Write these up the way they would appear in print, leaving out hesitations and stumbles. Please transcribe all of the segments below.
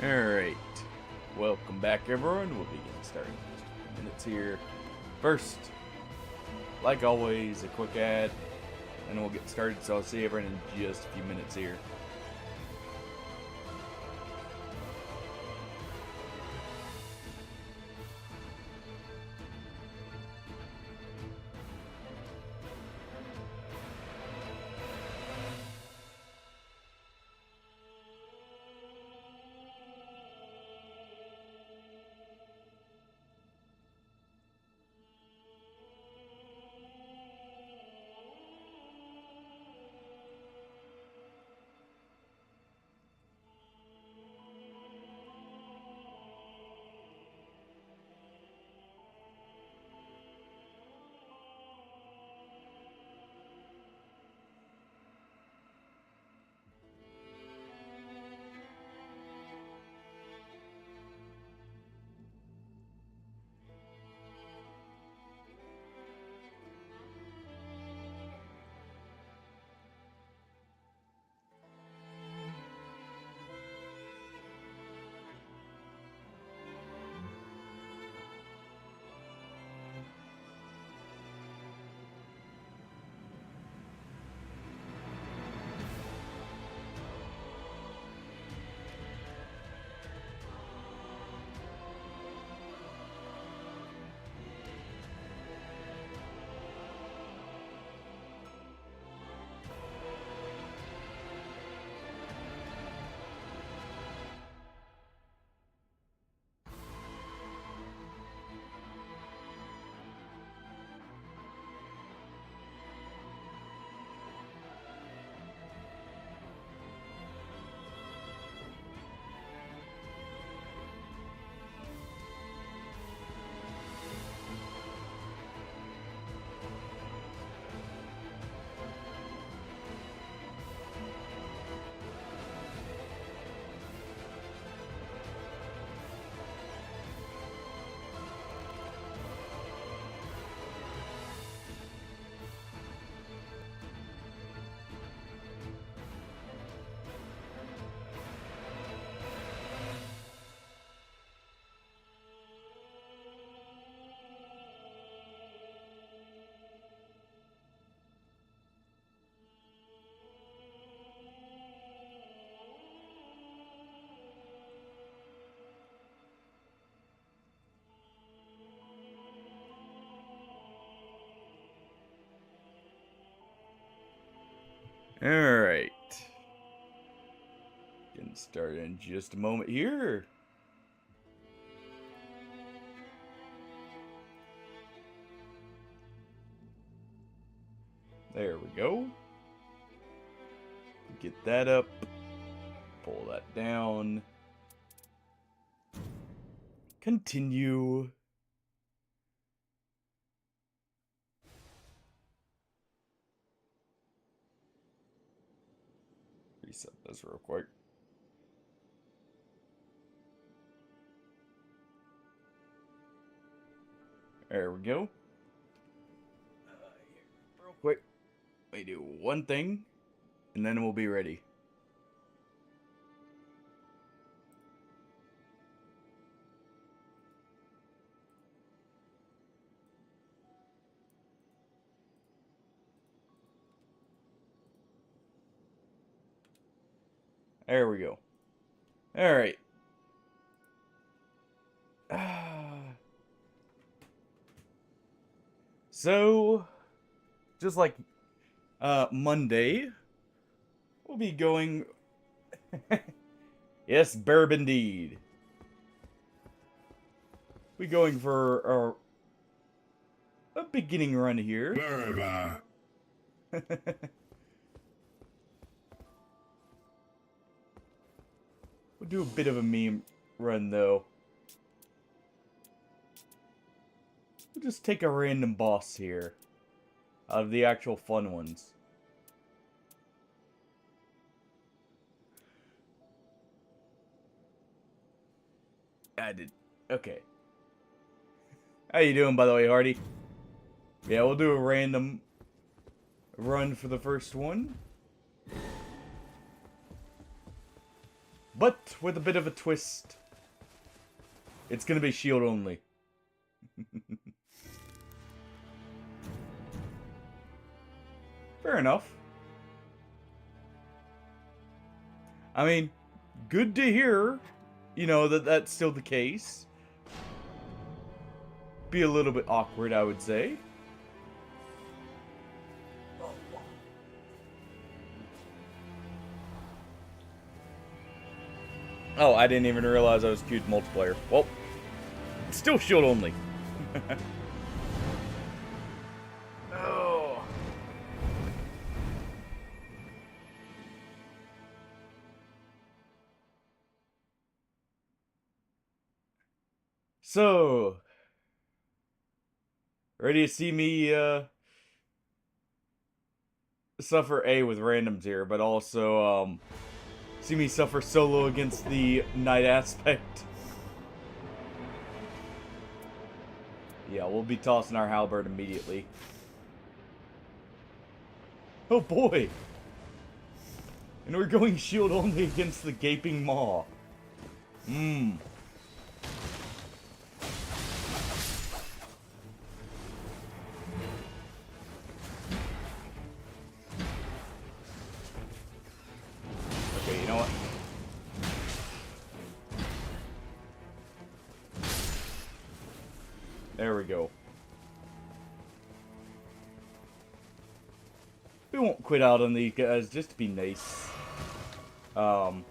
Alright, welcome back everyone. We'll be getting started in just a few minutes here. First, like always, a quick ad, and we'll get started, so I'll see everyone in just a few minutes here. Alright, getting started in just a moment here. There we go. Get that up. Pull that down. Continue. Reset this real quick. There we go. Real quick. We do one thing, and then we'll be ready. There we go. Alright. So, just like Monday, we'll be going... Yes, Burb indeed. We're going for a beginning run here. We'll do a bit of a meme run, though. We'll just take a random boss here. Out of the actual fun ones. I did. Okay. How you doing, by the way, Hardy? Yeah, we'll do a random run for the first one. But with a bit of a twist. It's gonna be shield only. Fair enough. I mean, good to hear, you know, that that's still the case. Be a little bit awkward, I would say. Oh, I didn't even realize I was queued multiplayer. Well, still shield only. Oh. So, ready to see me suffer A with randoms here, but also see me suffer solo against the knight aspect. Yeah, we'll be tossing our halberd immediately. Oh boy! And we're going shield only against the gaping maw. Mmm. Okay, you know what? There we go. We won't quit out on these guys, just to be nice. And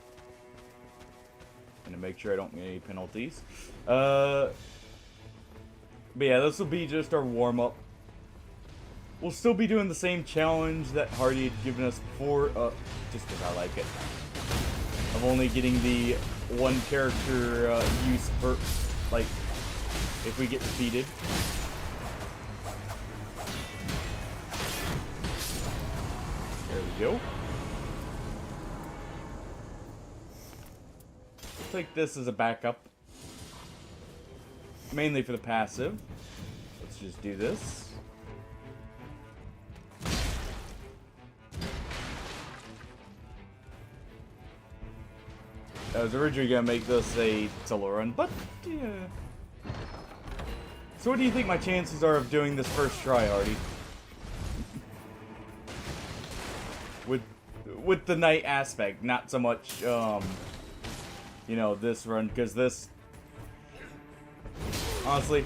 to make sure I don't get any penalties. But yeah, this will be just our warm-up. We'll still be doing the same challenge that Hardy had given us before, just because I like it. Of only getting the one character use per, like, if we get defeated. There we go. We'll take this as a backup. Mainly for the passive. Let's just do this. I was originally going to make this a solo run, but yeah. So what do you think my chances are of doing this first try, Hardy? With the knight aspect, not so much, you know, this run, because this, honestly,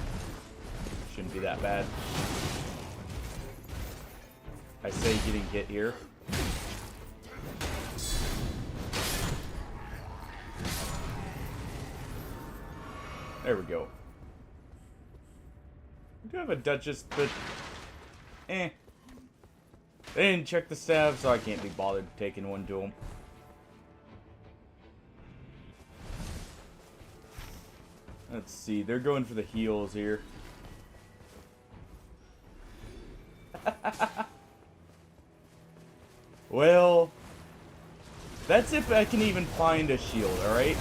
shouldn't be that bad. I say getting hit here. There we go. We do have a Duchess, but eh. They didn't check the stab, so I can't be bothered taking one to them. Let's see, they're going for the heals here. Well, that's if I can even find a shield, alright?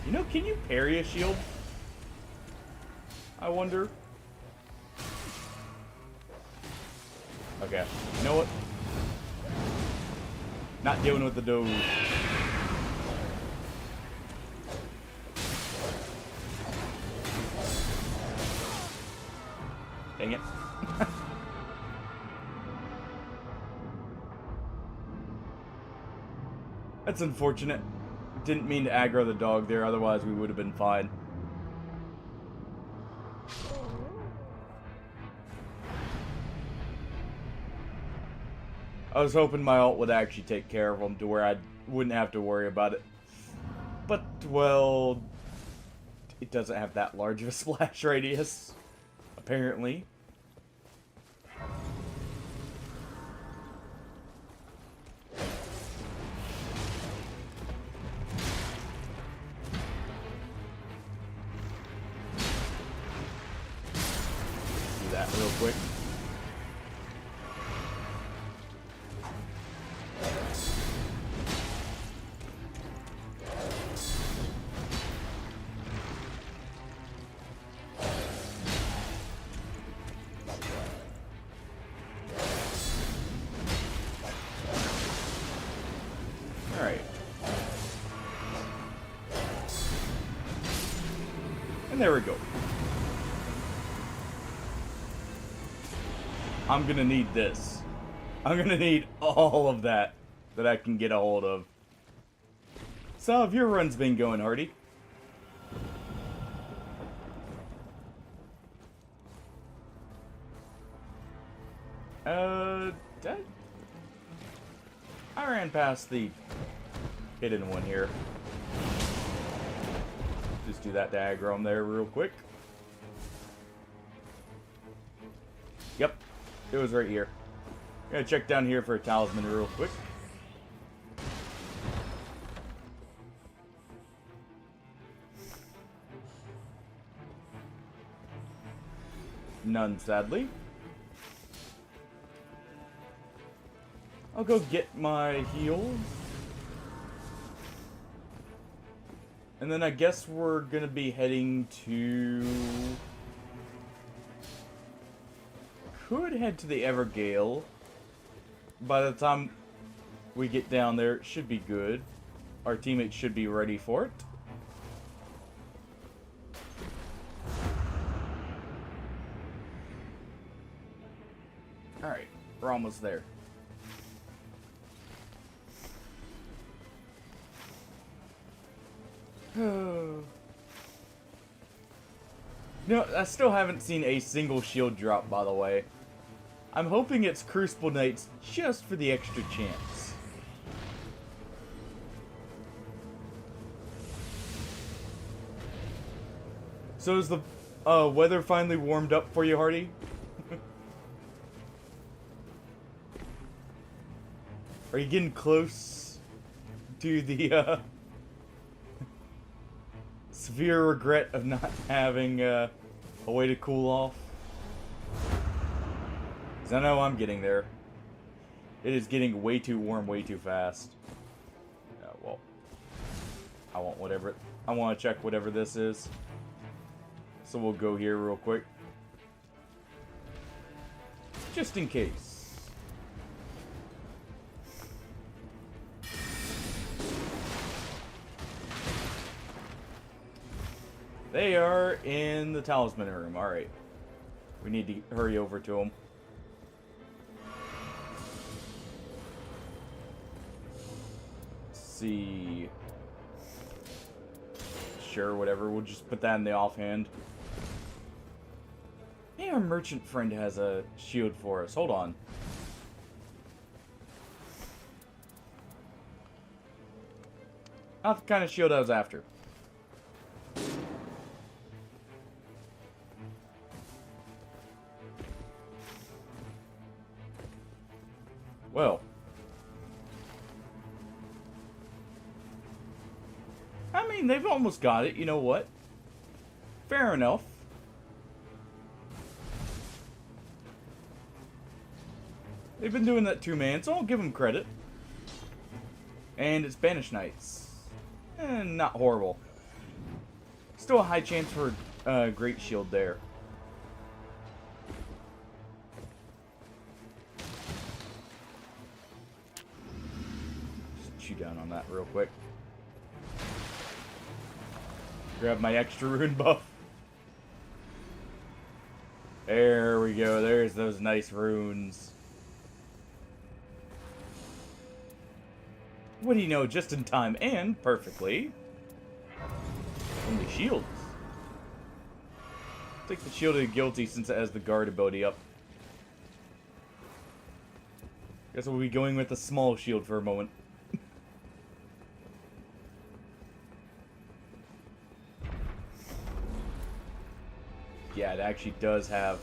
You know, can you parry a shield? I wonder. Okay, you know what? Not dealing with the doge. Dang it. That's unfortunate. Didn't mean to aggro the dog there, otherwise we would have been fine. I was hoping my ult would actually take care of him to where I wouldn't have to worry about it. But, well, it doesn't have that large of a splash radius, apparently. Do that real quick. And there we go. I'm gonna need this. I'm gonna need all of that I can get a hold of. So how have your run's been going, Hardy? I ran past the hidden one here. Just do that diagram there real quick. Yep, it was right here. I'm gonna check down here for a talisman real quick. None, sadly. I'll go get my heals. And then I guess we're gonna be heading to... Could head to the Evergale. By the time we get down there, it should be good. Our teammates should be ready for it. Alright, we're almost there. No, I still haven't seen a single shield drop, by the way. I'm hoping it's Crucible Knights just for the extra chance. So is the weather finally warmed up for you, Hardy? Are you getting close to the severe regret of not having a way to cool off? 'Cause I know I'm getting there. It is getting way too warm, way too fast. Well, I want whatever. I want to check whatever this is. So we'll go here real quick, just in case. They are in the talisman room. Alright. We need to hurry over to them. Let's see. Sure, whatever. We'll just put that in the offhand. Hey, our merchant friend has a shield for us. Hold on. Not the kind of shield I was after. Well. I mean, they've almost got it. You know what? Fair enough. They've been doing that two-man, so I'll give them credit. And it's Banished Knights. Not horrible. Still a high chance for Great Shield there. Just chew down on that real quick. Grab my extra rune buff. There we go. There's those nice runes. What do you know, just in time and perfectly. Only shields. Take the Shield of the Guilty since it has the guard ability up. Guess we'll be going with the small shield for a moment. Yeah, it actually does have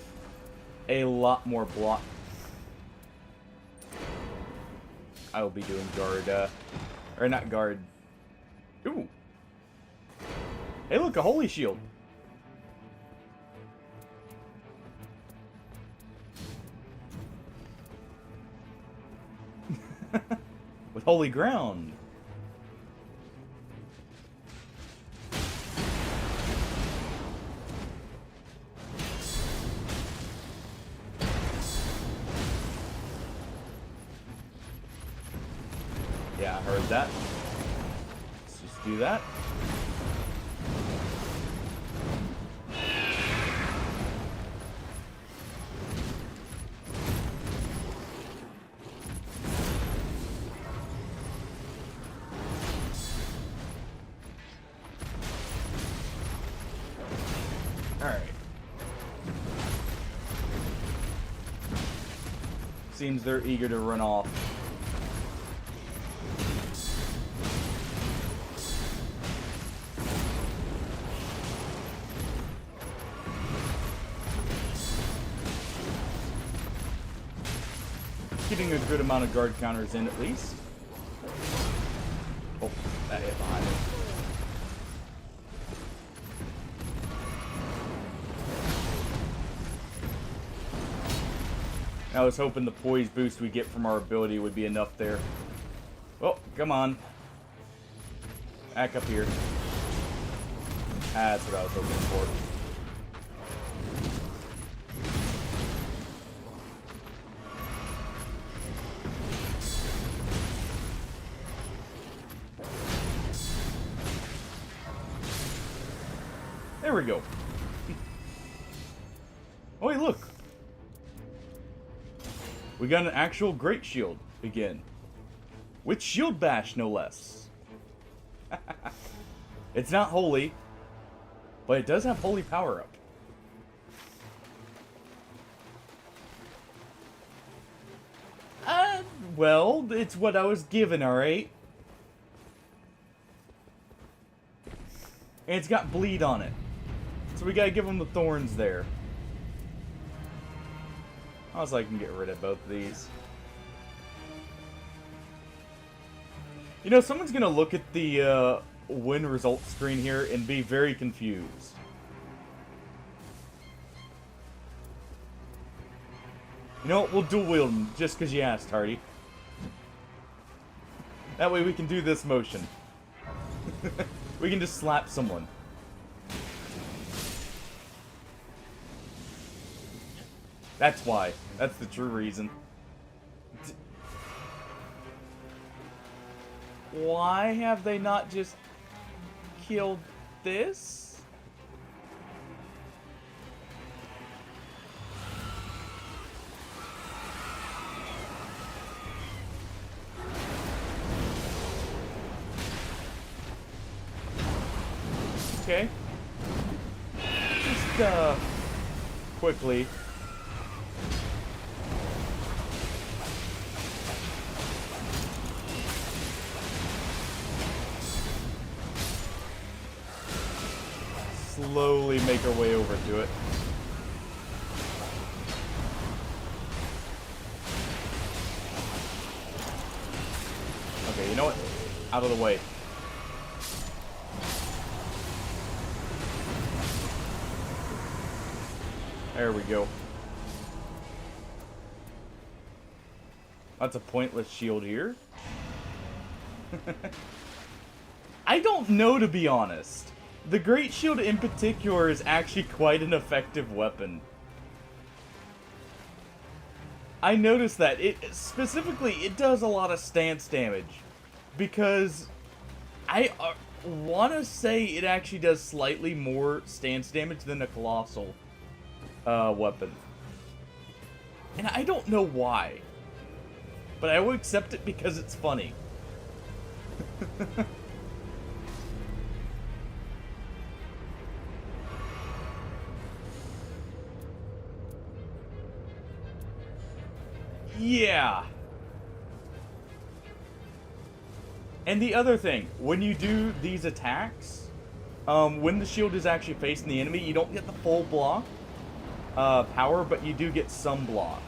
a lot more block. I will be doing guard, or not guard. Ooh. Hey, look, a holy shield. With holy ground. Yeah, I heard that. Let's just do that. Seems they're eager to run off. Getting a good amount of guard counters in at least. Oh, that hit behind me. I was hoping the poise boost we get from our ability would be enough there. Oh, come on. Back up here. That's what I was hoping for. There we go. Oh, wait, look. We got an actual Great Shield again. With Shield Bash, no less. It's not holy, but it does have holy power up. Well, it's what I was given, alright? And it's got bleed on it. So we gotta give him the thorns there. Also, I can get rid of both of these. You know, someone's gonna look at the win results screen here and be very confused. You know what? We'll dual wield them just because you asked, Hardy. That way we can do this motion. We can just slap someone. That's why. That's the true reason. Why have they not just killed this? Okay. Just, quickly. Slowly make our way over to it. Okay, you know what? Out of the way. There we go. That's a pointless shield here. I don't know, to be honest. The Great Shield in particular is actually quite an effective weapon. I noticed that. Specifically, it does a lot of stance damage. Because I want to say it actually does slightly more stance damage than a Colossal weapon. And I don't know why. But I will accept it because it's funny. Yeah. And the other thing, when you do these attacks, when the shield is actually facing the enemy, you don't get the full block power, but you do get some block.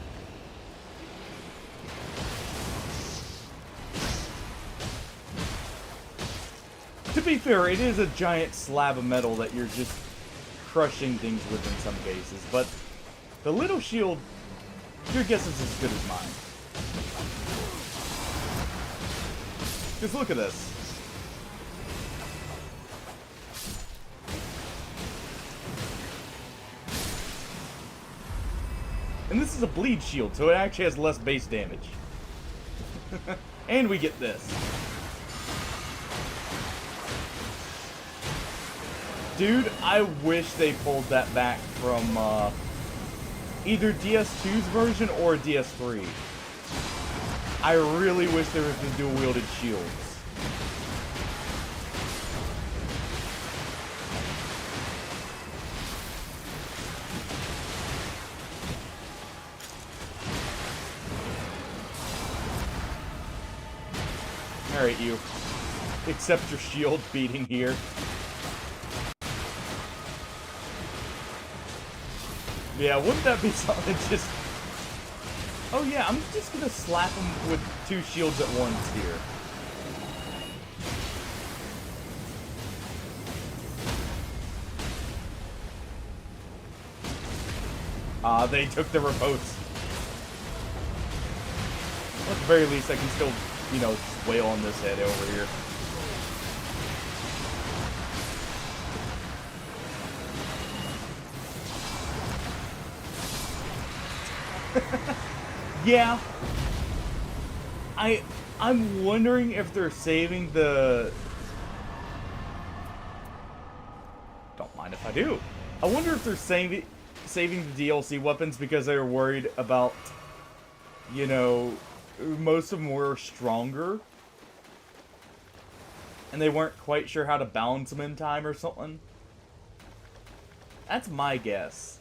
To be fair, it is a giant slab of metal that you're just crushing things with in some cases, but the little shield, your guess is as good as mine. Just look at this. And this is a bleed shield, so it actually has less base damage. And we get this. Dude, I wish they pulled that back from either DS2's version or DS3. I really wish there was the dual-wielded shields. Alright, you. Accept your shield beating here. Yeah, wouldn't that be something just... Oh yeah, I'm just gonna slap him with 2 shields at once here. They took the riposte. At the very least, I can still, you know, wail on this head over here. Yeah. I'm wondering if they're saving the... Don't mind if I do. I wonder if they're saving the DLC weapons because they were worried about, you know, most of them were stronger. And they weren't quite sure how to balance them in time or something. That's my guess.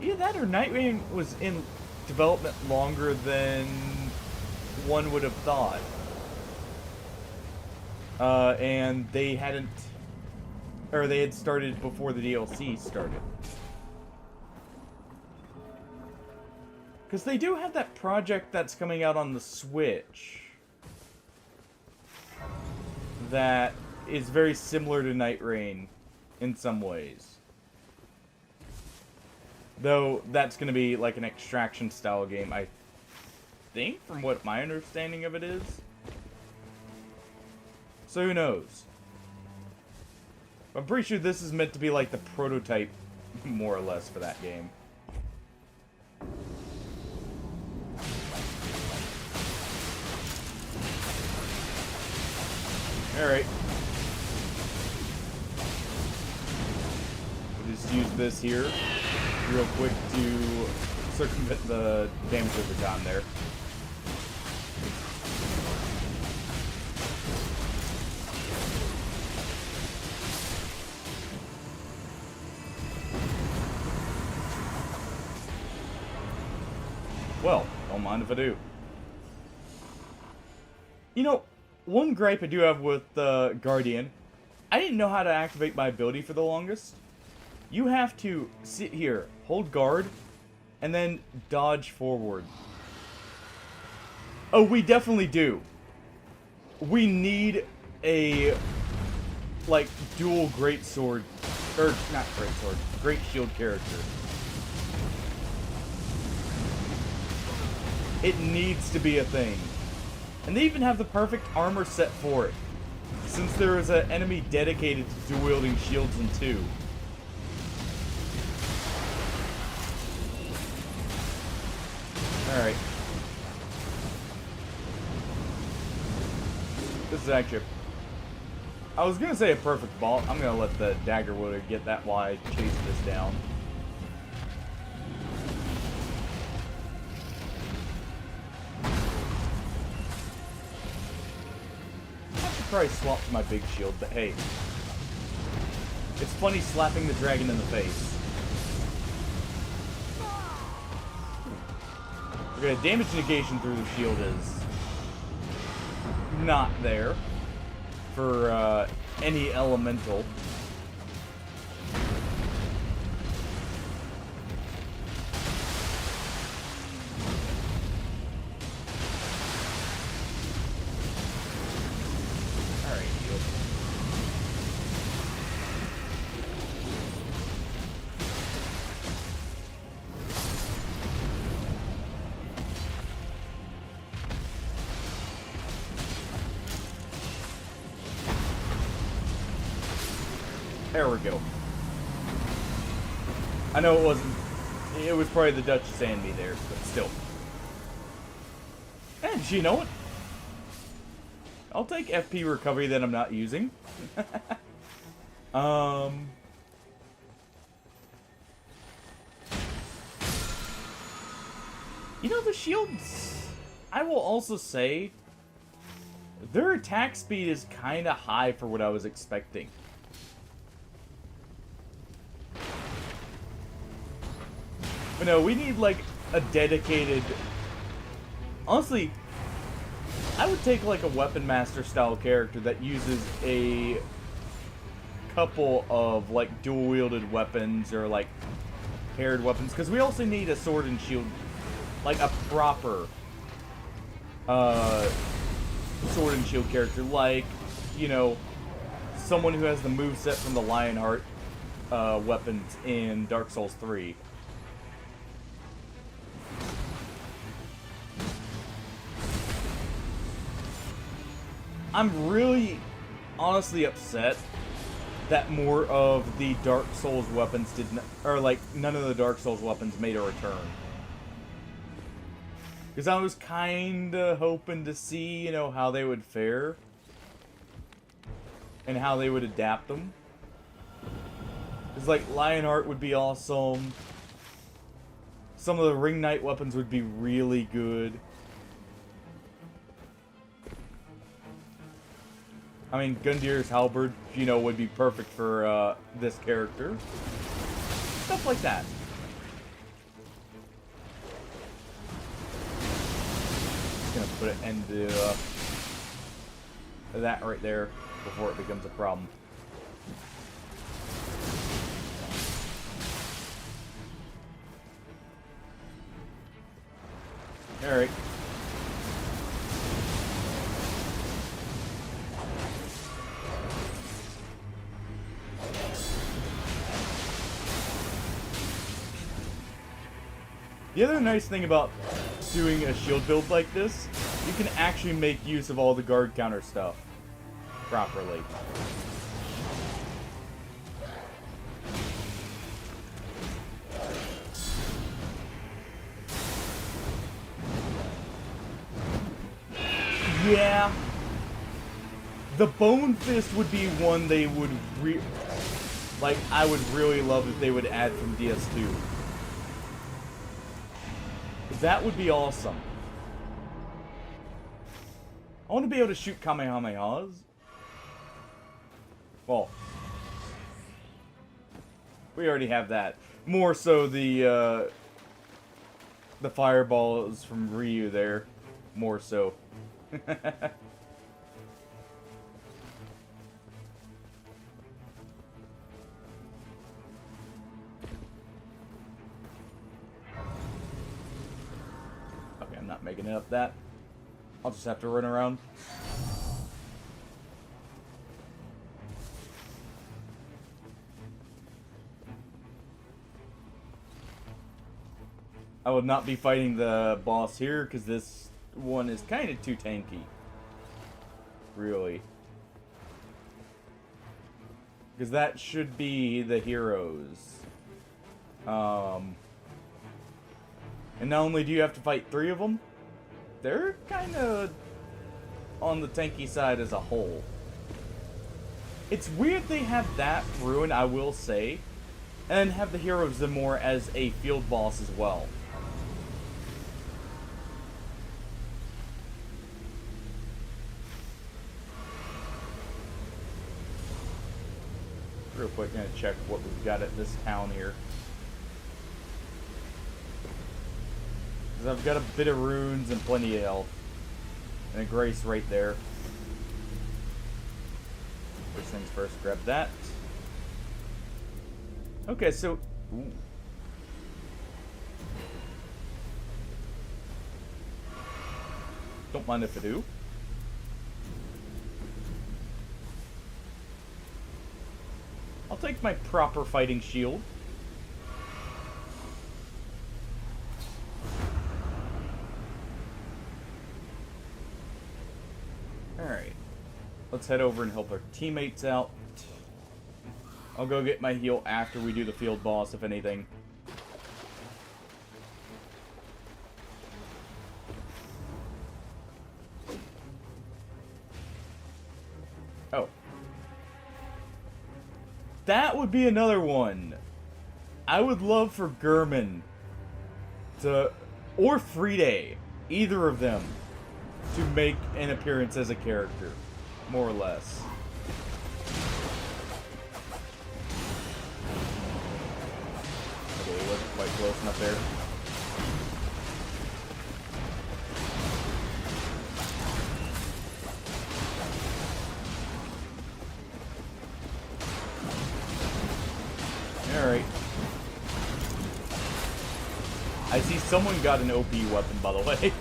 Either that or Nightreign was in development longer than one would have thought. And they hadn't... Or they had started before the DLC started. Because they do have that project that's coming out on the Switch. That is very similar to Nightreign in some ways. Though, that's going to be like an extraction style game, I think, from what my understanding of it is. So who knows? I'm pretty sure this is meant to be like the prototype, more or less, for that game. Alright. We'll just use this here real quick to circumvent the damage over time there. Well, don't mind if I do. You know, one gripe I do have with Guardian, I didn't know how to activate my ability for the longest. You have to sit here, hold guard, and then dodge forward. Oh, we definitely do. We need a, like, dual greatsword, or not greatsword, great shield character. It needs to be a thing. And they even have the perfect armor set for it, since there is an enemy dedicated to dual-wielding shields in 2. Alright. This is actually... I was gonna say a perfect ball. I'm gonna let the dagger wielder get that while I chase this down. Probably swap to my big shield, but hey. It's funny slapping the dragon in the face. Okay, damage negation through the shield is not there for any elemental. There we go. I know it wasn't... It was probably the Duchess and me there, but still. And you know what? I'll take FP recovery that I'm not using. You know, the shields... I will also say... Their attack speed is kind of high for what I was expecting. But no, we need, like, a dedicated... Honestly, I would take like a Weapon Master style character that uses a couple of like dual wielded weapons or like paired weapons, because we also need a sword and shield, like a proper sword and shield character, like, you know, someone who has the moveset from the Lionheart weapons in Dark Souls 3. I'm really honestly upset that more of the Dark Souls weapons did not, or like none of the Dark Souls weapons made a return. Because I was kinda hoping to see, you know, how they would fare. And how they would adapt them. Because like Lionheart would be awesome. Some of the Ring Knight weapons would be really good. I mean, Gundir's halberd, you know, would be perfect for this character. Stuff like that. Just gonna put an end to that right there before it becomes a problem. Alright. The other nice thing about doing a shield build like this, you can actually make use of all the guard counter stuff properly. Yeah. The Bone Fist would be one they would like, I would really love if they would add from DS2. That would be awesome. I want to be able to shoot Kamehamehas. Well, we already have that. More so the fireballs from Ryu there. More so. Not making it up that. I'll just have to run around. I would not be fighting the boss here because this one is kind of too tanky. Really. Because that should be the heroes. And not only do you have to fight 3 of them, they're kind of on the tanky side as a whole. It's weird they have that ruin, I will say, and have the heroes more as a field boss as well. Real quick, gonna check what we've got at this town here. Because I've got a bit of runes and plenty of health. And a grace right there. First things first, grab that. Okay, so... Ooh. Don't mind if I do. I'll take my proper fighting shield. Alright. Let's head over and help our teammates out. I'll go get my heal after we do the field boss, if anything. Oh. That would be another one. I would love for Gurman to... or Friday. Either of them. To make an appearance as a character. More or less. Okay, it wasn't quite close enough there. Alright. I see someone got an OP weapon, by the way.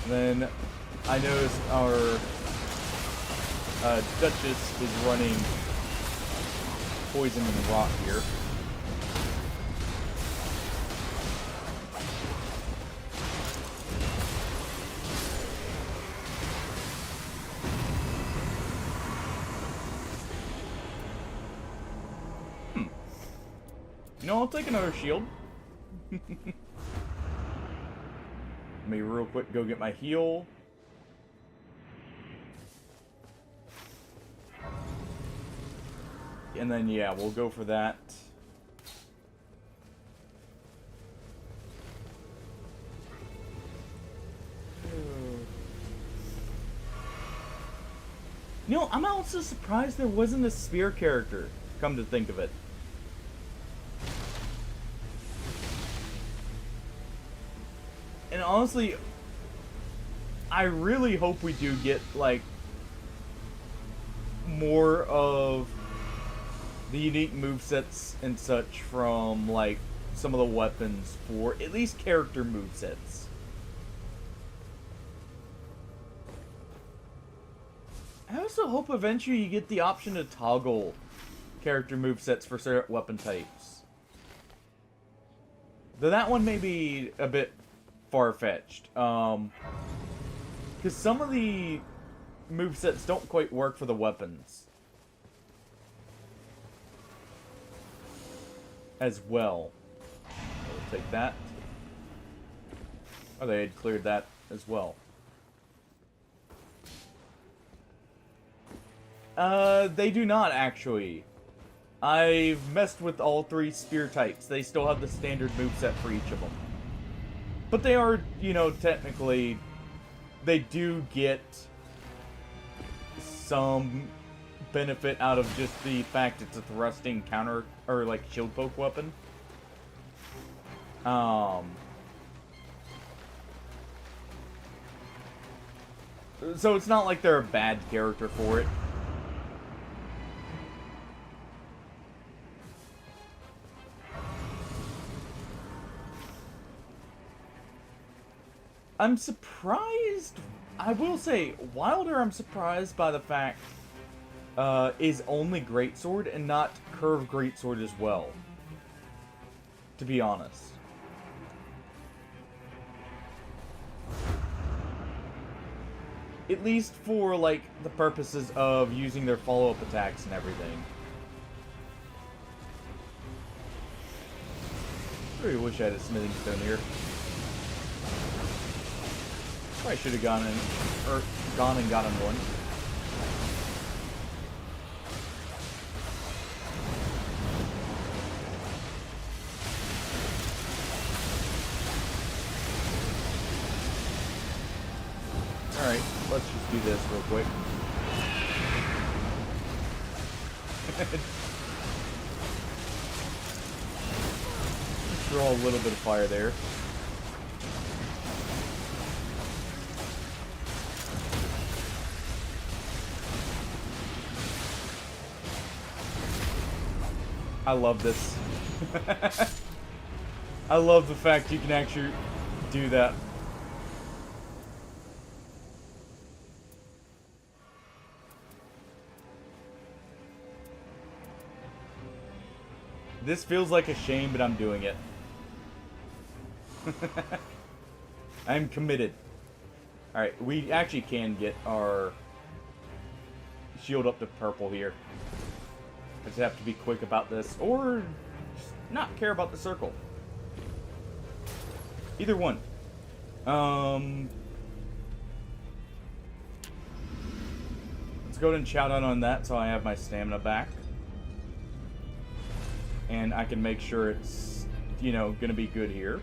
Then I noticed our Duchess is running poison and rock here. You know, I'll take another shield. Let me real quick go get my heal. And then, yeah, we'll go for that. You know, I'm also surprised there wasn't a spear character, come to think of it. And honestly, I really hope we do get, like, more of the unique movesets and such from, like, some of the weapons for at least character movesets. I also hope eventually you get the option to toggle character movesets for certain weapon types. Though that one may be a bit far-fetched. Because some of the movesets don't quite work for the weapons as well. I'll take that. Oh, they had cleared that as well. They do not, actually. I've messed with all three spear types. They still have the standard moveset for each of them. But they are, you know, technically, they do get some benefit out of just the fact it's a thrusting counter, or like shield poke weapon. So it's not like they're a bad character for it. I'm surprised, I will say, Wilder I'm surprised by the fact is only Greatsword and not Curved Greatsword as well. To be honest. At least for, like, the purposes of using their follow-up attacks and everything. I really wish I had a smithing stone here. Probably should have gone and gotten one. Alright, let's just do this real quick. Draw a little bit of fire there. I love this. I love the fact you can actually do that. This feels like a shame, but I'm doing it. I'm committed. Alright, we actually can get our shield up to purple here. I just have to be quick about this, or just not care about the circle. Either one. Let's go ahead and shout out on that so I have my stamina back. And I can make sure it's, you know, gonna be good here.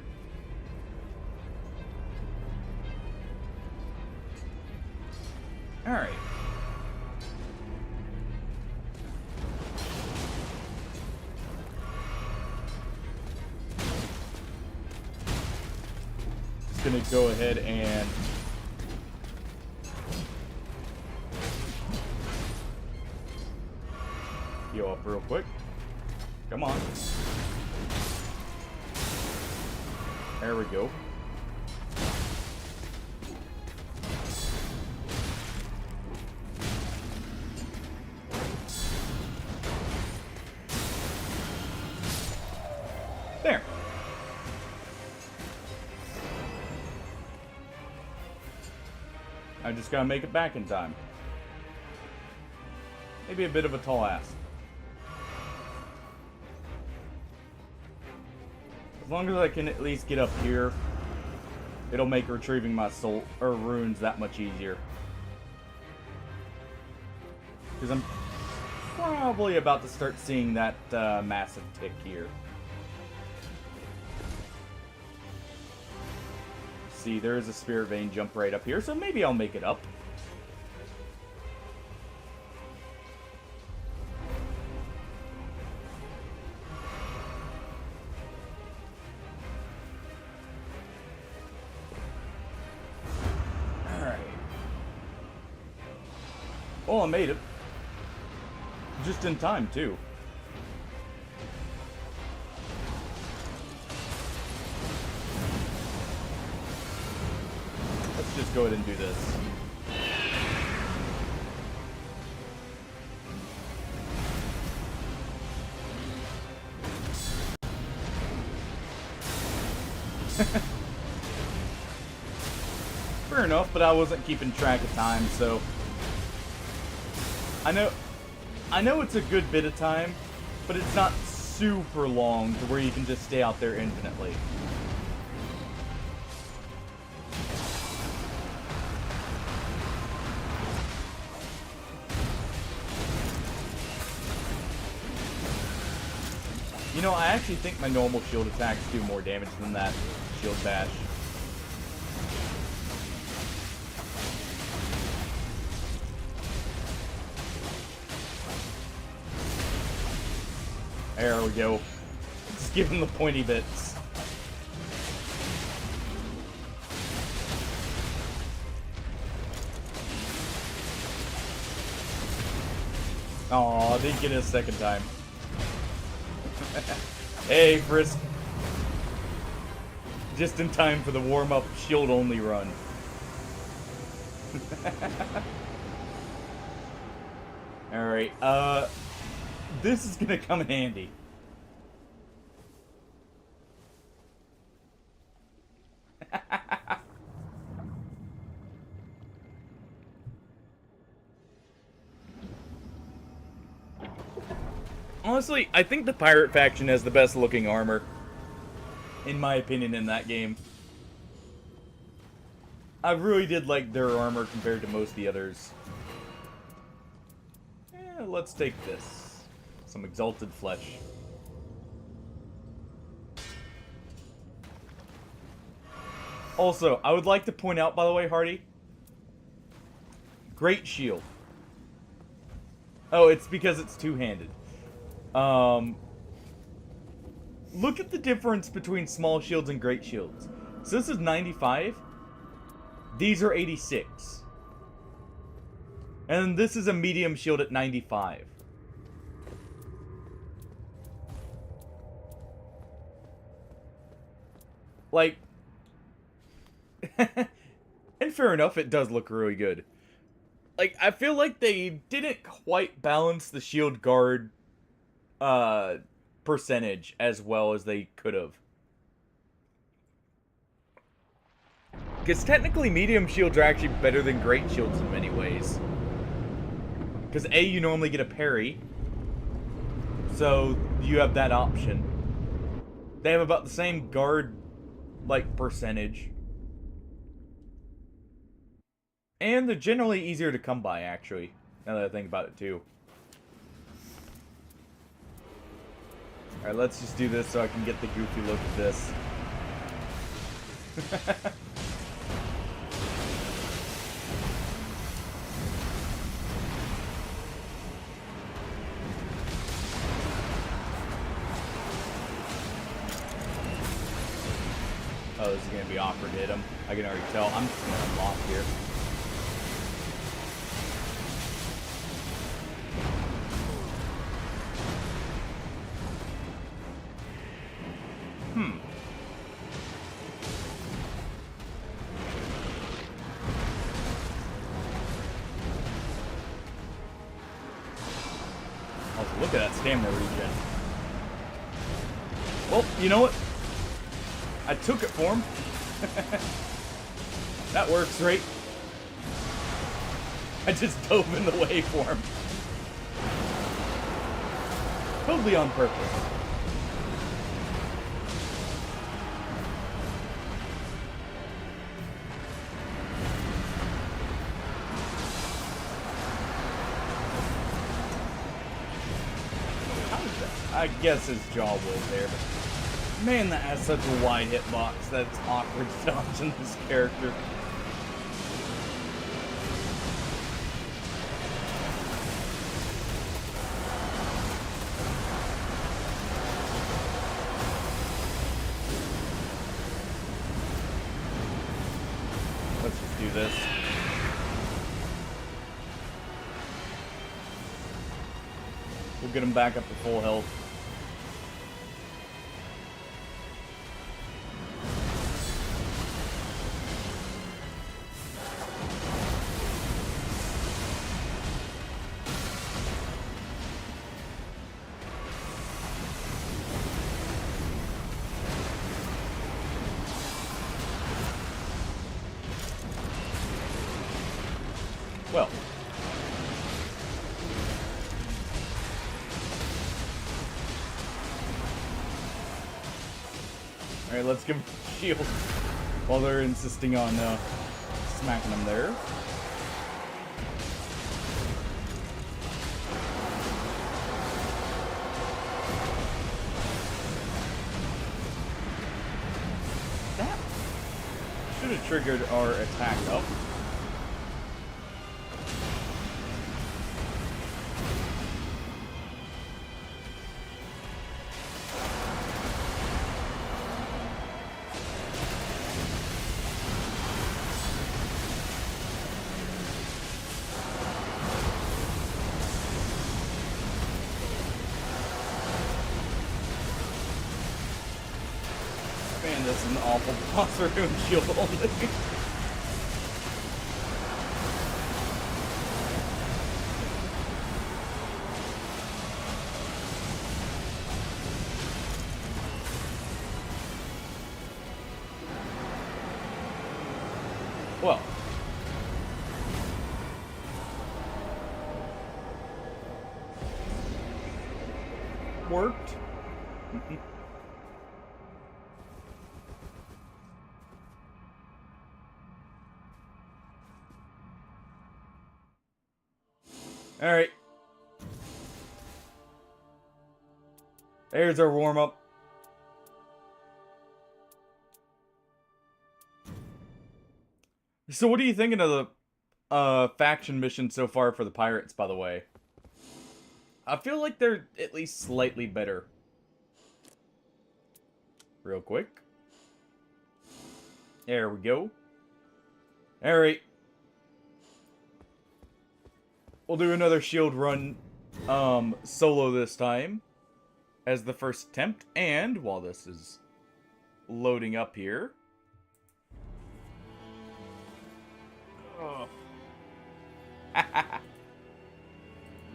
Alright. gonna go ahead and heal up real quick. Come on. There we go. There. I just gotta make it back in time. Maybe a bit of a tall ask. As long as I can at least get up here, it'll make retrieving my soul or runes that much easier. Because I'm probably about to start seeing that massive tick here. See, there is a spirit vein jump right up here, so maybe I'll make it up. Oh, I made it. Just in time, too. Let's just go ahead and do this. Fair enough, but I wasn't keeping track of time, so... I know it's a good bit of time, but it's not super long to where you can just stay out there infinitely. You know, I actually think my normal shield attacks do more damage than that shield bash. There we go. Just give him the pointy bits. Aw, I didn't get it a second time. Hey, Frisk. Just in time for the warm-up shield-only run. Alright, this is gonna come in handy. Honestly, I think the pirate faction has the best looking armor. In my opinion, in that game. I really did like their armor compared to most of the others. Let's take this. Some exalted flesh. Also, I would like to point out, by the way, Hardy. Great shield. Oh, it's because it's two-handed. Look at the difference between small shields and great shields. So this is 95. These are 86. And this is a medium shield at 95. Like, and fair enough, it does look really good. Like, I feel like they didn't quite balance the shield guard percentage as well as they could have. Because technically medium shields are actually better than great shields in many ways. Because A, you normally get a parry. So, you have that option. They have about the same guard, like, percentage. And they're generally easier to come by, actually. Now that I think about it, too. Alright, let's just do this so I can get the goofy look at this. Oh, this is going to be awkward to hit him. I can already tell. I'm just going to unlock here. Also, look at that stamina regen. Well, you know what? I took it for him. That works, right? I just dove in the way for him. Totally on purpose. How is that? I guess his jaw was there, but man, that has such a wide hitbox that it's awkward to dodge in this character. Let's just do this. We'll get him back up to full health. Well. Alright, let's give him a shield while they're insisting on smacking him there. That should have triggered our attack up. Man, this is an awful boss for doing shield only. Well. Worked. Alright. There's our warm-up. So what are you thinking of the faction mission so far for the pirates, by the way? I feel like they're at least slightly better. Real quick. There we go. Alright. We'll do another shield run solo this time as the first attempt. And while this is loading up here. Oh.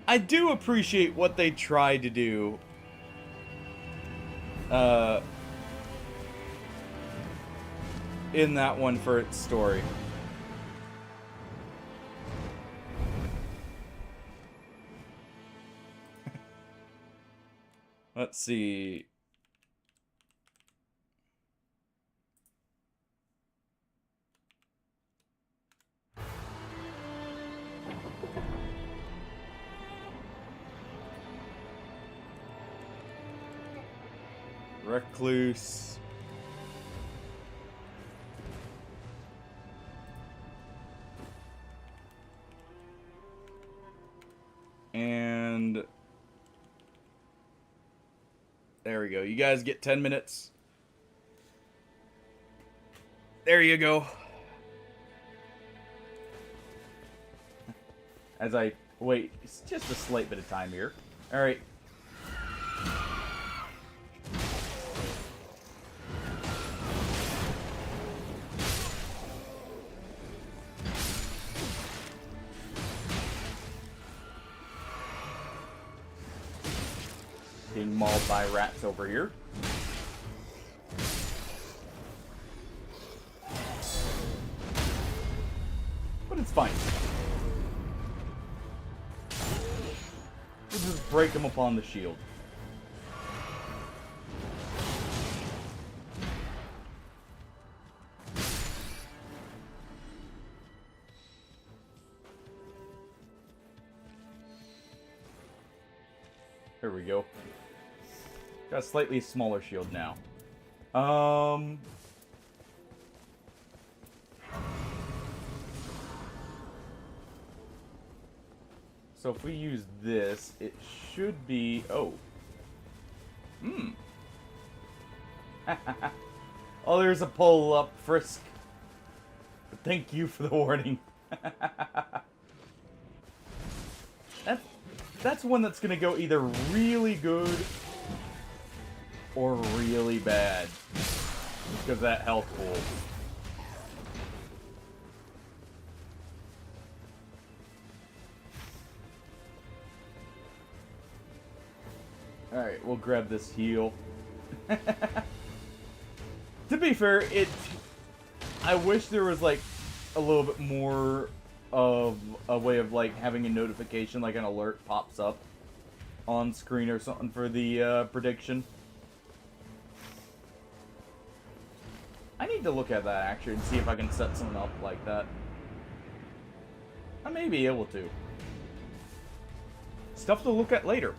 I do appreciate what they tried to do. In that one for its story. Let's see. Recluse. And there we go. You guys get 10 minutes. There you go. As I wait, it's just a slight bit of time here. All right. Being mauled by rats over here. But it's fine. We'll just break him upon the shield. There we go. Got a slightly smaller shield now. So if we use this, it should be... Oh. Oh, there's a pull-up, Frisk. Thank you for the warning. That's one that's gonna go either really good or really bad. Because of that health pool. Alright, we'll grab this heal. To be fair, I wish there was like a little bit more of a way of like having a notification, like an alert pops up on screen or something for the prediction. I need to look at that actually and see if I can set something up like that. I may be able to. Stuff to look at later.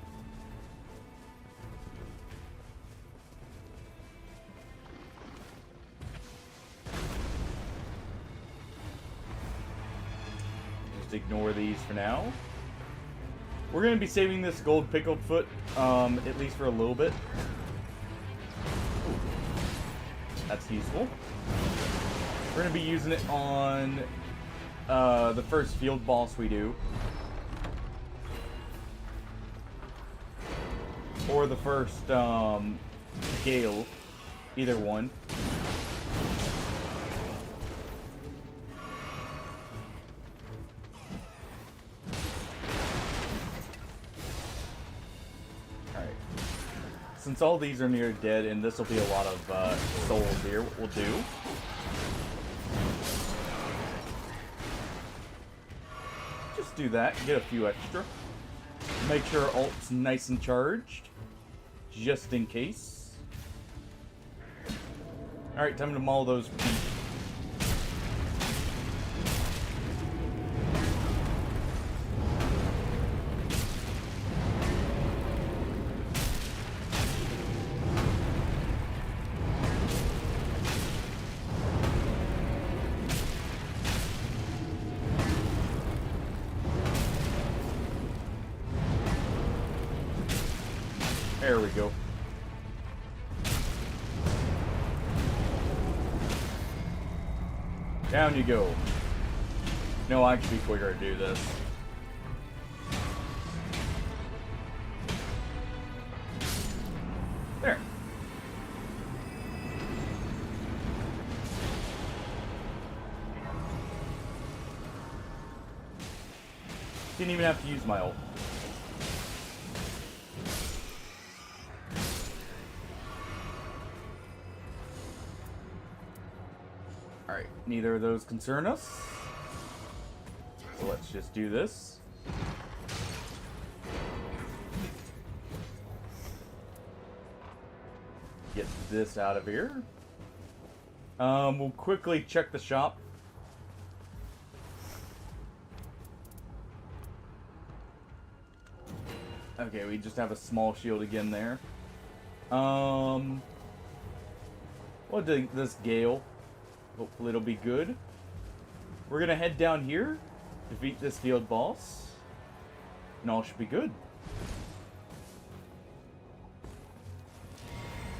Ignore these for now. We're going to be saving this gold pickled foot, at least for a little bit. Ooh. That's useful. We're going to be using it on the first field boss we do. Or the first Gale. Either one. Since all these are near dead, and this will be a lot of souls here, what we'll do... Just do that, get a few extra. Make sure ult's nice and charged. Just in case. Alright, time to maul those people. There we go. Down you go. No, I actually quicker to do this. There. Didn't even have to use my ult. Alright, neither of those concern us. So let's just do this. Get this out of here. We'll quickly check the shop. Okay, we just have a small shield again there. We'll do this Gale. Hopefully it'll be good. We're gonna head down here, defeat this field boss, and all should be good.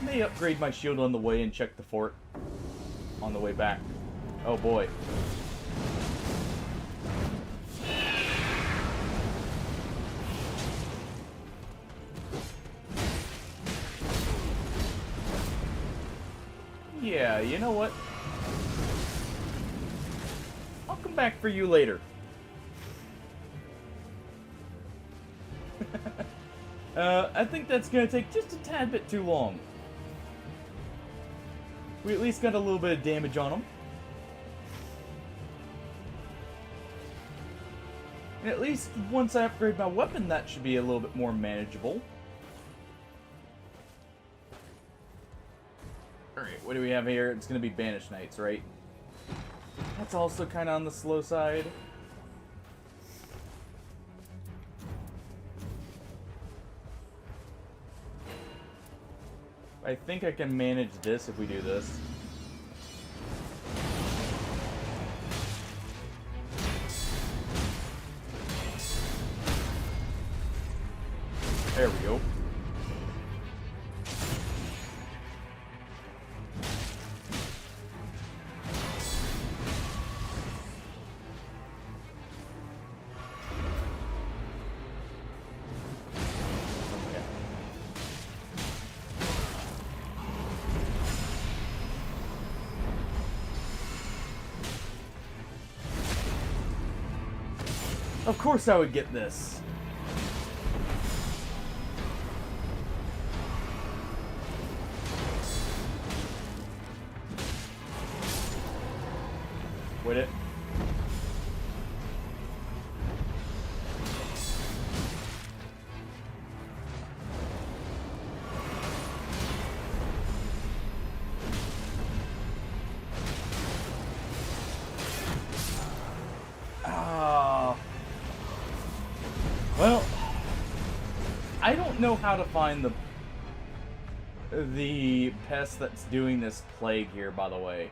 May upgrade my shield on the way and check the fort. on the way back. Oh boy. Yeah, you know what? I'll come back for you later. I think that's gonna take just a tad bit too long. We at least got a little bit of damage on him. And at least once I upgrade my weapon, that should be a little bit more manageable. Alright, what do we have here? It's gonna be Banished Knights, right? That's also kind of on the slow side. I think I can manage this if we do this. There we go. Of course I would get this. Would it? Well, I don't know how to find the pest that's doing this plague here, by the way.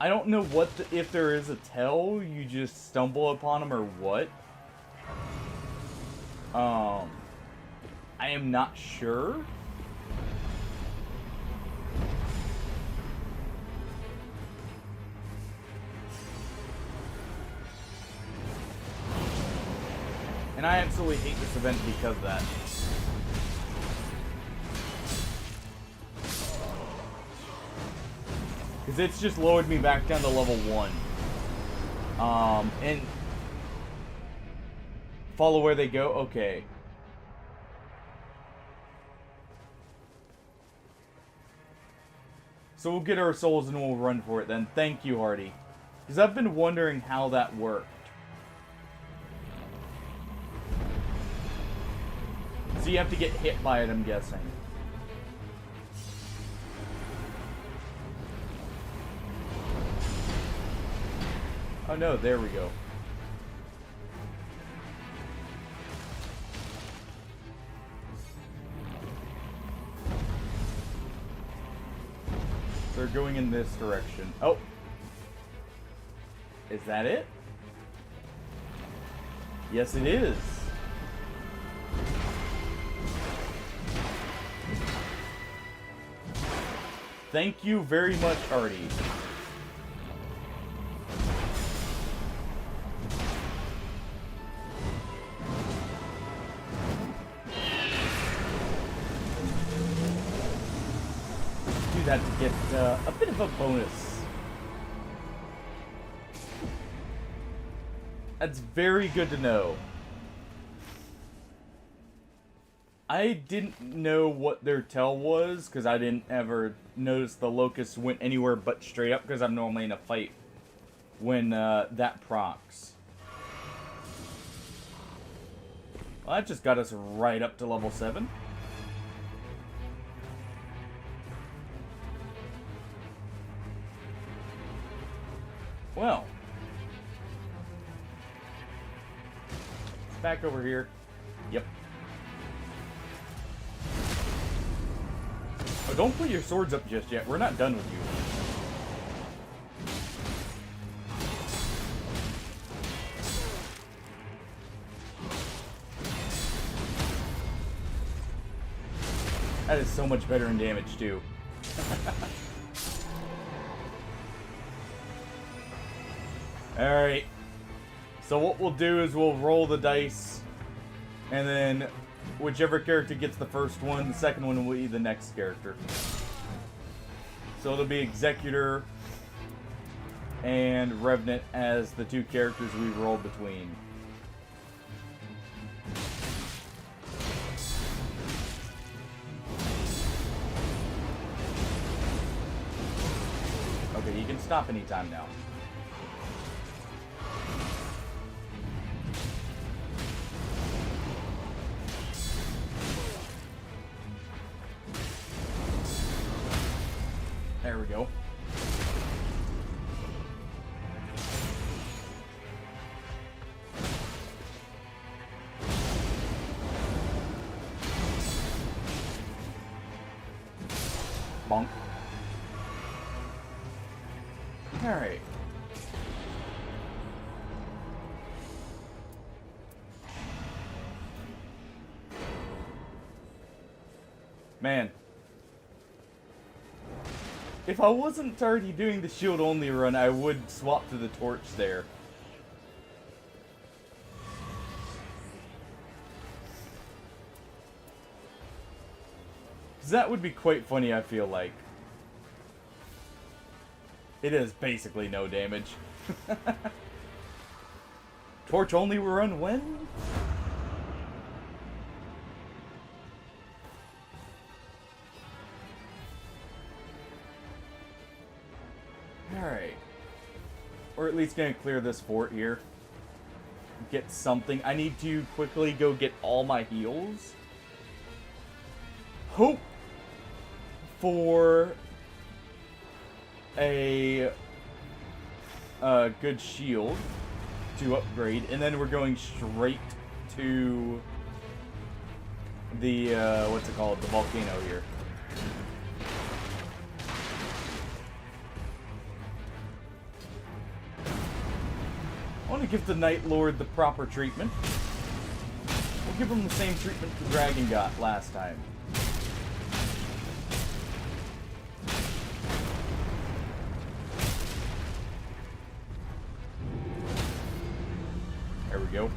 I don't know what if there is a tell, you just stumble upon them or what. I am not sure. And I absolutely hate this event because of that. Because it's just lowered me back down to level 1. And follow where they go? Okay. So we'll get our souls and we'll run for it then. Thank you, Hardy. Because I've been wondering how that worked. So you have to get hit by it, I'm guessing. Oh no, there we go. They're going in this direction. Oh! Is that it? Yes, it is. Thank you very much, Artie. Do that to get a bit of a bonus. That's very good to know. I didn't know what their tell was, because I didn't ever notice the locusts went anywhere but straight up, because I'm normally in a fight when that procs. Well, that just got us right up to level 7. Well. Back over here. Yep. Oh, don't put your swords up just yet. We're not done with you. That is so much better in damage, too. Alright. So what we'll do is we'll roll the dice, and then whichever character gets the first one, the second one will be the next character. So it'll be Executor and Revenant as the two characters we roll between. Okay, you can stop anytime now. There we go. Bonk. Alright. Man. If I wasn't already doing the shield only run, I would swap to the torch there. Because that would be quite funny, I feel like. It is basically no damage. Torch only run when? Alright. We're at least gonna clear this fort here. Get something. I need to quickly go get all my heals. Hope for a good shield to upgrade, and then we're going straight to the what's it called, the volcano here. I want to give the Night Lord the proper treatment. We'll give him the same treatment the dragon got last time. There we go.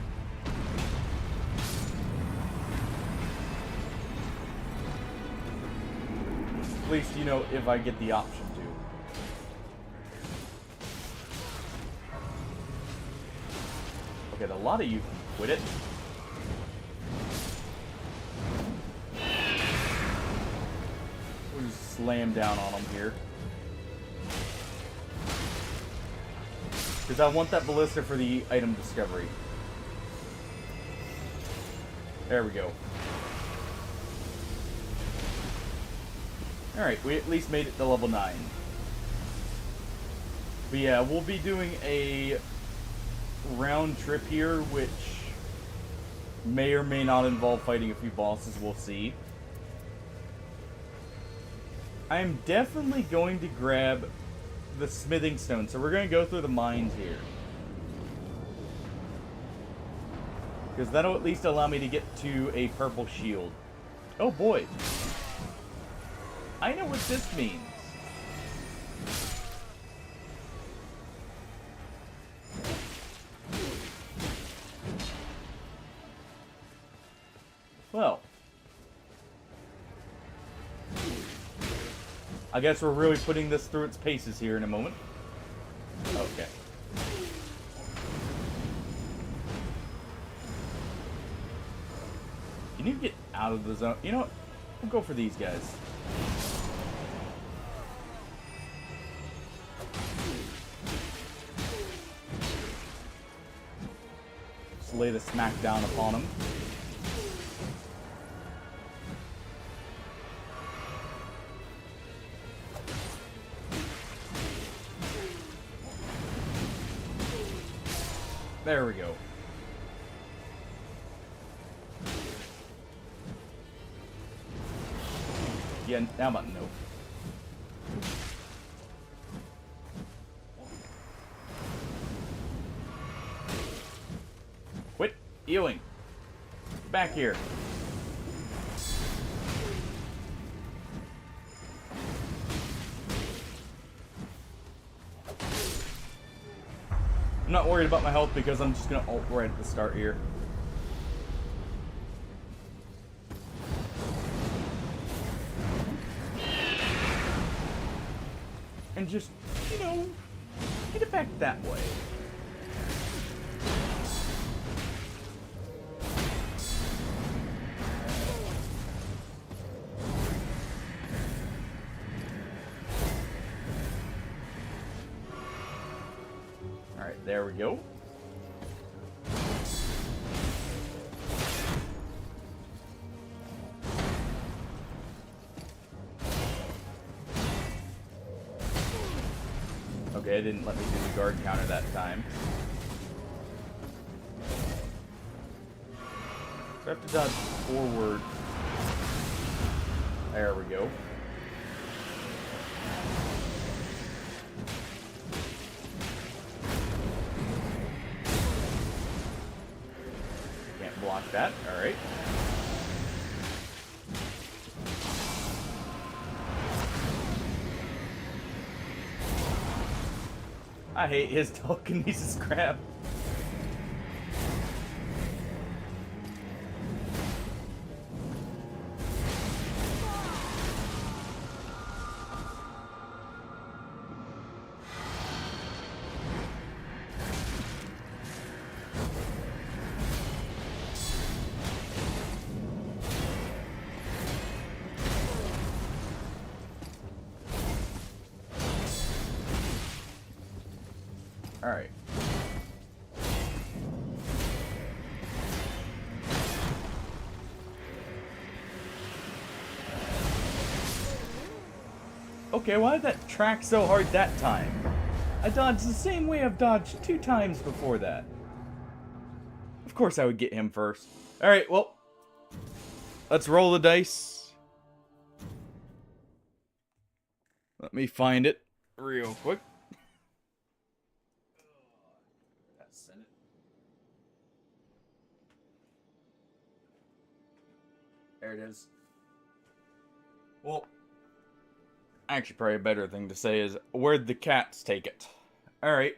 At least, you know, if I get the option to. Okay, a lot of you can quit it. We'll just slam down on them here. Because I want that ballista for the item discovery. There we go. Alright, we at least made it to level 9. But yeah, we'll be doing a round trip here, which may or may not involve fighting a few bosses. We'll see. I'm definitely going to grab the smithing stone, so we're going to go through the mines here. Because that'll at least allow me to get to a purple shield. Oh boy. I know what this means. Well. I guess we're really putting this through its paces here in a moment. Okay. Can you get out of the zone? You know what? We'll go for these guys. Just lay the smack down upon them. There we go. Yeah, now button, no. Quit healing. Back here. I'm not worried about my health because I'm just going to ult right at the start here. And just, you know, get it back that way. Alright, there we go. Okay, it didn't let me do the guard counter that time. So I have to dodge forward. There we go. Can't block that. Alright. I hate his telekinesis crap. Alright. Okay, why did that track so hard that time? I dodged the same way I've dodged 2 times before that. Of course I would get him first. Alright, well. Let's roll the dice. Let me find it real quick. There it is. Well, actually, probably a better thing to say is, where'd the cats take it? Alright.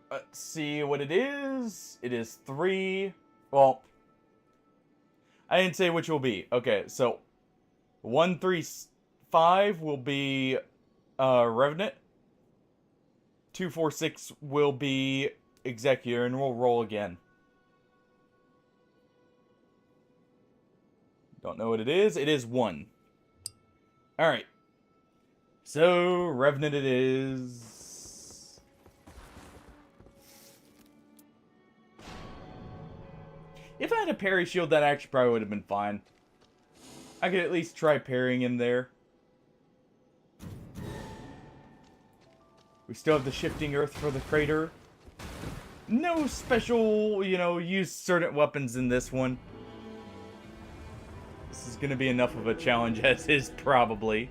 Let's see what it is. It is 3. Well, I didn't say which will be. Okay, so 1, 3, 5 will be Revenant. 2, 4, 6 will be Executor, and we'll roll again. Don't know what it is. It is 1. Alright. So, Revenant it is. If I had a parry shield, that actually probably would have been fine. I could at least try parrying in there. We still have the Shifting Earth for the crater. No special, you know, use certain weapons in this one. This is going to be enough of a challenge as is, probably.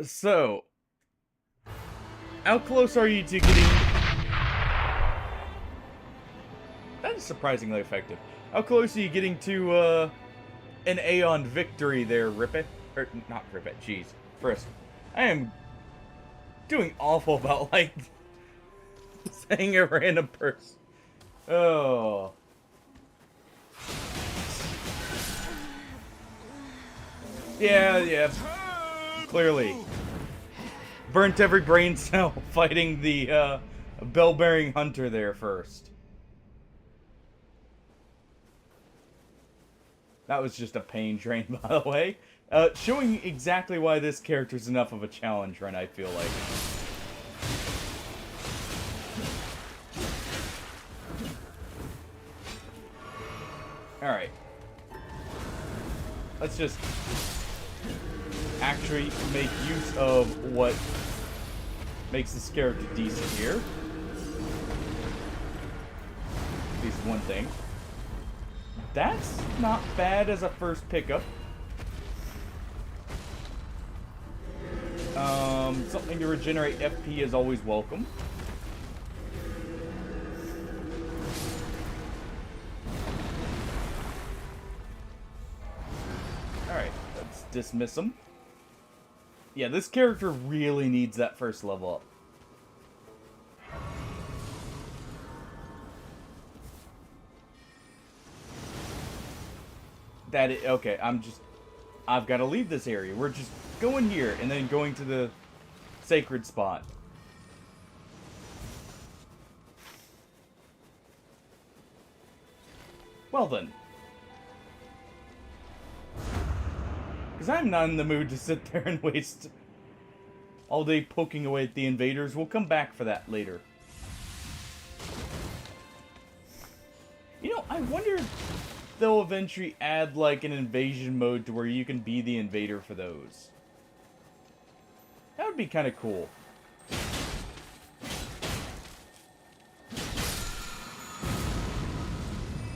So, how close are you to getting... That is surprisingly effective. How close are you getting to, an Aeon victory there, Rippet? Or, not Rippet, jeez. Frisk. I am doing awful about, like, saying a random person. Oh. Yeah. Clearly. Burnt every brain cell fighting the, bell-bearing hunter there first. That was just a pain drain, by the way. Showing exactly why this character's enough of a challenge run, I feel like. Alright. Let's just actually make use of what makes this character decent here. At least one thing. That's not bad as a first pickup. Something to regenerate FP is always welcome. just dismiss him. Yeah, this character really needs that first level up. Okay, I've got to leave this area. We're just going here and then going to the sacred spot. Well then. Because I'm not in the mood to sit there and waste all day poking away at the invaders. We'll come back for that later. You know, I wonder if they'll eventually add, like, an invasion mode to where you can be the invader for those. That would be kind of cool.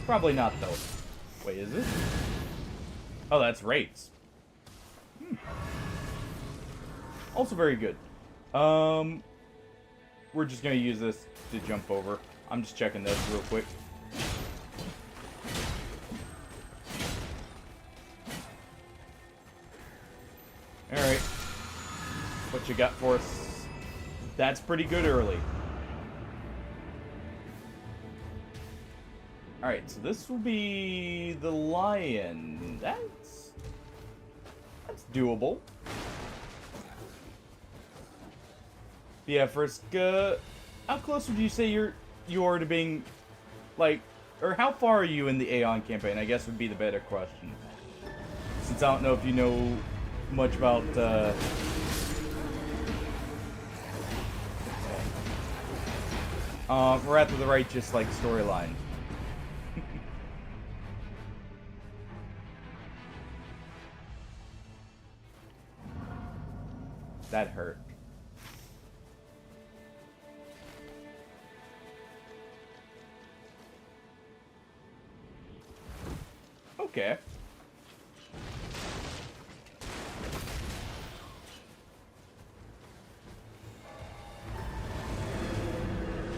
Probably not, though. Wait, is it? Oh, that's raids. Also very good. We're just gonna use this to jump over. I'm just checking this real quick. Alright. What you got for us? That's pretty good early. Alright, so this will be the lion. That's doable. Yeah, first, how close would you say you are to being, like, or how far are you in the Aeon campaign, I guess would be the better question. Since I don't know if you know much about, Wrath of the Righteous, like, storyline. That hurt. Okay.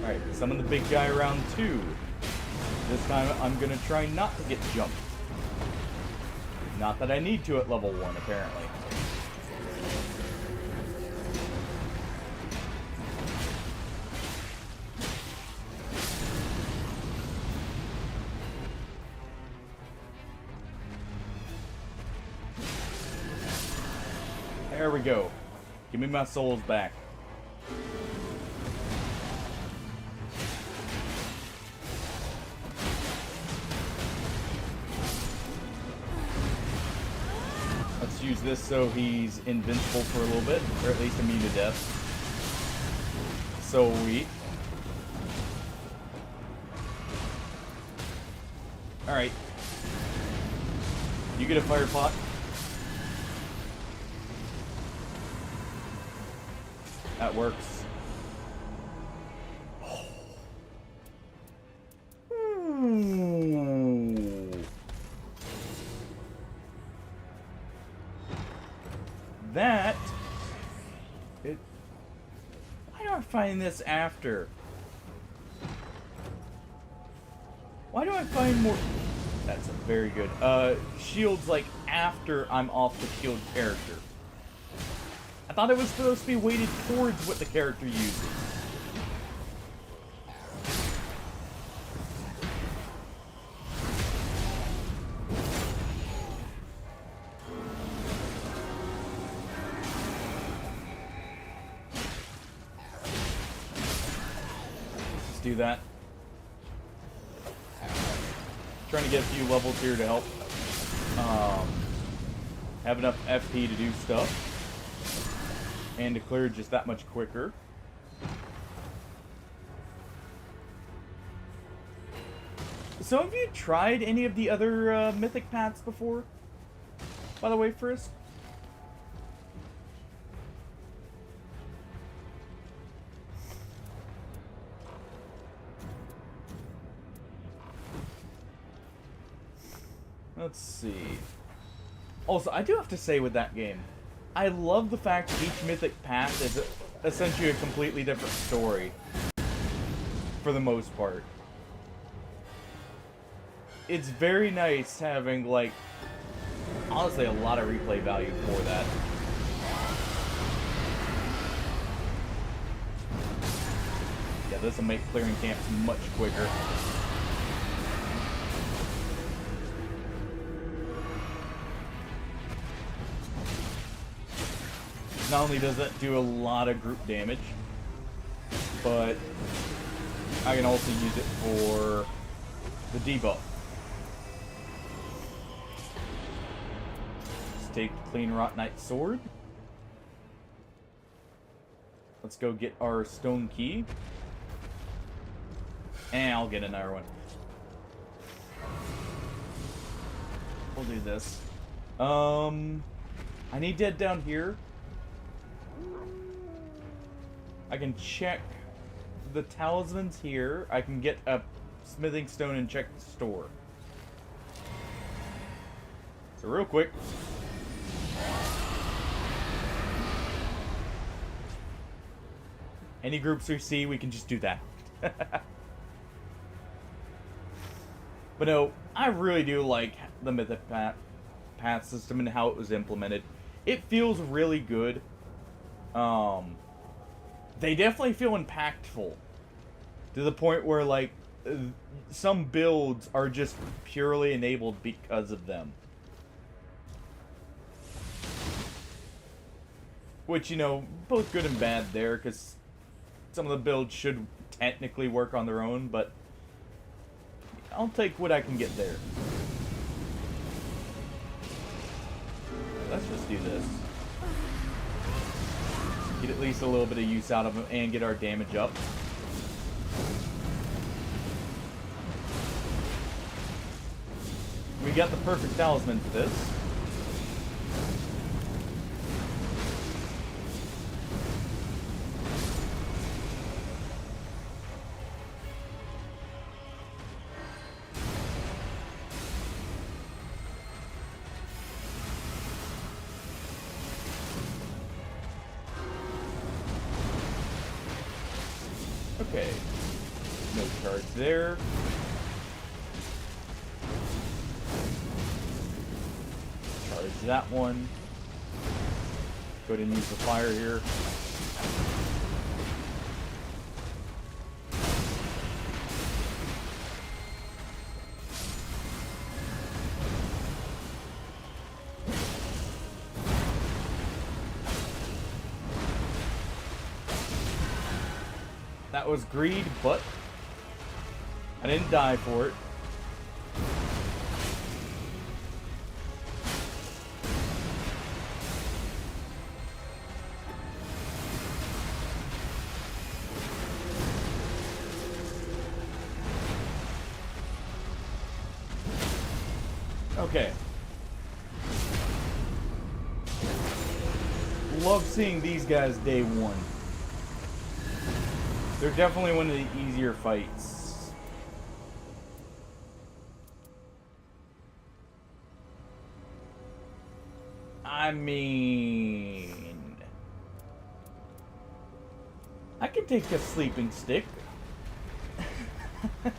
Alright, summon the big guy round 2. This time I'm gonna try not to get jumped. Not that I need to at level 1, apparently. There we go. Give me my souls back. Let's use this so he's invincible for a little bit, or at least immune to death. Sweet. Alright. You get a fire pot. That works. Ooh. That... Why do I find this after? Why do I find more... That's very good. Shields, like, after I'm off the shield character. I thought it was supposed to be weighted towards what the character uses. Let's do that. Trying to get a few levels here to help have enough FP to do stuff. And to clear just that much quicker. So have you tried any of the other mythic paths before? By the way, Frisk? Let's see. Also, I do have to say with that game, I love the fact that each mythic path is essentially a completely different story. For the most part. It's very nice having, like, honestly a lot of replay value for that. Yeah, this will make clearing camps much quicker. Not only does that do a lot of group damage, but I can also use it for the debuff. Let's take the Clean Rot Knight Sword. Let's go get our stone key. And I'll get another one. We'll do this. I need to head down here. I can check the talismans here. I can get a smithing stone and check the store. So real quick. Any groups we see, we can just do that. But no, I really do like the Mythic Path system and how it was implemented. It feels really good. They definitely feel impactful. To the point where, like, some builds are just purely enabled because of them. Which, you know, both good and bad there, because some of the builds should technically work on their own, but I'll take what I can get there. Let's just do this. Get at least a little bit of use out of them and get our damage up. We got the perfect talisman for this. Okay, no charge there. Charge that one. Go ahead and use the fire here. That was greed, but I didn't die for it. Okay. Love seeing these guys day one. They're definitely one of the easier fights. I mean, I can take a sleeping stick. I'll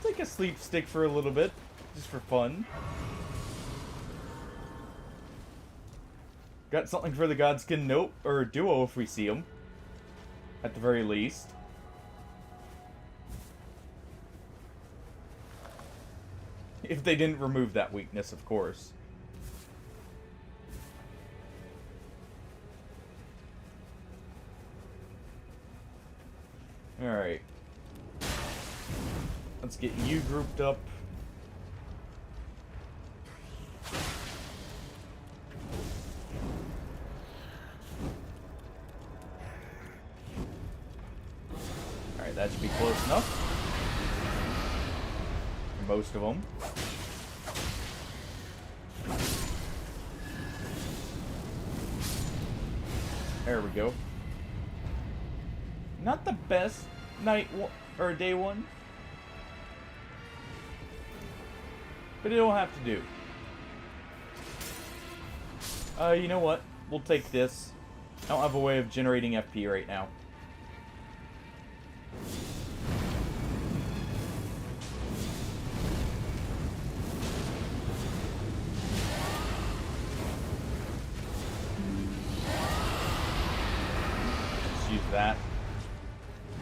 take a sleep stick for a little bit, just for fun. Got something for the Godskin Nope, or Duo if we see them. At the very least. If they didn't remove that weakness, of course. Alright. Let's get you grouped up. That should be close enough. Most of them. There we go. Not the best night or day one, but it'll have to do. You know what? We'll take this. I don't have a way of generating FP right now. that.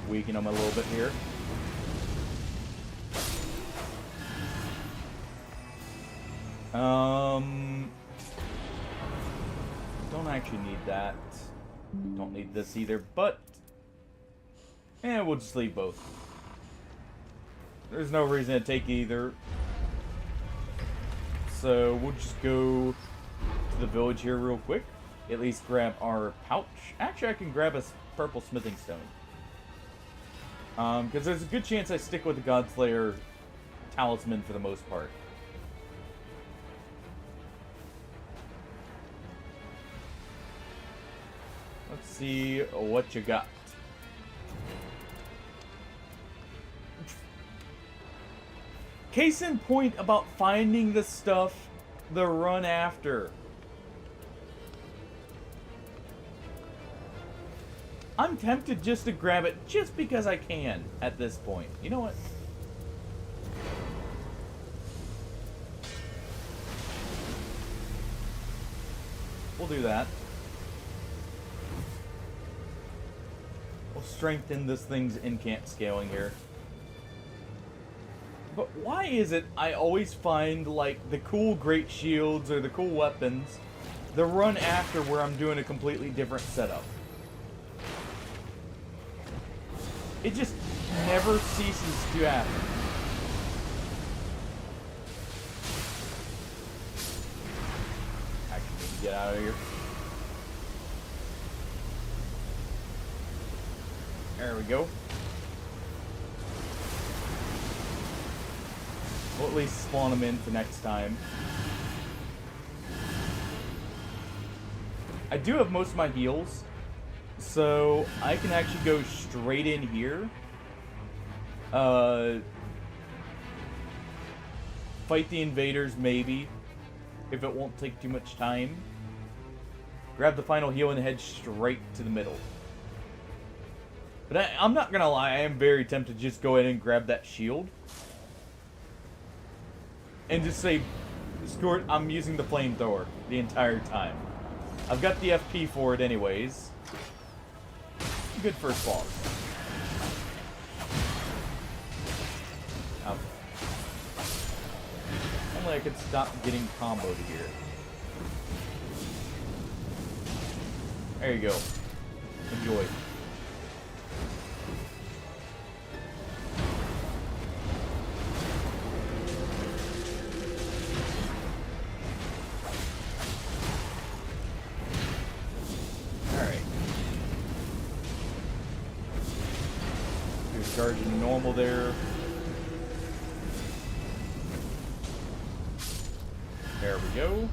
Weaken them a little bit here. Don't actually need that. Don't need this either, but we'll just leave both. There's no reason to take either. So we'll just go to the village here real quick. At least grab our pouch. Actually, I can grab a purple smithing stone. Because there's a good chance I stick with the Godslayer talisman for the most part. Let's see what you got. Case in point about finding the stuff the run after. I'm tempted just to grab it just because I can at this point. You know what? We'll do that. We'll strengthen this thing's incant scaling here. But why is it I always find, like, the cool great shields or the cool weapons the run after where I'm doing a completely different setup? It just never ceases to happen. Actually, need to get out of here. There we go. We'll at least spawn them in for next time. I do have most of my heals, so I can actually go straight in here. Fight the invaders, maybe, if it won't take too much time. Grab the final heal and head straight to the middle. But I'm not gonna lie, I am very tempted to just go ahead and grab that shield. And just say, screw it, I'm using the flamethrower the entire time. I've got the FP for it anyways. Good first boss. Oh. Only I could stop getting comboed here. There you go. Enjoy. Charging normal there. There we go.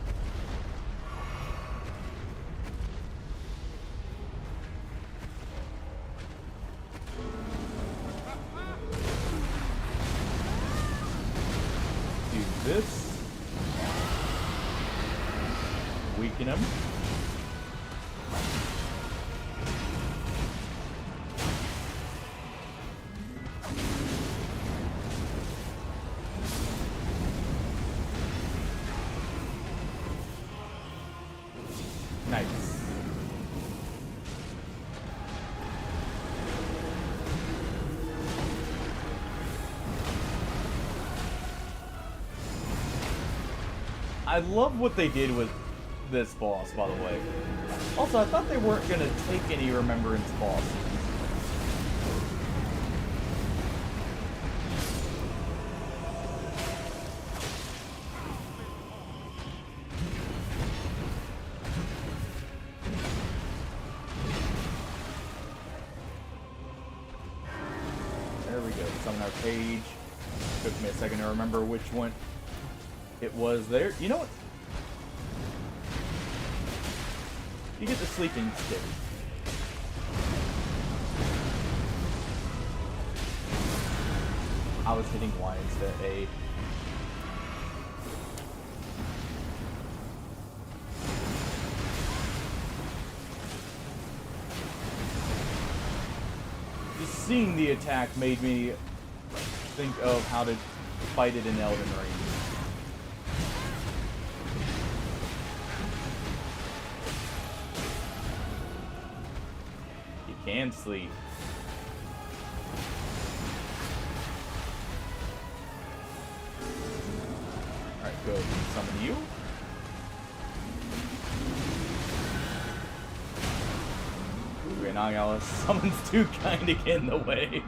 Do this. Weaken him. Nice. I love what they did with this boss, by the way. Also, I thought they weren't going to take any remembrance bosses. On our page. Took me a second to remember which one it was there. You know what? You get the sleeping stick. I was hitting Y instead of A. Just seeing the attack made me think of how to fight it in Elden Ring. You can sleep. Alright, go summon you. Okay, now I gotta summons two kinda get in the way.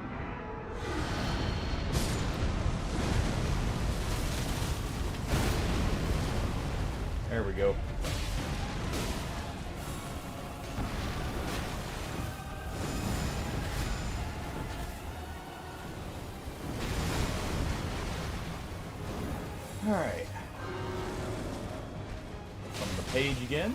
There we go. Alright. On the page again.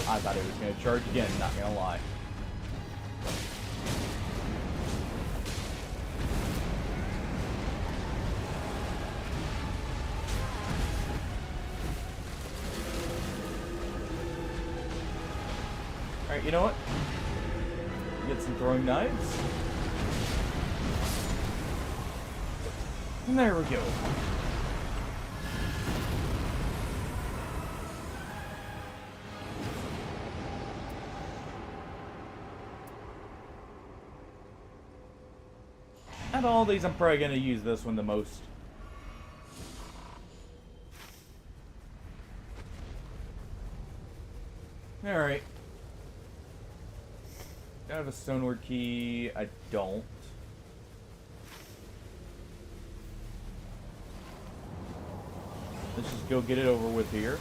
I thought it was going to charge again, not going to lie. Alright, you know what? Get some throwing knives. And there we go. Out of all these, I'm probably going to use this one the most. Alright. Do I have a stoneward key? I don't. Let's just go get it over with here.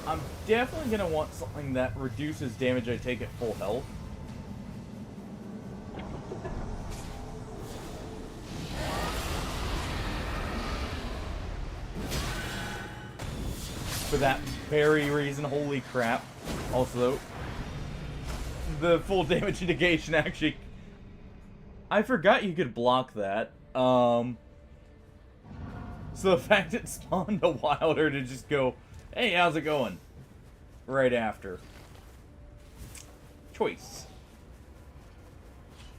I'm definitely going to want something that reduces damage I take at full health. For that very reason, holy crap. Also, the full damage negation actually... I forgot you could block that. So the fact it spawned a Wilder to just go, hey, how's it going? Right after. Choice.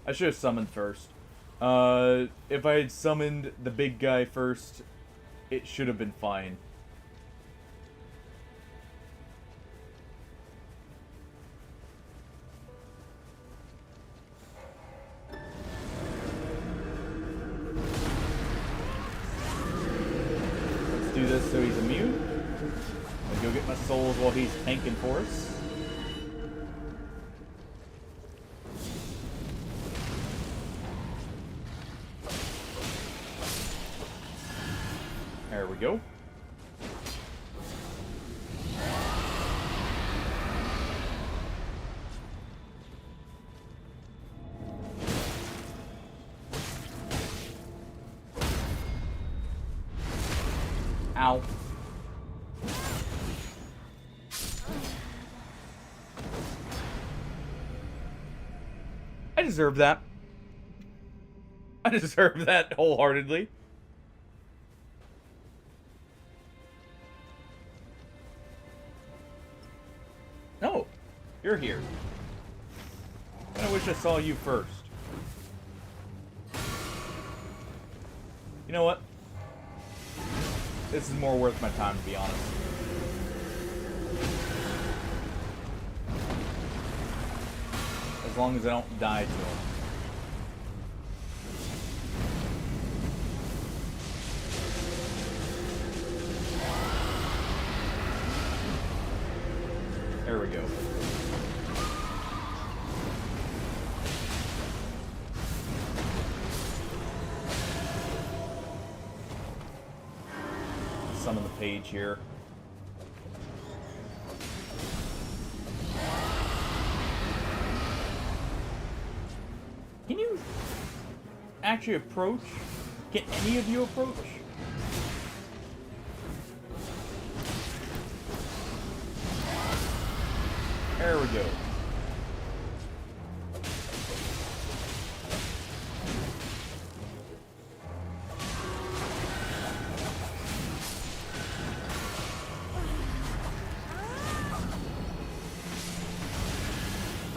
I should have summoned first. If I had summoned the big guy first, it should have been fine. Do this so he's immune. I'll go get my souls while he's tanking for us. There we go. Ow. I deserve that. I deserve that wholeheartedly. Oh, you're here. I wish I saw you first. You know what? This is more worth my time, to be honest. As long as I don't die to him. There we go. Summon the page here. Can you actually approach? Can any of you approach? There we go.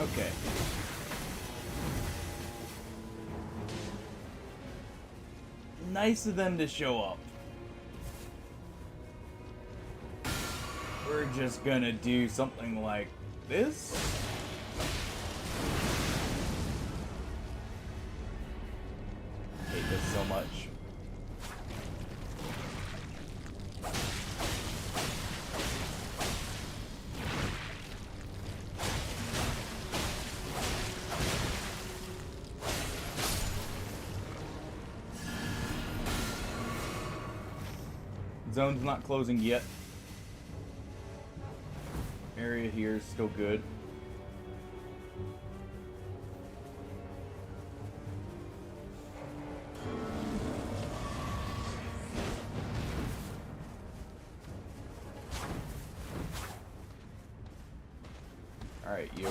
Okay. Nice of them to show up. just gonna do something like this. I hate this so much. Zone's not closing yet. Area here is still good. Alright, you.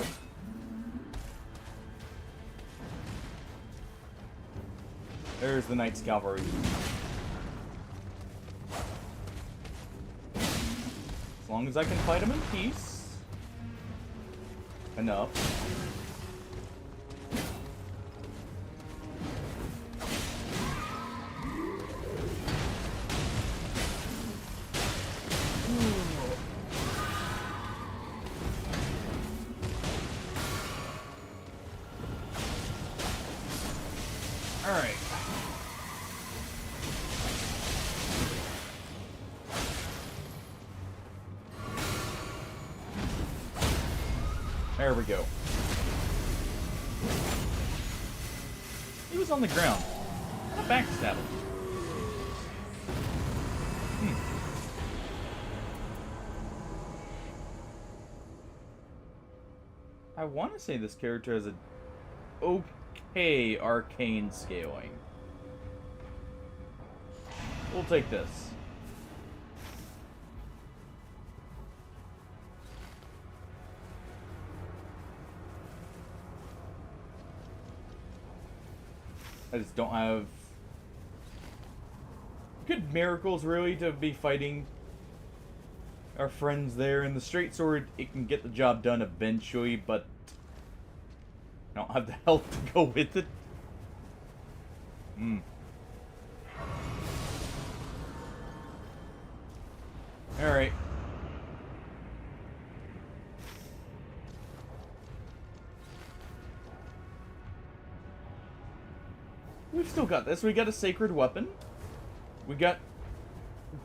There's the Knight's Cavalry. As long as I can fight him in peace. Enough. Alright. There we go. He was on the ground. I backstabbed him. I want to say this character has a okay arcane scaling. We'll take this. I just don't have good miracles, really, to be fighting our friends there. In the straight sword, it can get the job done eventually, but I don't have the health to go with it. Alright. We've still got this. We got a sacred weapon. We got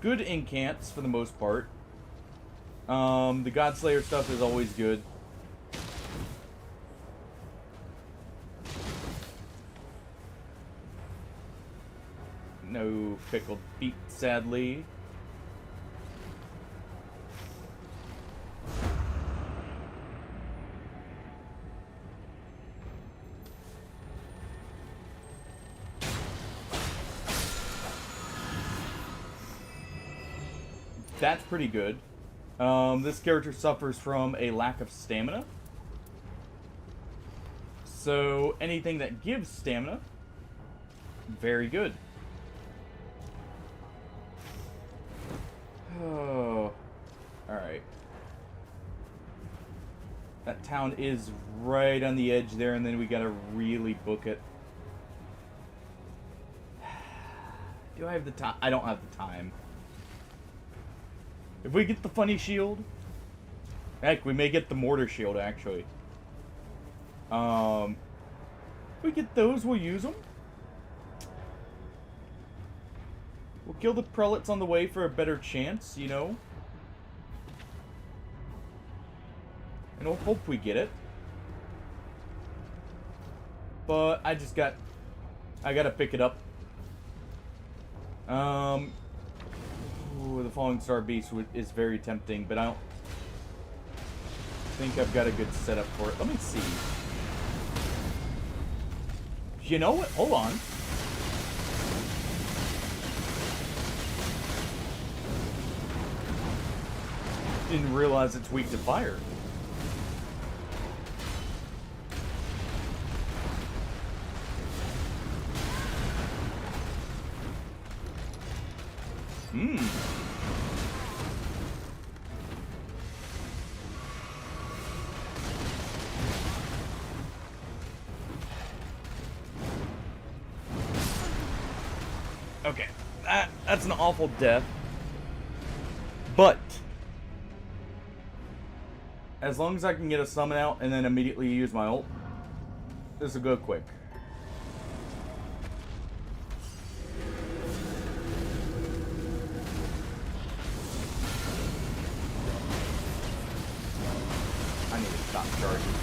good incants for the most part. The Godslayer stuff is always good. No pickled feet, sadly. That's pretty good. This character suffers from a lack of stamina. So anything that gives stamina, very good. Oh, alright. That town is right on the edge there, and then we gotta really book it. Do I have the time? I don't have the time. If we get the funny shield, heck, we may get the mortar shield, actually. If we get those, we'll use them. We'll kill the prelates on the way for a better chance, you know. And we'll hope we get it. But I gotta pick it up. Ooh, the Falling Star Beast is very tempting, but I don't think I've got a good setup for it. Let me see. You know what? Hold on. Didn't realize it's weak to fire. Okay, that's an awful death. But As long as I can get a summon out and then immediately use my ult, this will go quick. I need to stop charging.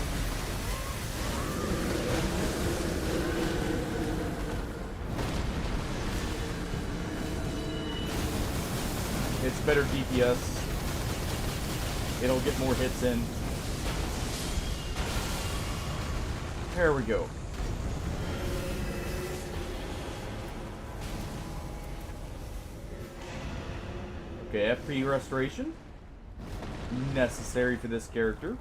It's better DPS. It'll get more hits in. There we go. Okay, FP restoration. Necessary for this character.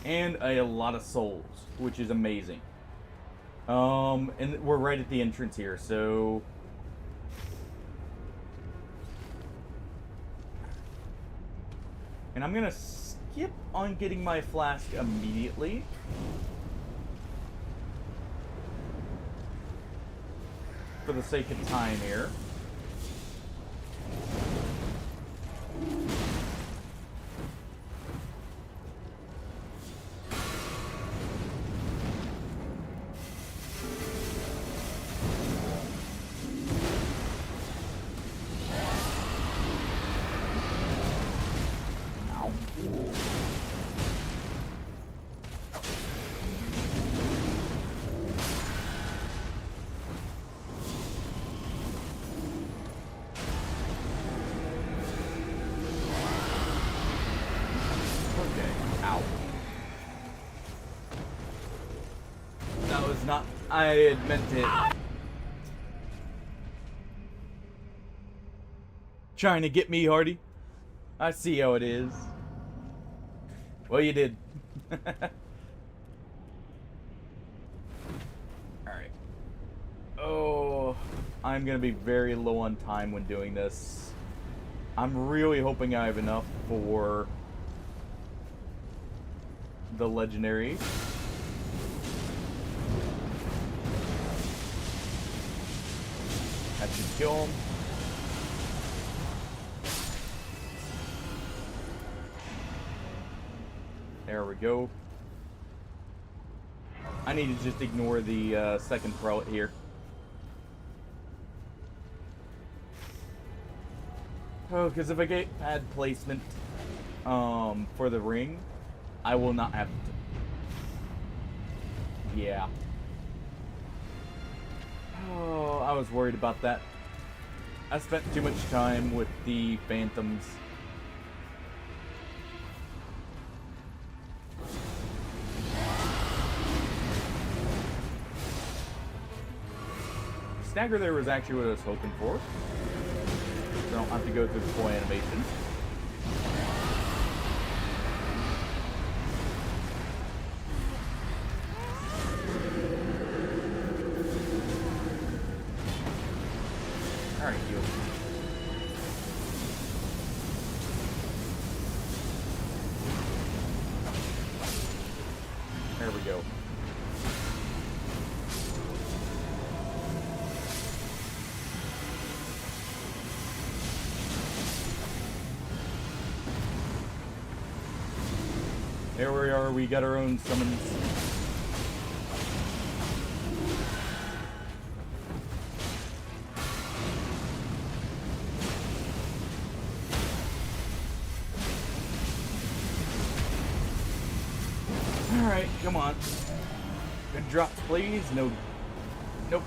And a lot of souls, which is amazing. And we're right at the entrance here, so... And I'm gonna skip on getting my flask immediately. For the sake of time here. Not, I had meant it. Trying to get me, Hardy. I see how it is. Well, you did. Alright. Oh, I'm gonna be very low on time when doing this. I'm really hoping I have enough for the legendary. That should kill him. There we go. I need to just ignore the second prelate here. Oh, because if I get bad placement for the ring, I will not have to. Yeah. Oh, I was worried about that. I spent too much time with the phantoms. Stagger there was actually what I was hoping for. So I don't have to go through the full animation. Alright, you. There we go. There we are, we got our own summons. Alright, come on. Good drops, please. No. Nope.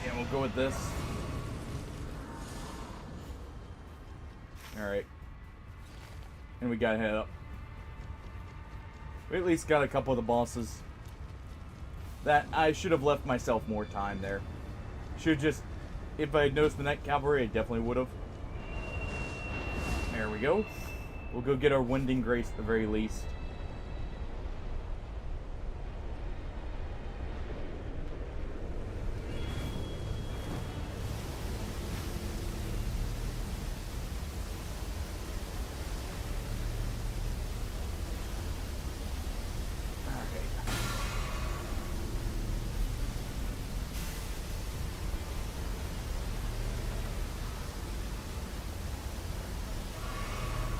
Yeah, we'll go with this. Alright. And we gotta head up. We at least got a couple of the bosses. That I should have left myself more time there. Should just, if I had noticed the Night Cavalry, I definitely would have. There we go. We'll go get our Winding Grace at the very least.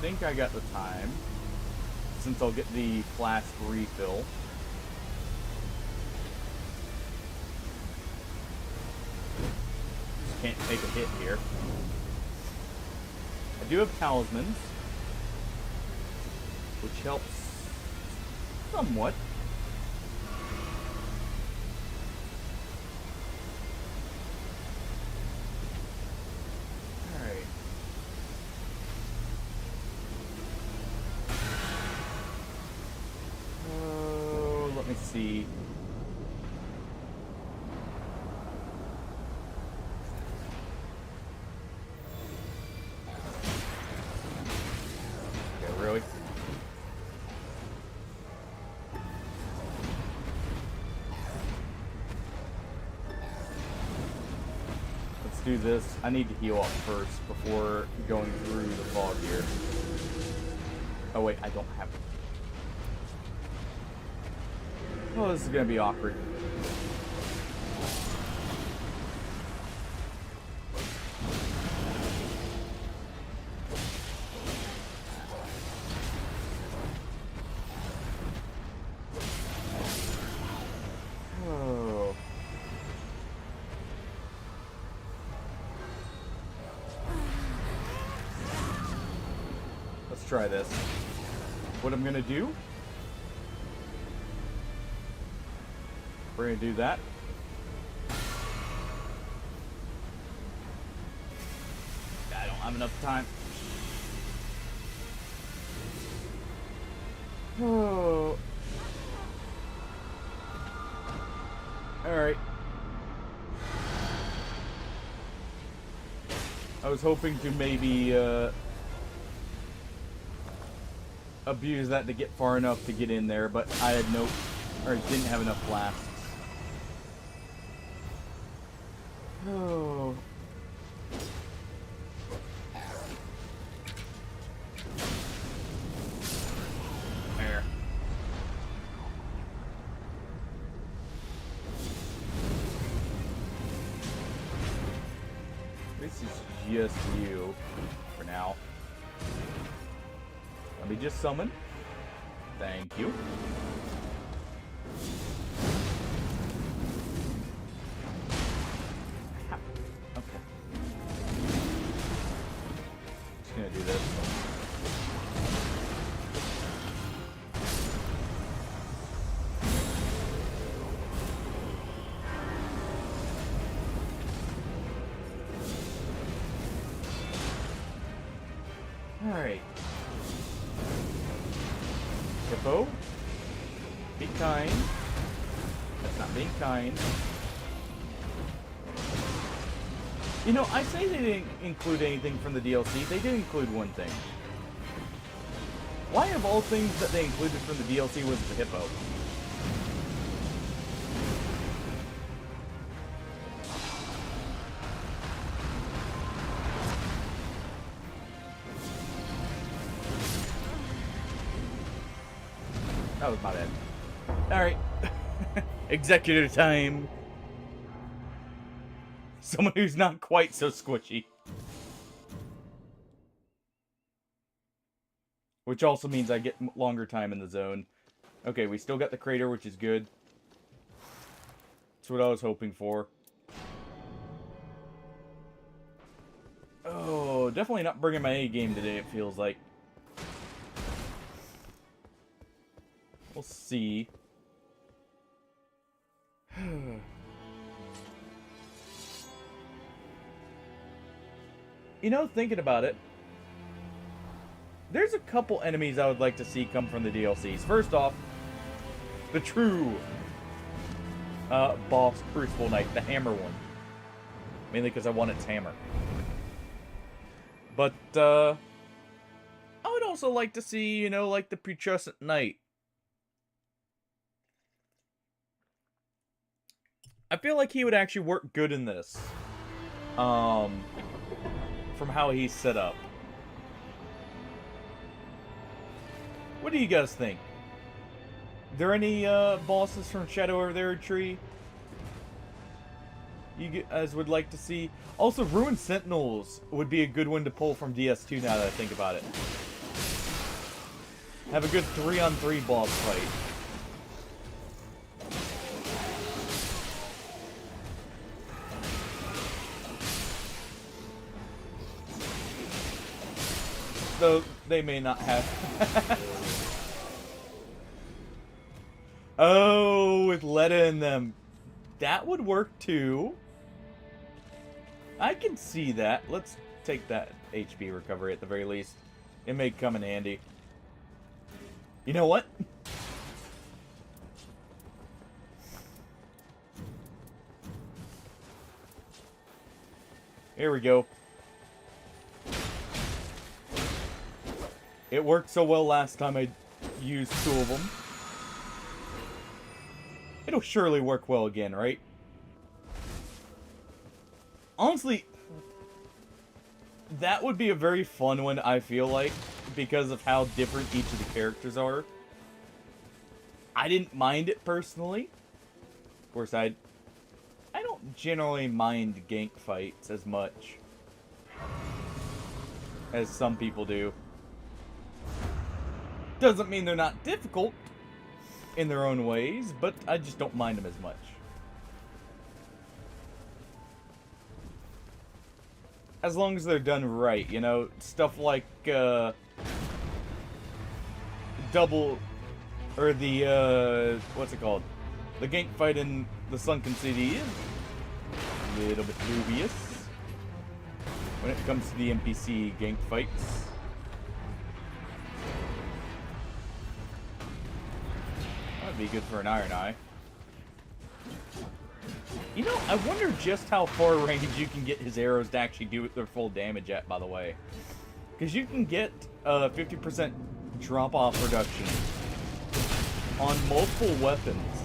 think I got the time, since I'll get the flask refill. Just can't take a hit here. I do have talismans, which helps somewhat. Alright. Oh, let me see. Really? Let's do this. I need to heal up first before going through the fog here. Oh wait, I don't have it. Oh, this is gonna be awkward. Try this. What I'm gonna do, we're gonna do that. I don't have enough time. Oh. Alright. I was hoping to maybe abuse that to get far enough to get in there, but I had no, or didn't have enough flasks. Oh. There. This is just you for now. Let me just summon. Thank you. Okay. Just gonna do this. All right. Hippo, be kind. That's not being kind. You know, I say they didn't include anything from the DLC. They did include one thing. Why of all things that they included from the DLC was the hippo? That was my bad. Alright. Executor time. Someone who's not quite so squishy. Which also means I get longer time in the zone. Okay, we still got the crater, which is good. That's what I was hoping for. Oh, definitely not bringing my A game today, it feels like. We'll see. You know, thinking about it, there's a couple enemies I would like to see come from the DLCs. First off, the true boss Crucible Knight, the hammer one. Mainly because I want its hammer. But, I would also like to see, you know, like the Putrescent Knight. I feel like he would actually work good in this. From how he's set up. What do you guys think? Are there any bosses from Shadow of the Erdtree you guys would like to see? Also, Ruined Sentinels would be a good one to pull from DS2 now that I think about it. have a good 3-on-3 boss fight. Though they may not have. Oh, with Letta in them. That would work too. I can see that. Let's take that HP recovery at the very least. It may come in handy. You know what? Here we go. It worked so well last time I used 2 of them. It'll surely work well again, right? Honestly, that would be a very fun one, I feel like, because of how different each of the characters are. I didn't mind it personally. Of course, I don't generally mind gank fights as much as some people do. Doesn't mean they're not difficult in their own ways, but I just don't mind them as much. As long as they're done right, you know, stuff like double, or the what's it called? The gank fight in the Sunken City is a little bit dubious when it comes to the NPC gank fights. That'd be good for an Iron Eye. You know, I wonder just how far range you can get his arrows to actually do their full damage at, by the way. Because you can get 50% drop-off reduction on multiple weapons.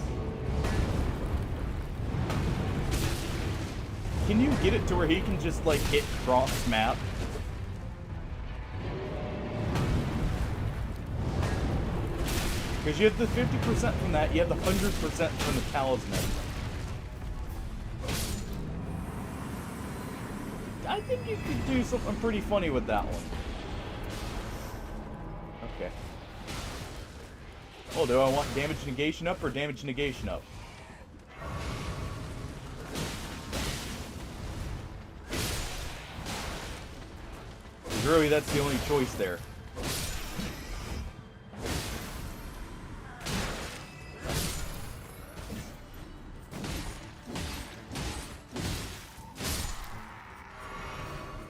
Can you get it to where he can just, like, hit cross-map? Because you have the 50% from that, you have the 100% from the talisman. I think you could do something pretty funny with that one. Okay. Oh, do I want damage negation up or damage negation up? Really, that's the only choice there.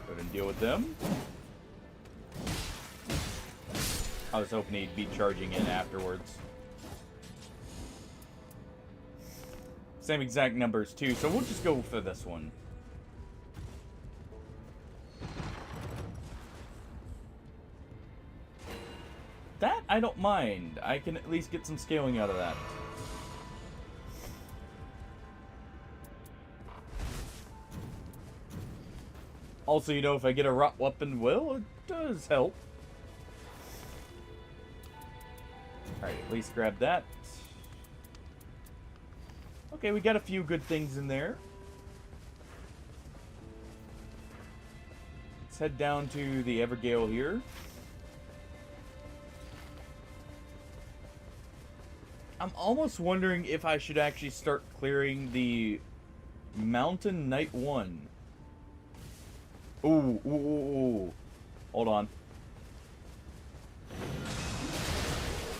Go ahead and deal with them. I was hoping he'd be charging in afterwards. Same exact numbers too, so we'll just go for this one. That I don't mind. I can at least get some scaling out of that. Also, you know, if I get a rot weapon, well, it does help. Alright, at least grab that. Okay, we got a few good things in there. Let's head down to the Evergale here. I'm almost wondering if I should actually start clearing the Mountain Night 1. Ooh. Hold on.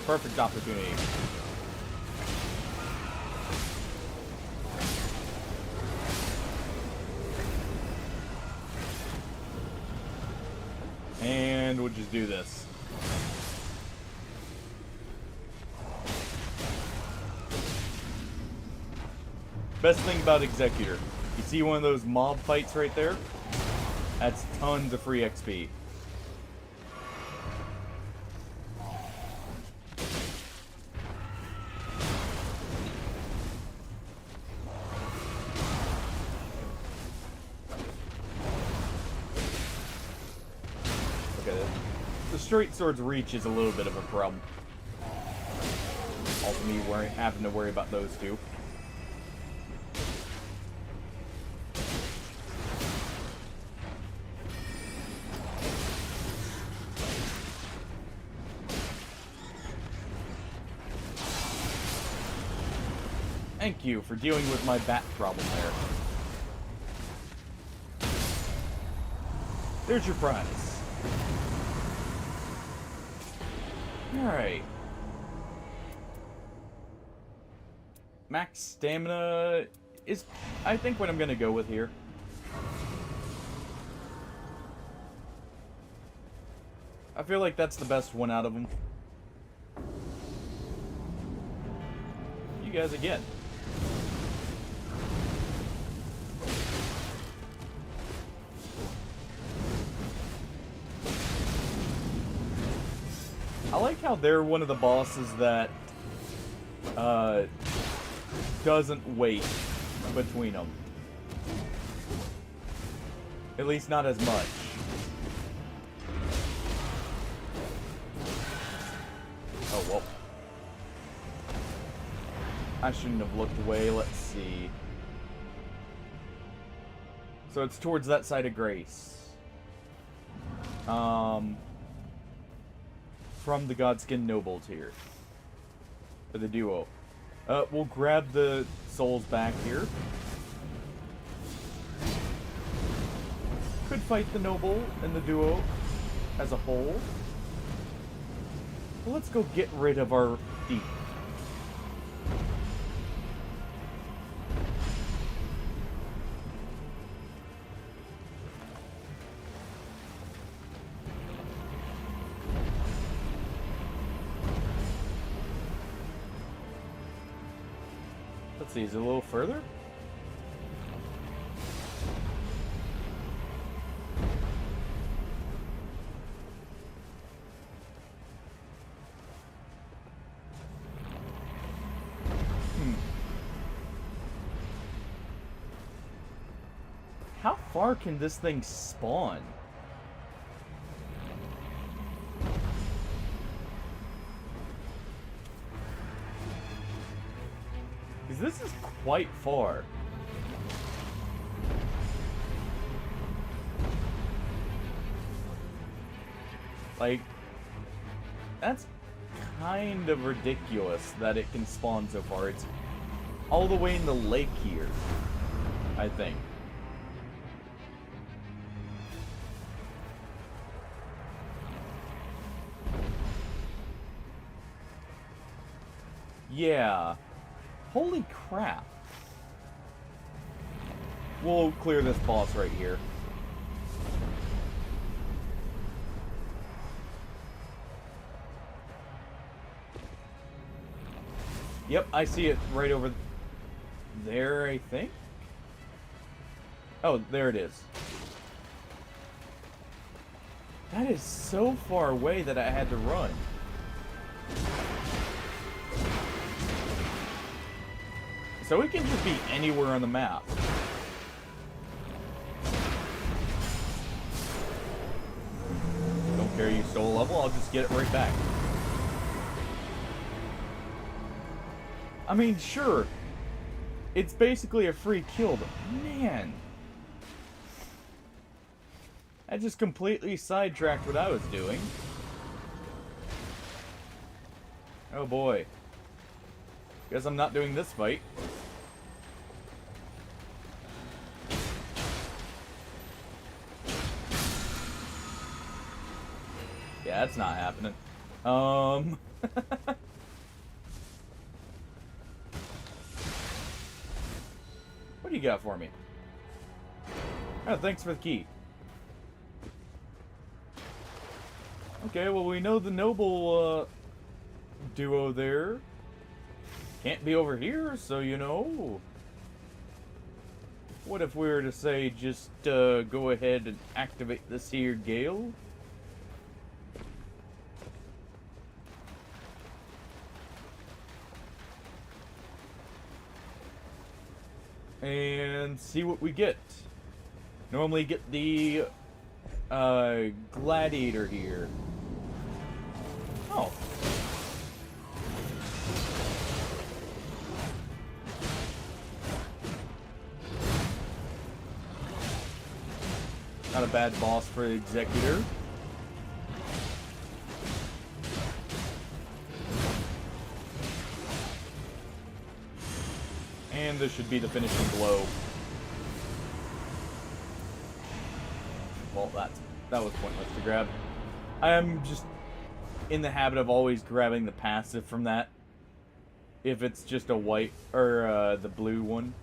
Perfect opportunity. And we'll just do this. Best thing about Executor, you see one of those mob fights right there? That's tons of free XP. Okay, the straight sword's reach is a little bit of a problem. Also me having to worry about those two. Thank you for dealing with my bat problem there. There's your prize. Alright. Max stamina is, I think, what I'm gonna go with here. I feel like that's the best one out of them. You guys again. I like how they're one of the bosses that doesn't wait between them. At least not as much. Oh, well. I shouldn't have looked away. Let's see. So it's towards that side of Grace. From the Godskin Nobles here. For the duo. We'll grab the souls back here. Could fight the noble and the duo as a whole. Well, let's go get rid of our thief. Let's see, is it a little further? How far can this thing spawn? Because this is quite far. Like, that's kind of ridiculous that it can spawn so far. It's all the way in the lake here, I think. Yeah. Holy crap. We'll clear this boss right here. Yep, I see it right over there, I think. Oh, there it is. That is so far away that I had to run. So it can just be anywhere on the map. Don't care you stole a level, I'll just get it right back. I mean, sure. It's basically a free kill, but man. I just completely sidetracked what I was doing. Oh boy. Guess I'm not doing this fight. Yeah, that's not happening. What do you got for me? Oh, thanks for the key. Okay, well, we know the noble duo there can't be over here, so you know. What if we were to say just go ahead and activate this here gale? And see what we get. Normally get the gladiator here. Oh. Not a bad boss for the executor. And this should be the finishing blow. Well, that was pointless to grab. I am just in the habit of always grabbing the passive from that. If it's just a white, or the blue one.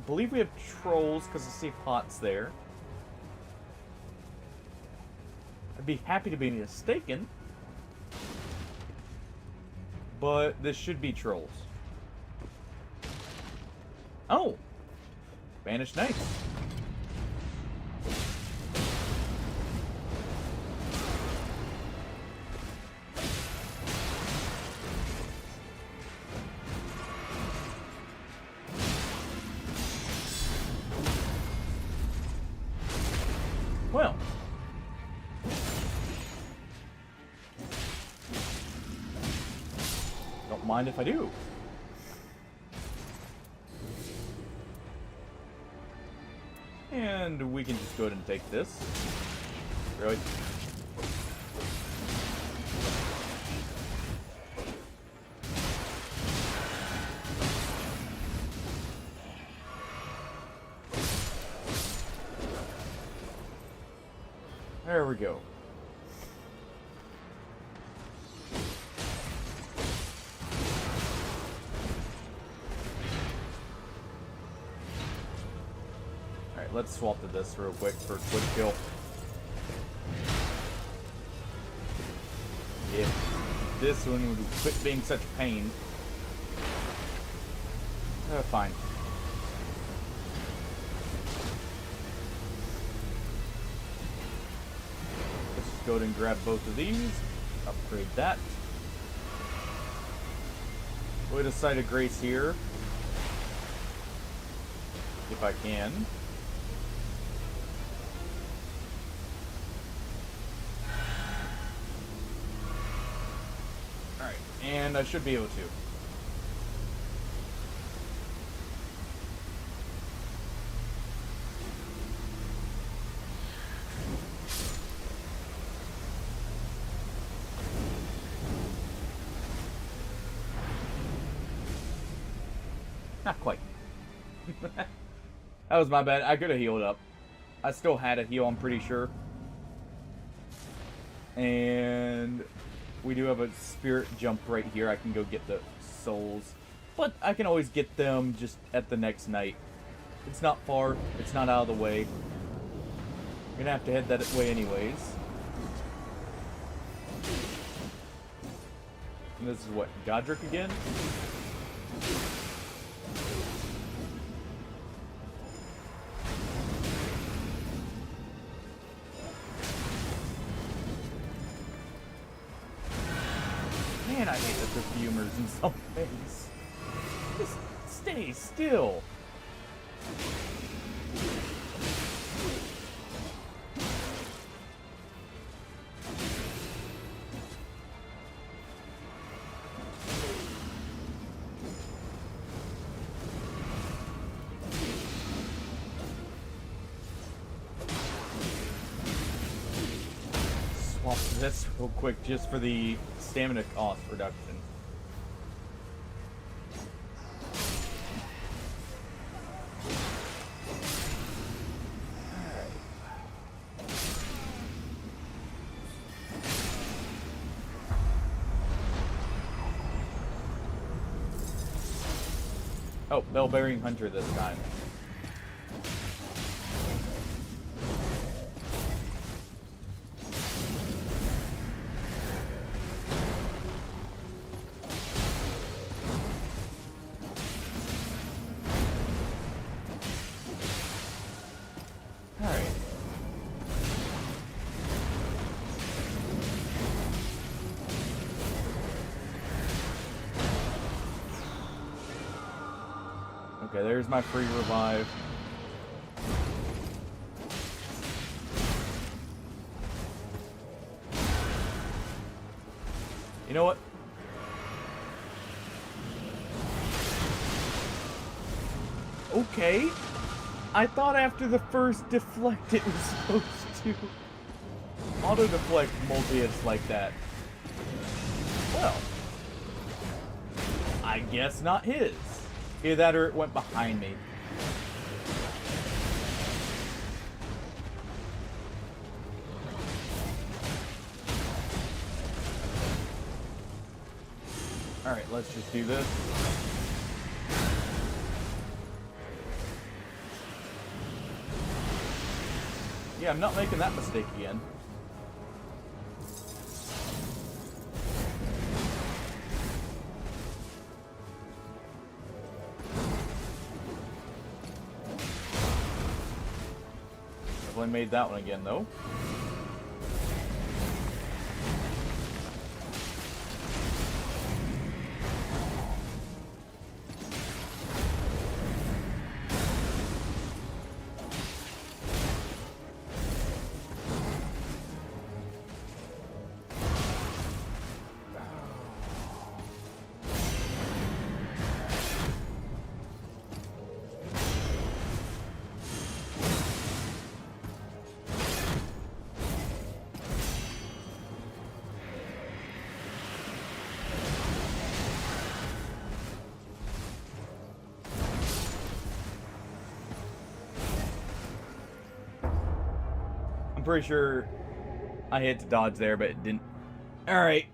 Believe we have trolls, because I see pots there. I'd be happy to be mistaken. But this should be trolls. Oh! Banished Knights. Well. Don't mind if I do. And we can just go ahead and take this. Really? There we go. Alright, let's swap to this real quick for a quick kill. If this one would quit being such a pain. Fine. Let's just go ahead and grab both of these. Upgrade that. Go to Site of Grace here. If I can. Alright, and I should be able to. Not quite. That was my bad. I could have healed up. I still had a heal, I'm pretty sure. And we do have a spirit jump right here. I can go get the souls. But I can always get them just at the next night. It's not far. It's not out of the way. I'm going to have to head that way anyways. And this is what? Godric again? Man, I hate the perfumers in some ways. Just stay still. Swap this real quick just for the stamina cost reduction. Oh, Bell-bearing Hunter this time. Alright. Okay, there's my free revive. You know what? Okay. I thought after the first deflect it was supposed to auto-deflect multi-hits like that. Well, I guess not his. Either that or it went behind me. Alright, let's just do this. Yeah, I'm not making that mistake again. Definitely made that one again, though. I'm pretty sure I hit to dodge there, but it didn't. Alright.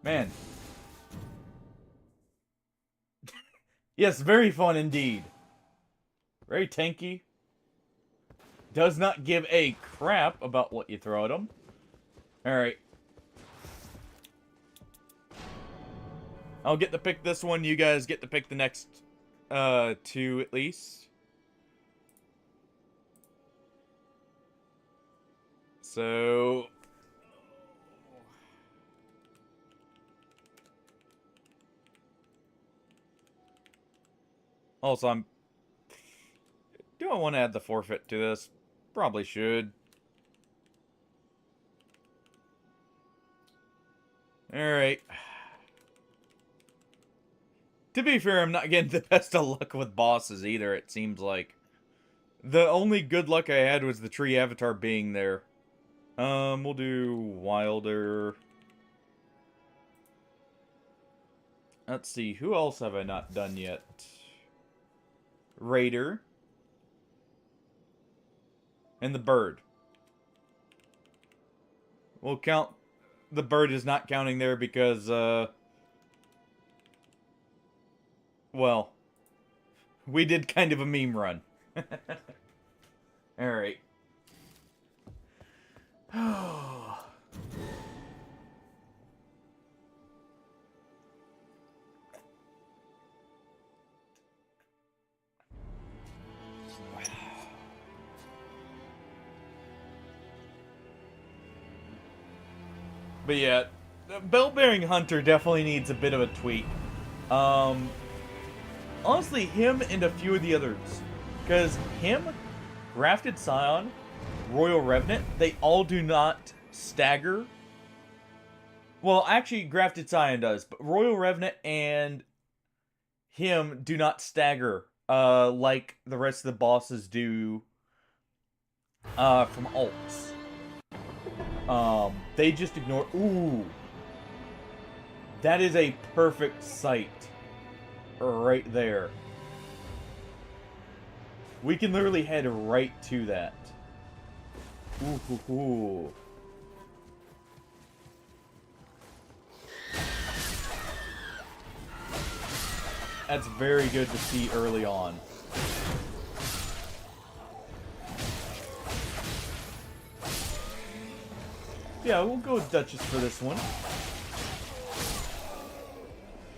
Man. Yes, very fun indeed. Very tanky. Does not give a crap about what you throw at him. Alright. I'll get to pick this one. You guys get to pick the next two at least. So also, do I want to add the forfeit to this? Probably should. Alright. To be fair, I'm not getting the best of luck with bosses either, it seems like. The only good luck I had was the tree avatar being there. We'll do Wilder. Let's see, who else have I not done yet? Raider. And the bird. We'll count... The bird is not counting there because, well, we did kind of a meme run. Alright. But yeah, the Bell-Bearing Hunter definitely needs a bit of a tweak. Honestly, him and a few of the others. Because him, Grafted Scion, Royal Revenant, they all do not stagger. Well, actually, Grafted Scion does, but Royal Revenant and him do not stagger like the rest of the bosses do from ults. They just ignore... Ooh. That is a perfect sight. Right there. We can literally head right to that. Ooh, ooh, ooh. That's very good to see early on. Yeah, we'll go with Duchess for this one.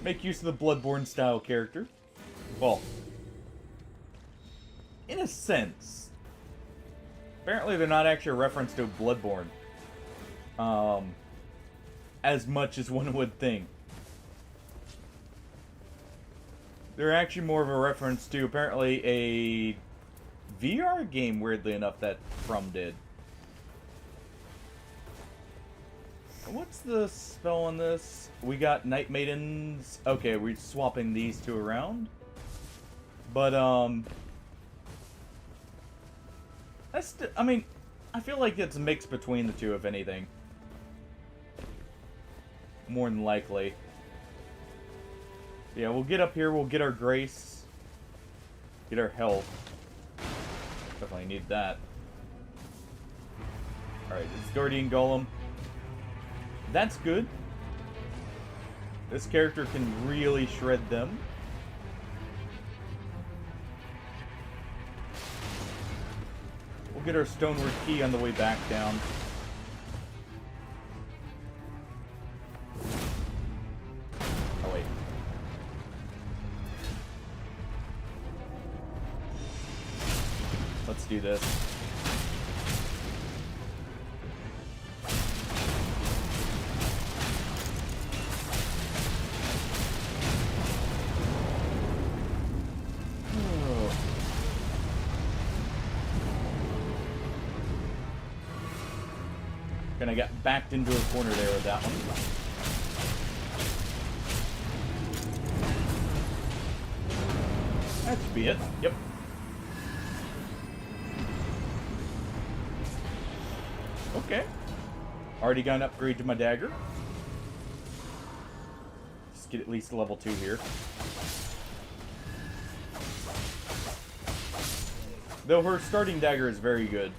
Make use of the Bloodborne style character. Well, in a sense. Apparently they're not actually a reference to Bloodborne. As much as one would think. They're actually more of a reference to apparently a VR game, weirdly enough, that From did. What's the spell on this? We got Night Maidens. Okay, we're swapping these two around. But, I mean, I feel like it's a mix between the two, if anything. more than likely. Yeah, we'll get up here, we'll get our grace. Get our health. Definitely need that. Alright, it's Guardian Golem. That's good. This character can really shred them. We'll get our Stoneward Key on the way back down. Oh, wait. Let's do this. I got backed into a corner there with that one. That should be it. Yep. Okay. Already got an upgrade to my dagger. Just get at least level 2 here. Though her starting dagger is very good.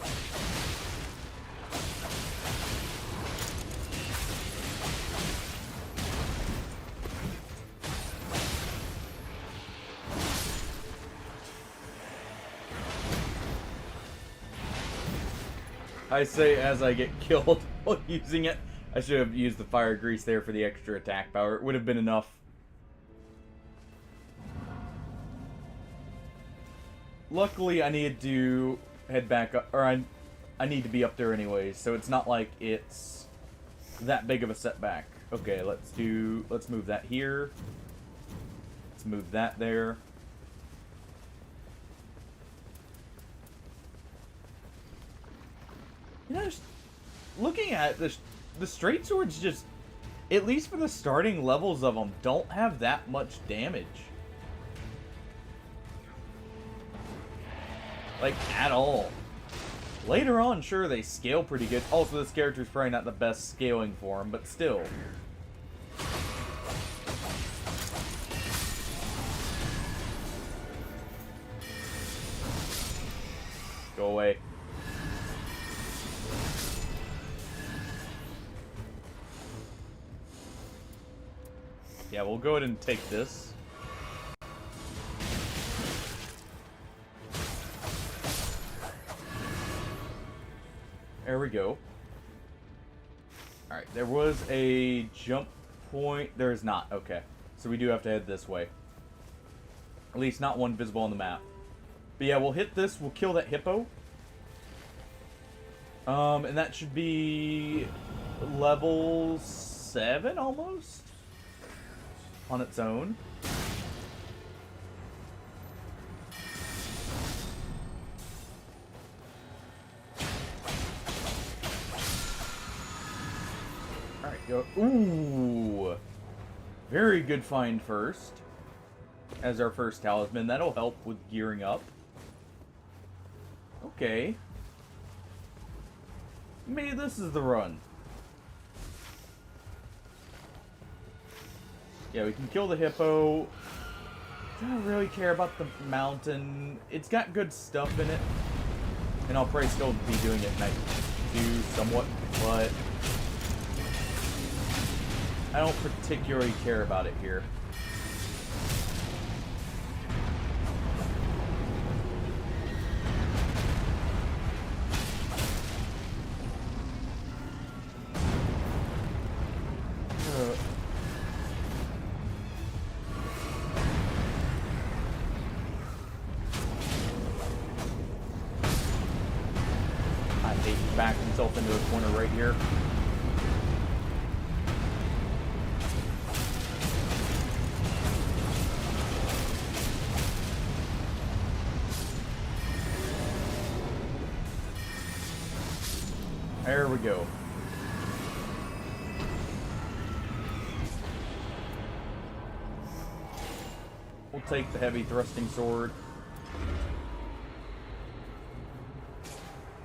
I say as I get killed while using it. I should have used the fire grease there for the extra attack power. It would have been enough. Luckily, I needed to head back up, or I need to be up there anyways, so it's not like it's that big of a setback. Okay, let's move that here. Let's move that there. You know, just looking at it, the straight swords just, at least for the starting levels of them, don't have that much damage. Like, at all. Later on, sure, they scale pretty good. Also, this character's probably not the best scaling for him, but still. Go away. Yeah, we'll go ahead and take this. There we go. Alright, there was a jump point. There is not. Okay. So we do have to head this way. At least not one visible on the map. But yeah, we'll hit this. We'll kill that hippo. And that should be level 7 almost? On its own. Alright, go. Ooh! Very good find first. As our first talisman. That'll help with gearing up. Okay. Maybe this is the run. Yeah, we can kill the hippo. Don't really care about the mountain. It's got good stuff in it. And I'll probably still be doing it night 2 somewhat, but I don't particularly care about it here. Back himself into a corner right here. There we go. We'll take the heavy thrusting sword.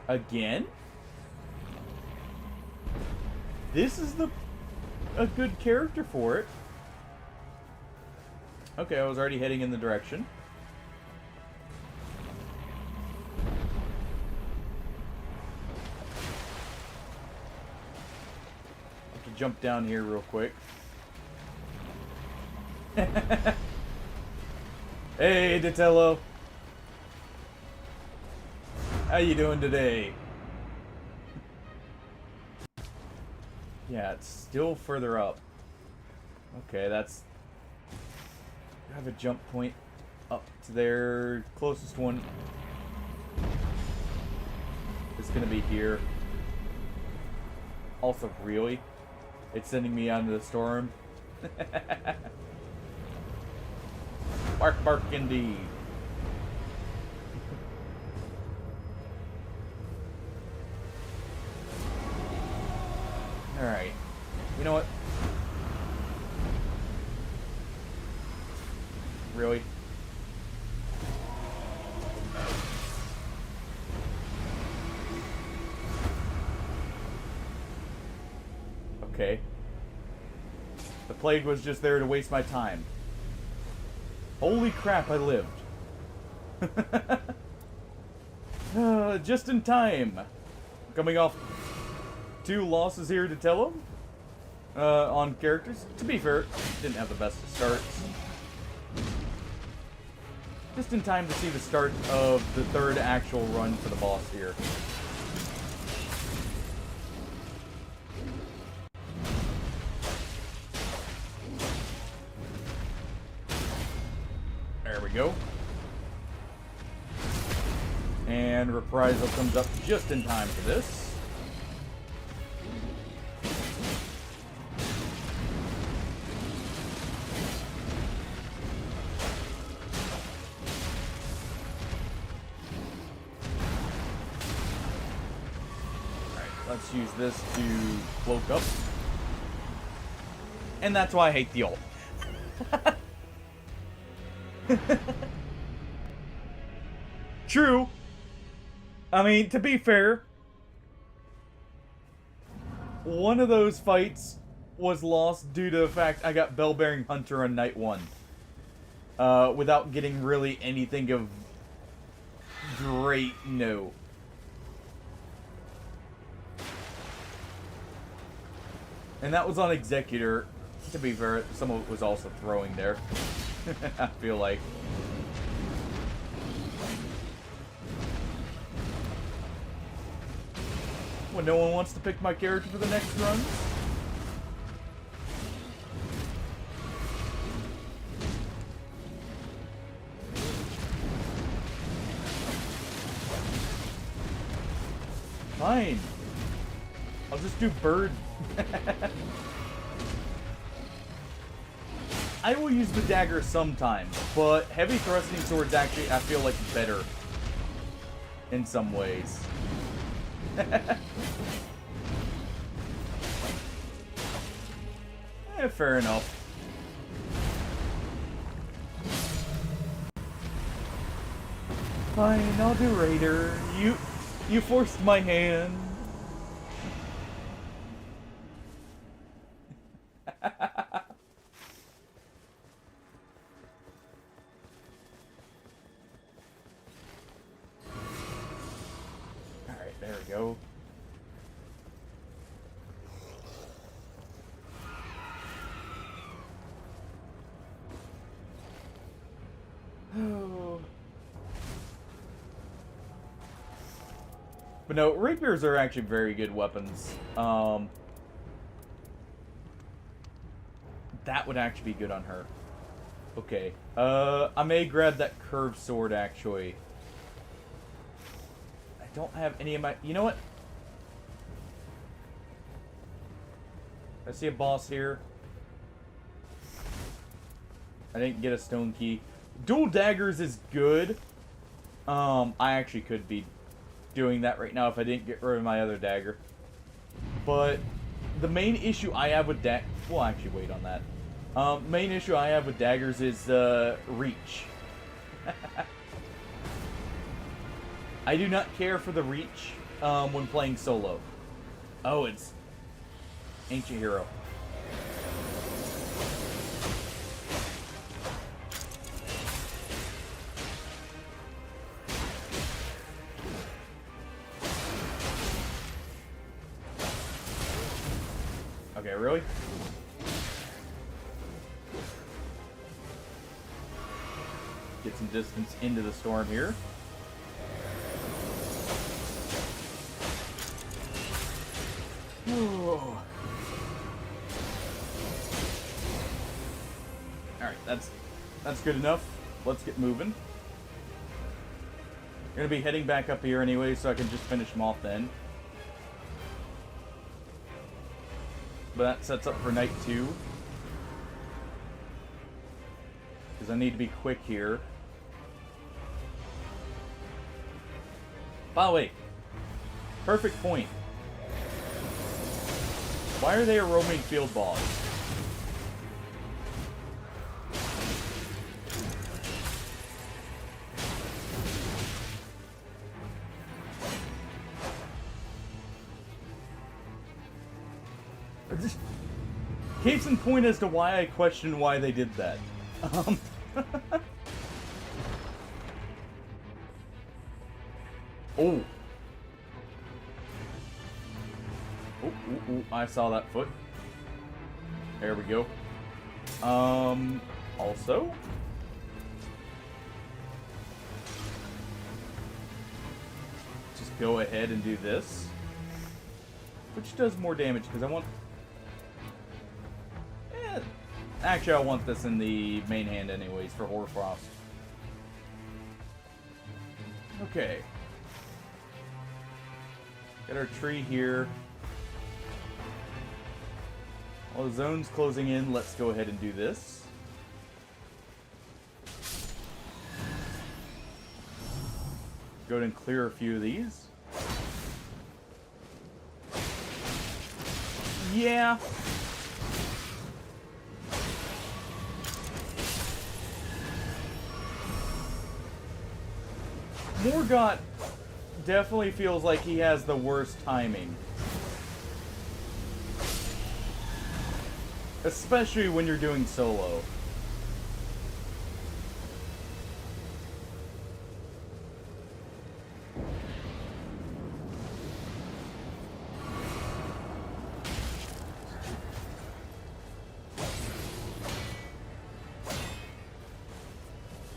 Again? This is the... a good character for it. Okay, I was already heading in the direction. I have to jump down here real quick. Hey, Datello. How you doing today? Yeah, it's still further up. Okay, that's... I have a jump point up to their closest one. It's gonna be here. Also, really? It's sending me out into the storm? Bark, bark, indeed. Alright. You know what? Really? Okay. The plague was just there to waste my time. Holy crap, I lived. Just in time. Coming off 2 losses here to tell them. On characters. To be fair, didn't have the best of starts. Just in time to see the start of the 3rd actual run for the boss here. There we go. And Reprisal comes up just in time for this. Let's use this to cloak up. And that's why I hate the ult. True. I mean, to be fair, one of those fights was lost due to the fact I got Bell-Bearing Hunter on night 1. Without getting really anything of great note. And that was on Executor. To be fair, some of it was also throwing there. I feel like. When no one wants to pick my character for the next run. Fine. I'll just do bird. I will use the dagger sometimes, but heavy thrusting swords actually, I feel like, better in some ways. Fair enough. Fine, I'll do Raider. You forced my hand. Alright, there we go. But no, rapiers are actually very good weapons. That would actually be good on her. Okay. I may grab that curved sword, actually. I don't have any of my... You know what? I see a boss here. I didn't get a stone key. Dual daggers is good. I actually could be doing that right now if I didn't get rid of my other dagger. But the main issue I have with we'll actually wait on that. Main issue I have with daggers is reach. I do not care for the reach when playing solo. Oh, it's Ancient Hero. really? Get some distance into the storm here. Alright, that's good enough. Let's get moving. We're gonna be heading back up here anyway, so I can just finish them off then. But that sets up for night 2. Because I need to be quick here. By the way, perfect point. Why are they a roaming field boss? Case in point as to why I question why they did that. Oh. Oh, I saw that foot. There we go. Also, just go ahead and do this. Which does more damage, because I want... Actually, I want this in the main hand anyways, for Hoarfrost. Okay. Get our tree here. All the zones closing in, let's go ahead and do this. Go ahead and clear a few of these. Yeah. Morgott definitely feels like he has the worst timing. Especially when you're doing solo.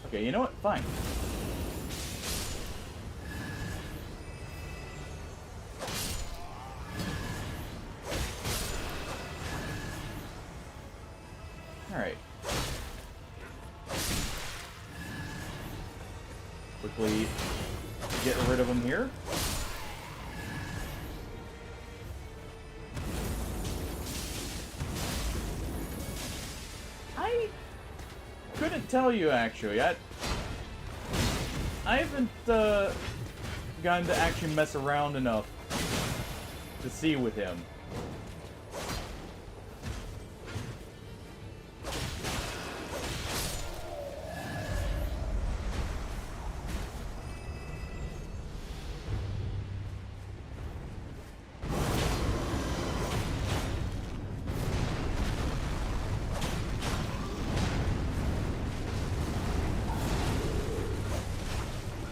Okay, you know what? Fine. Alright. Quickly get rid of them here. I couldn't tell you, actually. I haven't gotten to actually mess around enough to see with him.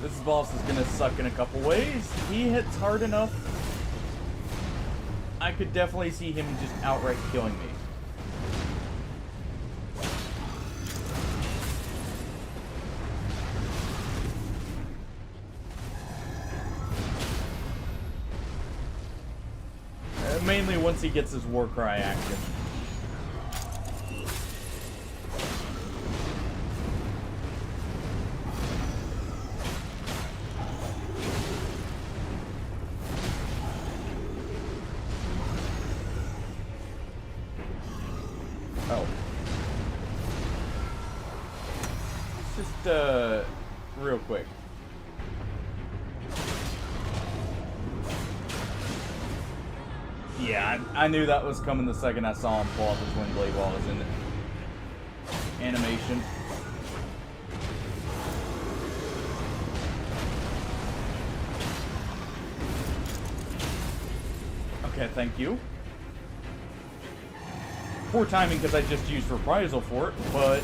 This boss is gonna suck in a couple ways. He hits hard enough. I could definitely see him just outright killing me. Mainly once he gets his war cry active. Oh. Just, real quick. Yeah, I knew that was coming the second I saw him pull off his wind blade while I was in animation. Okay, thank you. Poor timing because I just used reprisal for it, but...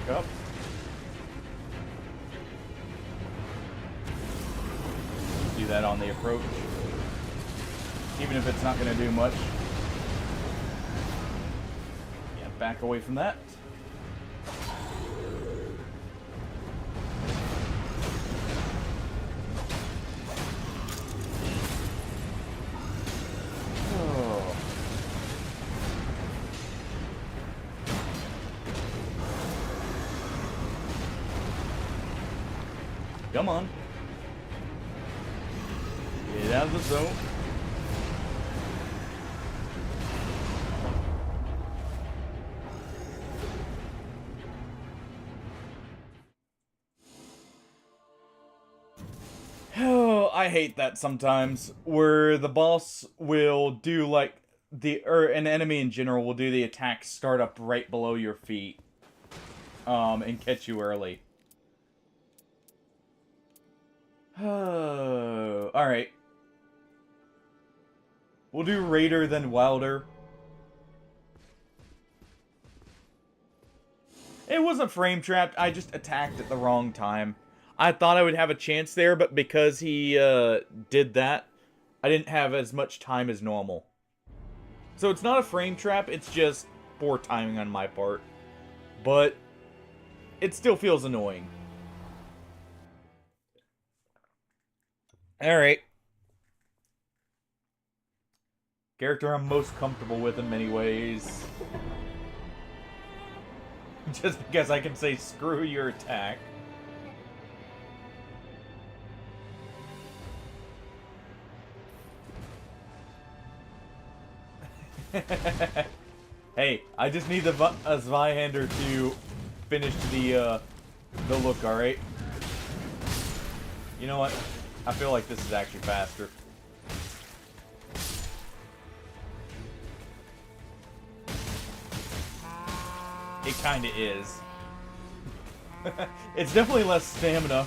back up. Do that on the approach. Even if it's not going to do much. Yeah, back away from that. Oh. Come on. Get out of the zone. Oh, I hate that sometimes, where the boss will do like or an enemy in general will do the attack start up right below your feet, and catch you early. Oh, all right. We'll do Raider then Wilder. It wasn't frame trapped. I just attacked at the wrong time. I thought I would have a chance there, but because he did that, I didn't have as much time as normal. So it's not a frame trap, it's just poor timing on my part. But it still feels annoying. Alright. Character I'm most comfortable with in many ways. Just because I can say screw your attack. Hey, I just need the Zweihander to finish the look, alright? You know what? I feel like this is actually faster. It kinda is. It's definitely less stamina.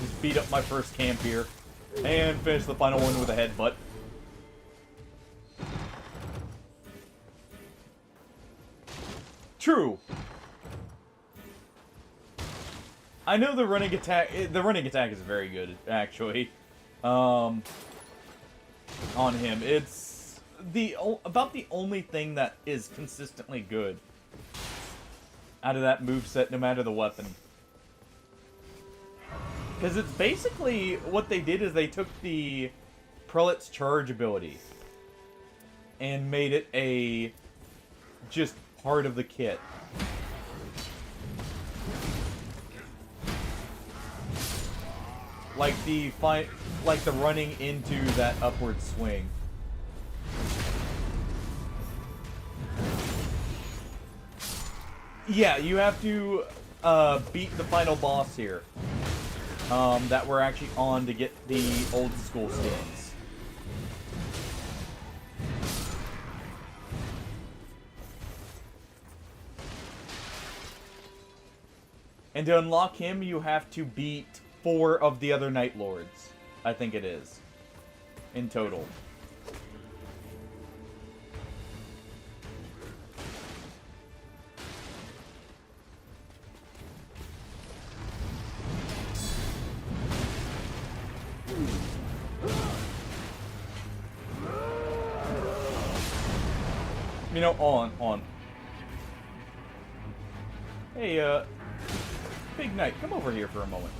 Just beat up my first camp here. And finish the final one with a headbutt. True. I know the running attack. The running attack is very good, actually. On him, it's about the only thing that is consistently good out of that moveset, no matter the weapon. Because it's basically what they did is they took the Prelate's charge ability and made it a just part of the kit. Like the running into that upward swing. Yeah, you have to beat the final boss here. That we're actually on to get the old school skins. And to unlock him, you have to beat 4 of the other Night Lords. I think it is. In total. You know, on. Hey, Big Knight, come over here for a moment.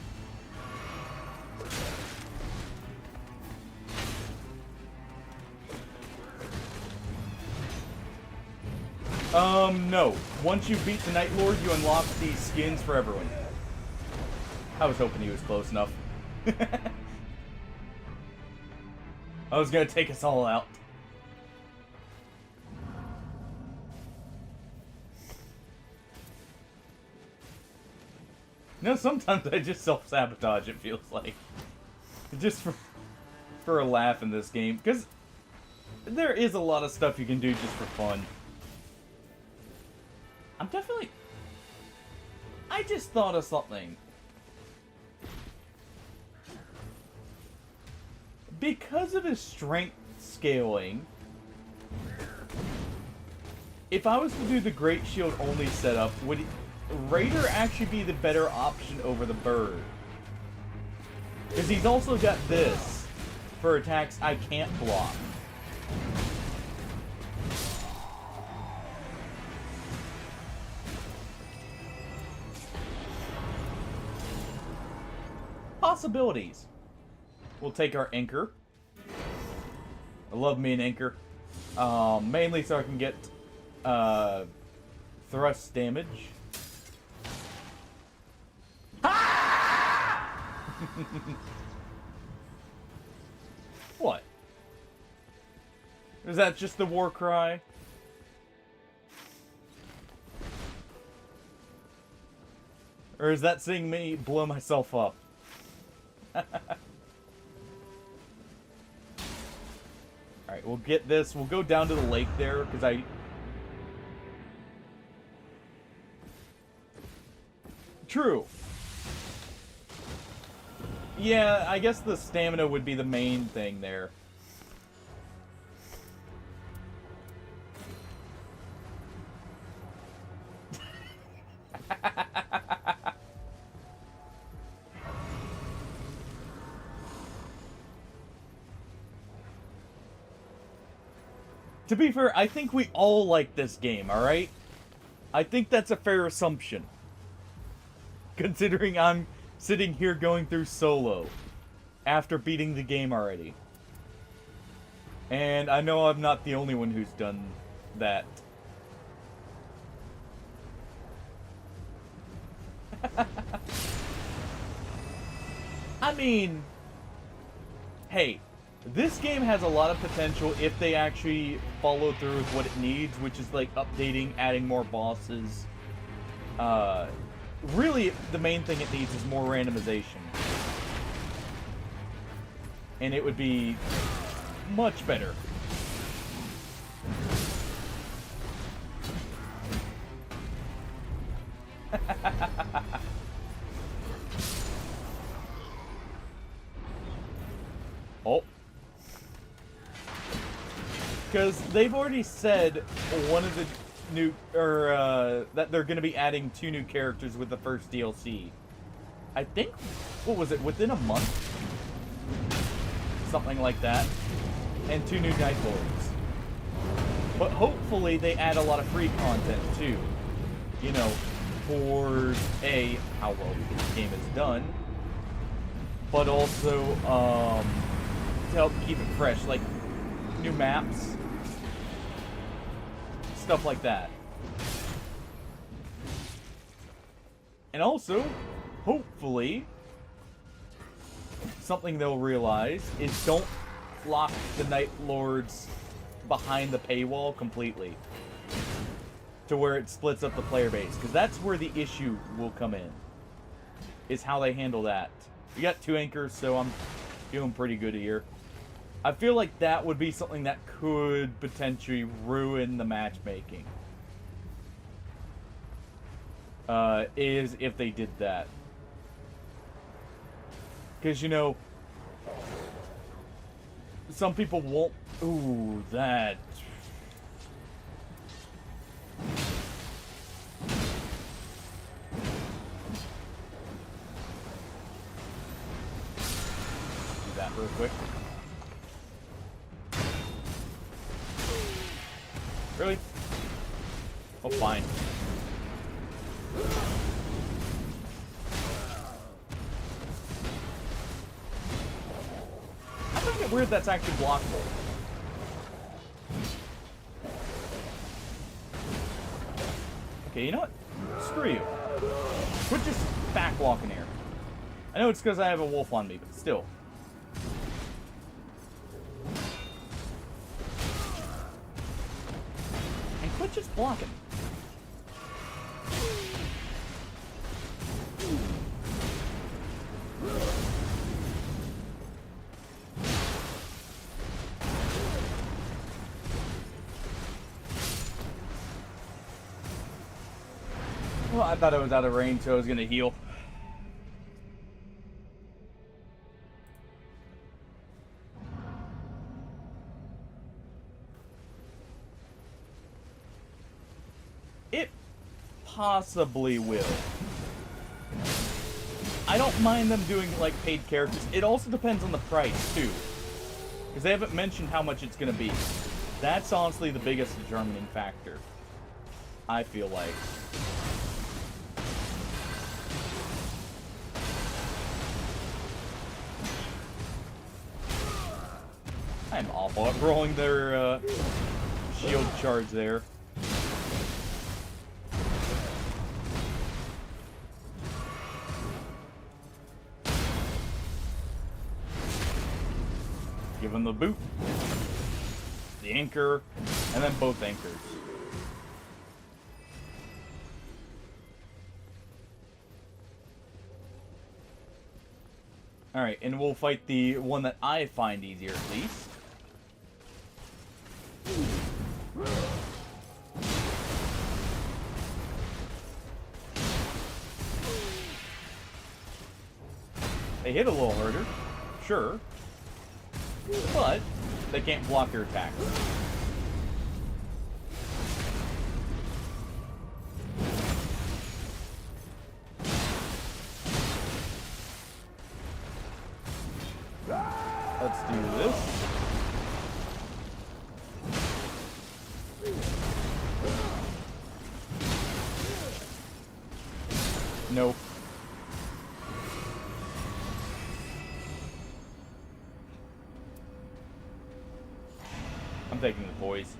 No. Once you beat the Night Lord, you unlock these skins for everyone. I was hoping he was close enough. I was gonna take us all out. No, sometimes I just self-sabotage, it feels like. Just for a laugh in this game. Because there is a lot of stuff you can do just for fun. I just thought of something. because of his strength scaling, if I was to do the Great Shield only setup, would Raider actually be the better option over the Bird? Because he's also got this for attacks I can't block. Possibilities. We'll take our Anchor. I love me an Anchor. Mainly so I can get thrust damage. What? Is that just the war cry? Or is that seeing me blow myself up? Alright, we'll get this. We'll go down to the lake there, because True. Yeah, I guess the stamina would be the main thing there. To be fair, I think we all like this game, alright? I think that's a fair assumption. Considering I'm sitting here going through solo after beating the game already. And I know I'm not the only one who's done that. I mean, hey, this game has a lot of potential if they actually follow through with what it needs, which is like updating, adding more bosses. Really, the main thing it needs is more randomization. And it would be much better. Oh. Because they've already said one of the new, that they're going to be adding 2 new characters with the first DLC. I think, what was it, within a month? Something like that. And 2 new Night Lords. But hopefully they add a lot of free content too. You know, for A, how well this game is done, but also, to help keep it fresh, like new maps, stuff like that. And also, hopefully, something they'll realize is don't lock the Night Lords behind the paywall completely to where it splits up the player base, because that's where the issue will come in, is how they handle that. We got 2 anchors, so I'm doing pretty good here. I feel like that would be something that could potentially ruin the matchmaking. Is if they did that. Because, you know, some people won't... Ooh, that... Do that real quick. Really? Oh, fine. I find it weird that's actually blockable. Okay, you know what? Screw you. Quit just back walking here. I know it's because I have a wolf on me, but still. And quit just blocking. Well, I thought it was out of range, so I was gonna heal. possibly will. I don't mind them doing, like, paid characters. It also depends on the price, too. Because they haven't mentioned how much it's going to be. That's honestly the biggest determining factor, I feel like. I'm awful at rolling their shield charge there. Give him the boot, the anchor, and then both anchors. Alright, and we'll fight the one that I find easier at least. They hit a little harder, sure. But they can't block your attacks. Let's do this. Nope. I'm taking the poise.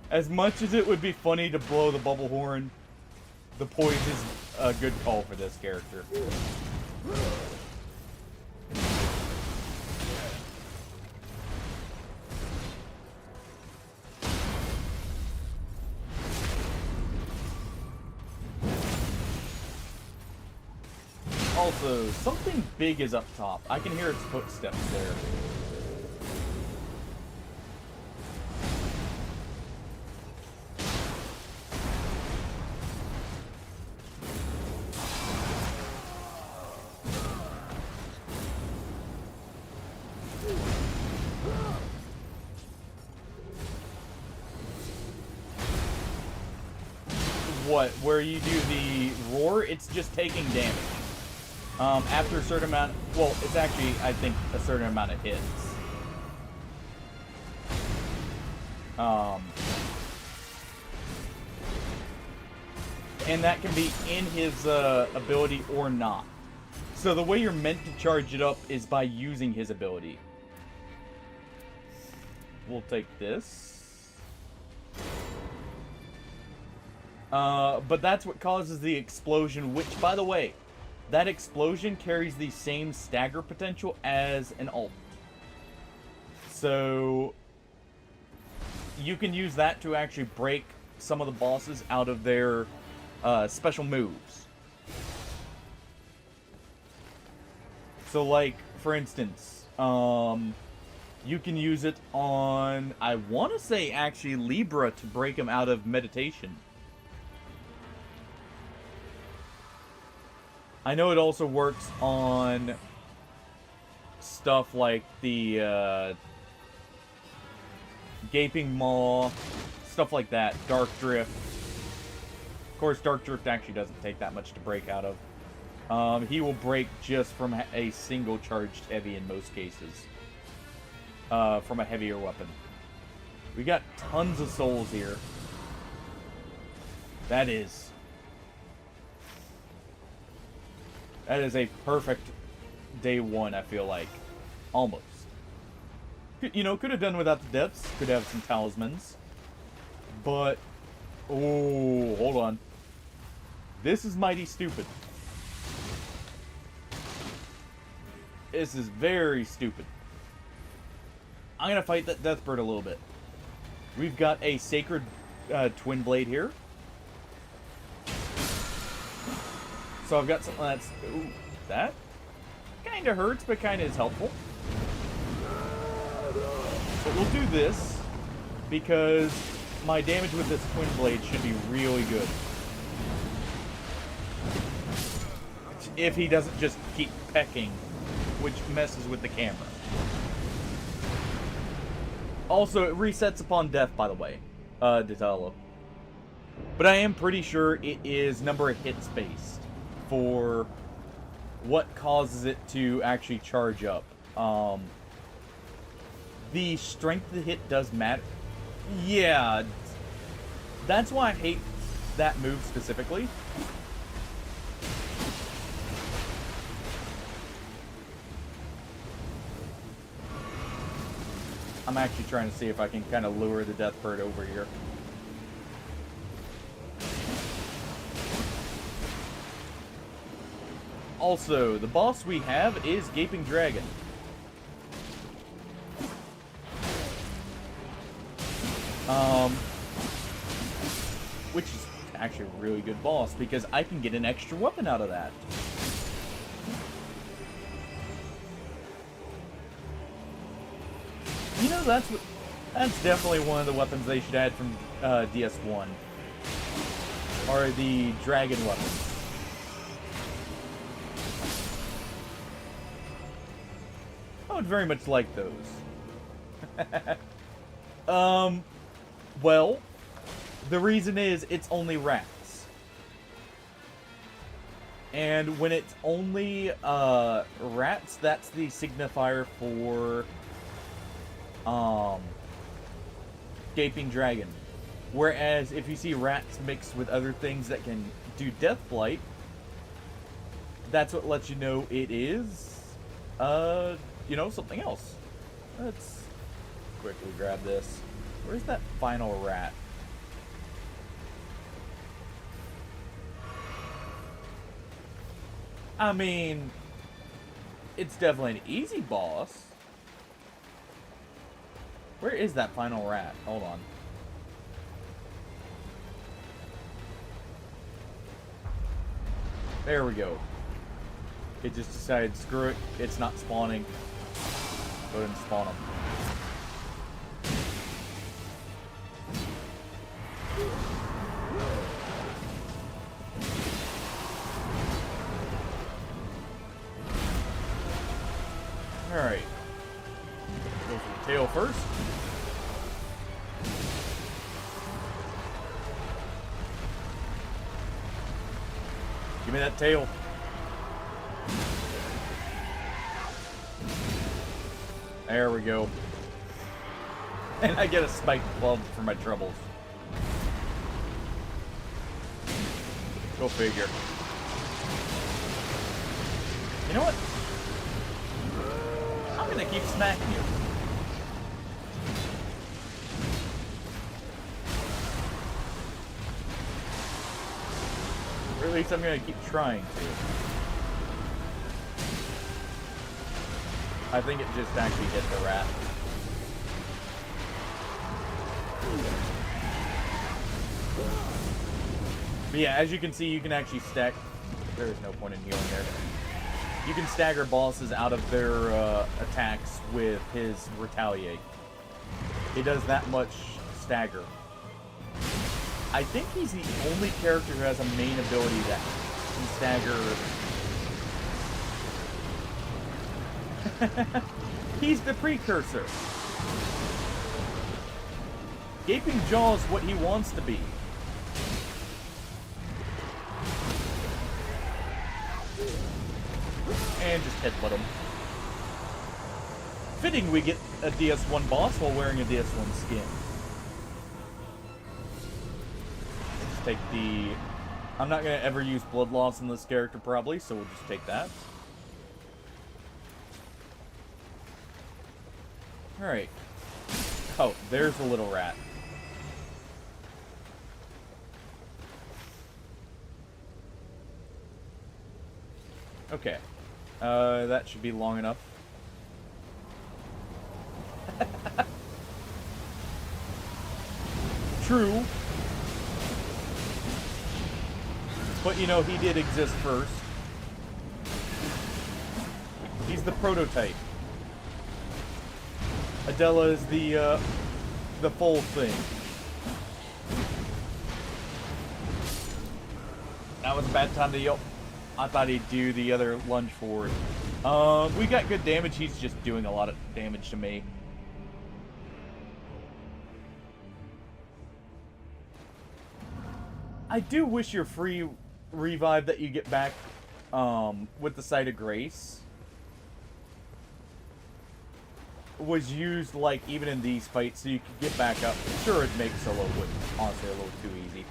As much as it would be funny to blow the bubble horn, the poise is a good call for this character. Also, something big is up top. I can hear its footsteps there. What? Where you do the roar, it's just taking damage. After a certain amount, well, it's actually, I think, a certain amount of hits. And that can be in his ability or not. So the way you're meant to charge it up is by using his ability. We'll take this. But that's what causes the explosion, which, by the way, that explosion carries the same stagger potential as an ult. So you can use that to actually break some of the bosses out of their special moves. So, like, for instance, you can use it on, I want to say, actually, Libra to break him out of meditation. I know it also works on stuff like the Gaping Maw, stuff like that, Dark Drift. Of course, Dark Drift actually doesn't take that much to break out of. He will break just from a single charged heavy in most cases. From a heavier weapon. We got tons of souls here. That is a perfect day one, I feel like. Almost. You know, could have done without the depths. Could have some talismans. But, oh, hold on. This is mighty stupid. This is very stupid. I'm going to fight that Deathbird a little bit. We've got a Sacred Twin Blade here. So I've got something that's... Ooh, that kind of hurts, but kind of is helpful. But we'll do this, because my damage with this Twin Blade should be really good. If he doesn't just keep pecking, which messes with the camera. Also, it resets upon death, by the way. Detalo. But I am pretty sure it is number of hits based for what causes it to actually charge up. The strength of the hit does matter. Yeah, that's why I hate that move specifically. I'm actually trying to see if I can kind of lure the death bird over here. Also, the boss we have is Gaping Dragon. Which is actually a really good boss because I can get an extra weapon out of that. You know, that's definitely one of the weapons they should add from DS1. Are the dragon weapons. I would very much like those. Well, the reason is it's only rats. And when it's only rats, that's the signifier for Gaping Dragon. Whereas if you see rats mixed with other things that can do Deathblight, that's what lets you know it is, you know, something else. Let's quickly grab this. Where's that final rat? I mean, it's definitely an easy boss. Where is that final rat? Hold on. There we go. It just decided, screw it, it's not spawning. Go ahead and spawn them. Alright. Go for the tail first. Give me that tail. There we go. And I get a spiked club for my troubles. Go figure. You know what? I'm gonna keep smacking you. Or at least I'm gonna keep trying to. I think it just actually hit the rat. But yeah, as you can see, you can actually stack... There is no point in healing there. You can stagger bosses out of their attacks with his Retaliate. He does that much stagger. I think he's the only character who has a main ability that can stagger... He's the precursor. Gaping Jaw is what he wants to be. And just headbutt him. Fitting we get a DS1 boss while wearing a DS1 skin. Let's take the... I'm not going to ever use blood loss in this character probably, so we'll just take that. Alright. Oh, there's the little rat. Okay. That should be long enough. True. But, you know, he did exist first. He's the prototype. Adela is the full thing. That was a bad time to yelp. I thought he'd do the other lunge forward. We got good damage. He's just doing a lot of damage to me. I do wish your free revive that you get back with the Sight of Grace was used, like, even in these fights, so you could get back up. Sure, it makes solo, but honestly a little too easy.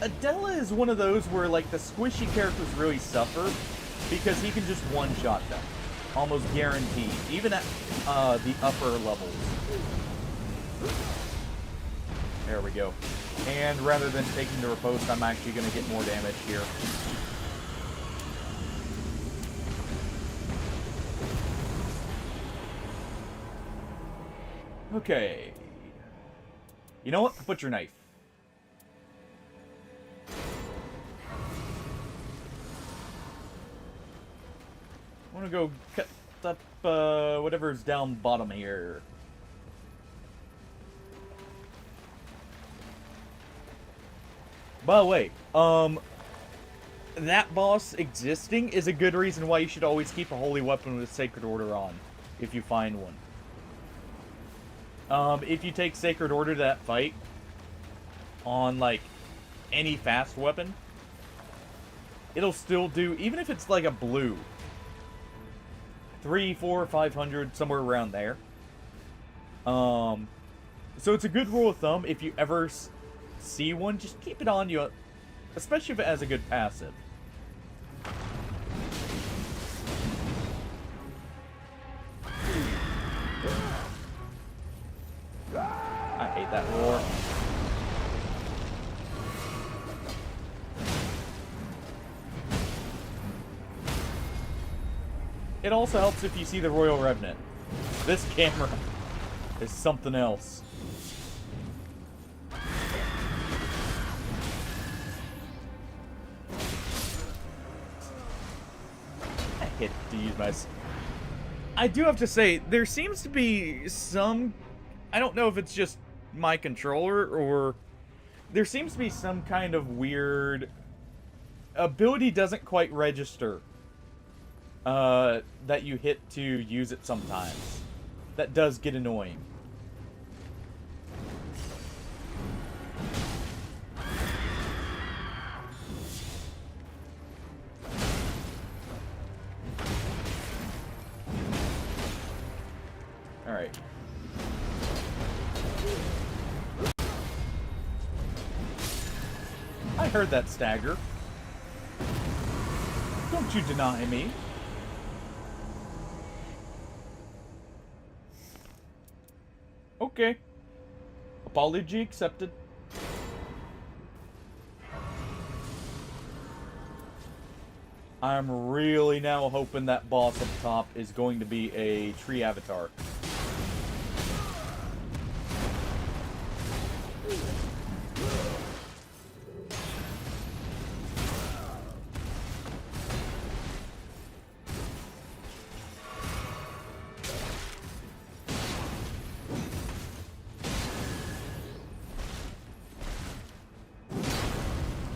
Adela is one of those where, like, the squishy characters really suffer because he can just one-shot them. Almost guaranteed. Even at the upper levels. There we go. And rather than taking the riposte, I'm actually going to get more damage here. Okay. You know what? Butcher knife. I want to go cut up whatever's down bottom here. By the way, that boss existing is a good reason why you should always keep a holy weapon with Sacred Order on, if you find one. If you take Sacred Order to that fight on, like, any fast weapon, it'll still do, even if it's like a blue, 300, 400, 500, somewhere around there. So it's a good rule of thumb, if you ever see one, just keep it on you, especially if it has a good passive. I hate that roar. It also helps if you see the Royal Revenant. This camera is something else. I hate to use my... I do have to say, there seems to be some... I don't know if it's just my controller, or... There seems to be some kind of weird... Ability doesn't quite register. That you hit to use it sometimes. That does get annoying. Alright. I heard that stagger. Don't you deny me. Okay. Apology accepted. I'm really now hoping that boss up top is going to be a tree avatar.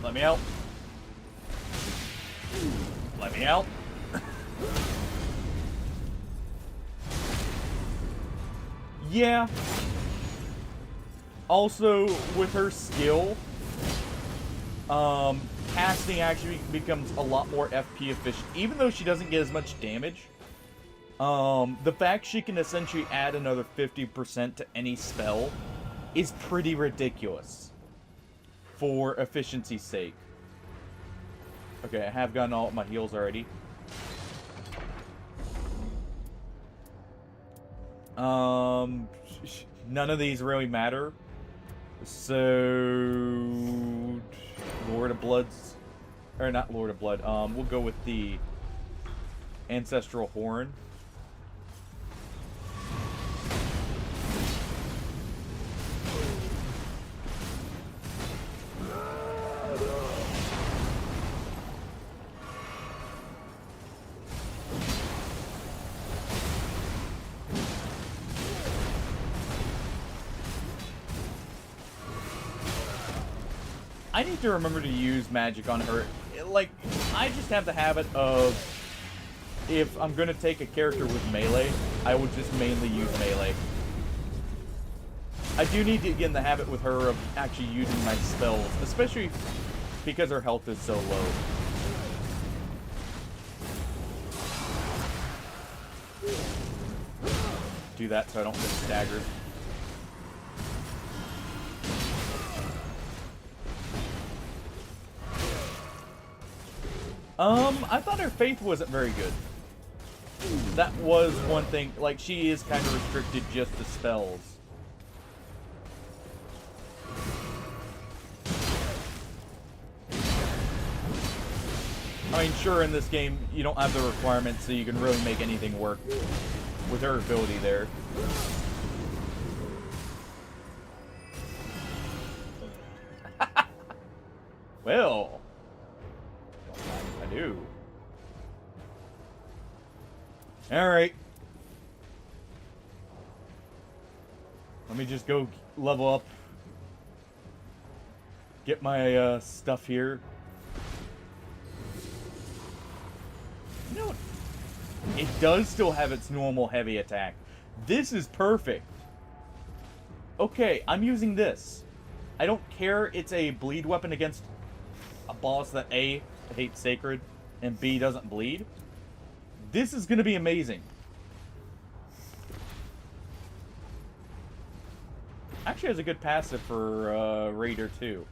Let me out. Let me out. Yeah. Also, with her skill, casting actually becomes a lot more FP efficient. Even though she doesn't get as much damage, the fact she can essentially add another 50% to any spell is pretty ridiculous. For efficiency's sake. Okay, I have gotten all my heals already. None of these really matter. So... Lord of Blood's... Or not Lord of Blood. We'll go with the Ancestral Horn. I need to remember to use magic on her. Like, I just have the habit of if I'm going to take a character with melee, I would just mainly use melee. I do need to get in the habit with her of actually using my spells, especially because her health is so low. Do that so I don't get staggered. I thought her faith wasn't very good. That was one thing. Like, she is kind of restricted just to spells. I mean, sure, in this game, you don't have the requirements, so you can really make anything work with her ability there. Well, I do. Alright. Let me just go level up. Get my stuff here. You know what? It does still have its normal heavy attack. This is perfect. Okay, I'm using this. I don't care it's a bleed weapon against a boss that A, hates sacred, and B, doesn't bleed. This is going to be amazing. Actually has a good passive for Raider too.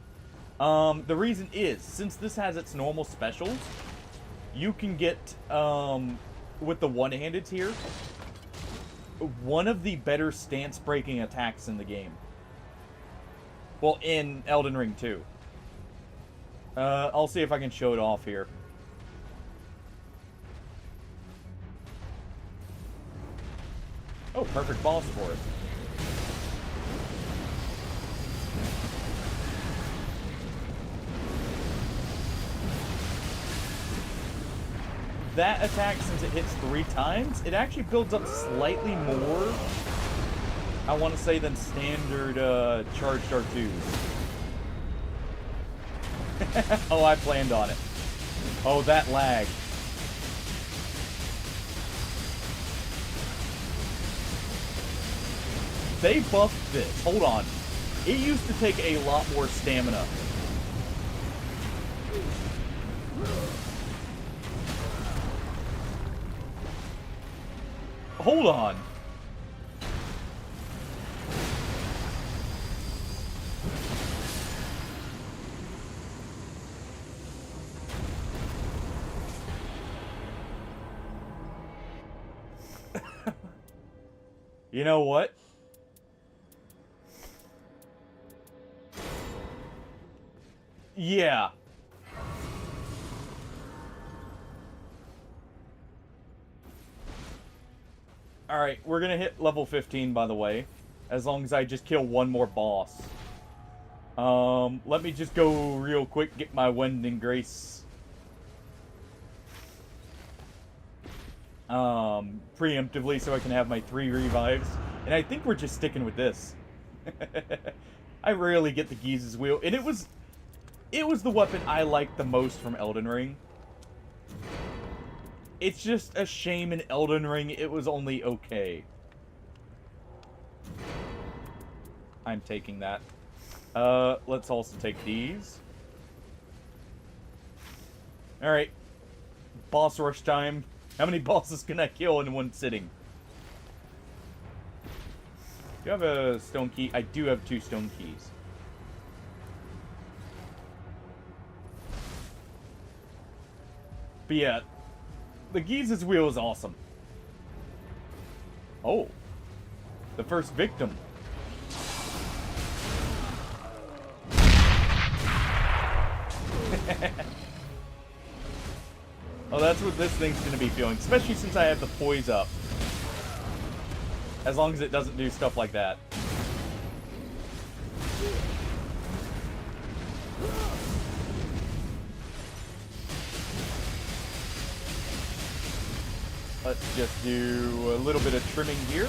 The reason is, since this has its normal specials, you can get, with the one-handed here, one of the better stance-breaking attacks in the game. Well, in Elden Ring 2. I'll see if I can show it off here. Oh, perfect boss for it. That attack, since it hits 3 times, it actually builds up slightly more, I want to say, than standard charged R2s. Oh, I planned on it. Oh, that lag. They buffed this. Hold on. It used to take a lot more stamina. Hold on. You know what? Yeah. Alright, we're gonna hit level 15, by the way. As long as I just kill one more boss. Let me just go real quick, get my Wind and Grace. Preemptively, so I can have my 3 revives. And I think we're just sticking with this. I rarely get the Geese's Wheel. And it was the weapon I liked the most from Elden Ring. It's just a shame in Elden Ring it was only okay. I'm taking that. Let's also take these. Alright. Boss rush time. How many bosses can I kill in one sitting? Do you have a stone key? I do have 2 stone keys. But yeah, the Geese's Wheel is awesome. Oh, the first victim. Oh, that's what this thing's going to be feeling, especially since I have the poise up. As long as it doesn't do stuff like that. Let's just do a little bit of trimming here.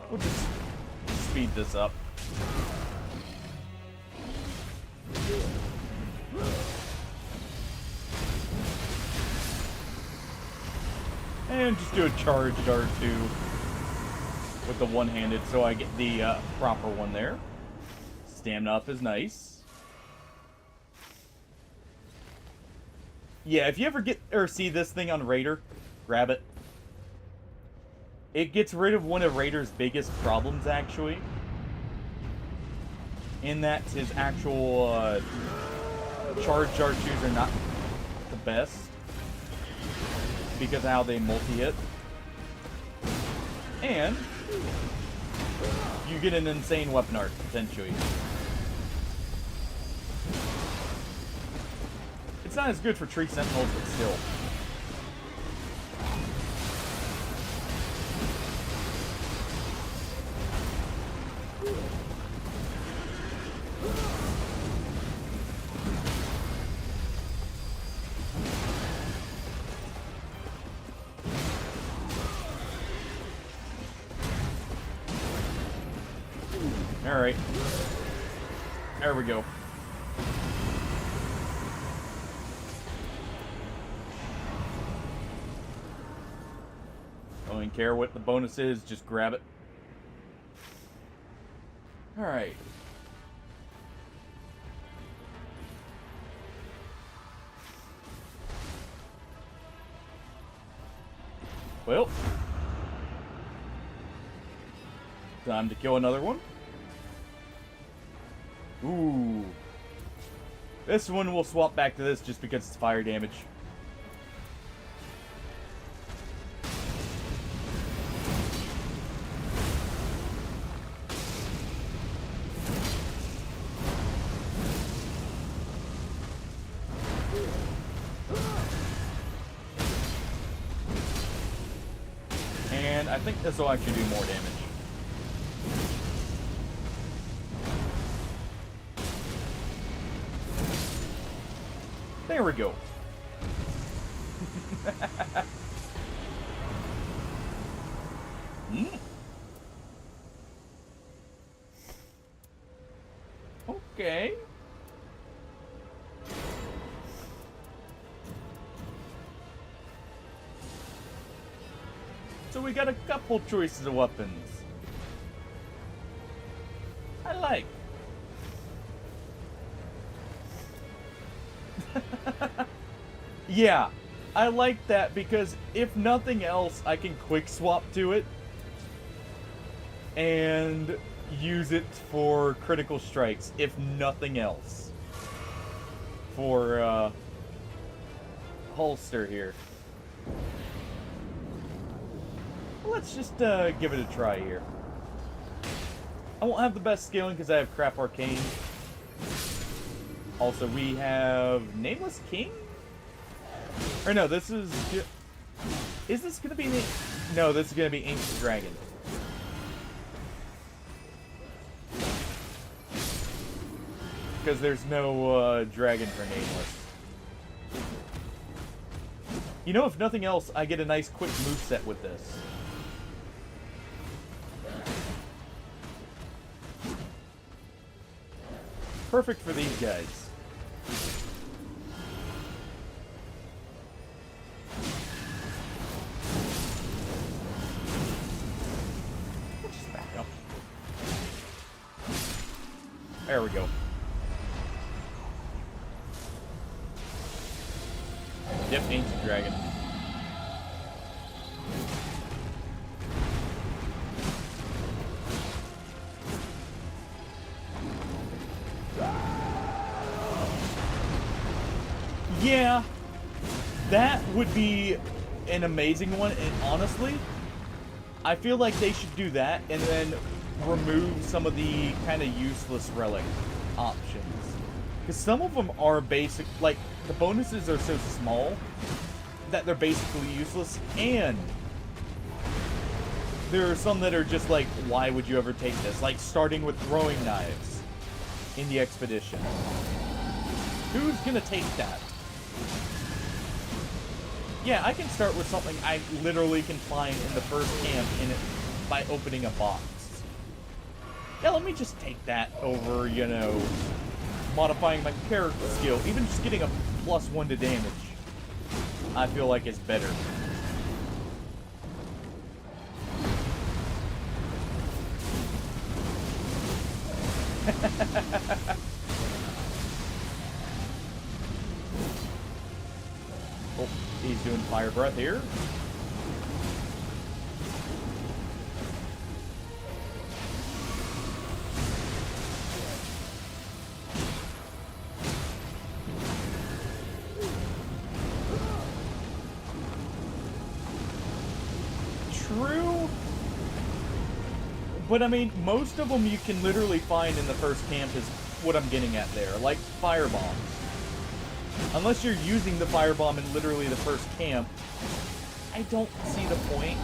We'll just speed this up. And just do a charged R2 with the one-handed so I get the proper one there. Stamina up is nice. Yeah, if you ever get or see this thing on Raider, grab it. It gets rid of one of Raider's biggest problems, actually. In that his actual charged R2s are not the best. Because of how they multi-hit. And you get an insane weapon art, potentially. It's not as good for tree sentinels, but still. Alright. There we go. Don't even care what the bonus is, just grab it. Alright. Well. Time to kill another one. Ooh. This one will swap back to this just because it's fire damage. And I think this will actually do more damage. There we go. Okay. So we got a couple choices of weapons. I like. Yeah, I like that because if nothing else, I can quick swap to it and use it for critical strikes, if nothing else. For holster here. Let's just give it a try here. I won't have the best scaling because I have crap arcane. Also, we have Nameless King? Or no, this is... Is this going to be... No, this is going to be Ancient Dragon. Because there's no dragon for Nameless. You know, if nothing else, I get a nice quick moveset with this. Perfect for these guys. Just back up. There we go. Yep, Ancient Dragon. Yeah, that would be an amazing one, and honestly, I feel like they should do that and then remove some of the kind of useless relic options. Because some of them are basic, like, the bonuses are so small that they're basically useless, and there are some that are just like, why would you ever take this? Like, starting with throwing knives in the expedition. Who's gonna take that? Yeah, I can start with something I literally can find in the first camp in it by opening a box. Yeah, let me just take that over, you know, modifying my character skill. Even just getting a +1 to damage, I feel like is better. Oh, he's doing fire breath here. True. But I mean, most of them you can literally find in the first camp is what I'm getting at there, like firebombs. Unless you're using the firebomb in literally the first camp, I don't see the point.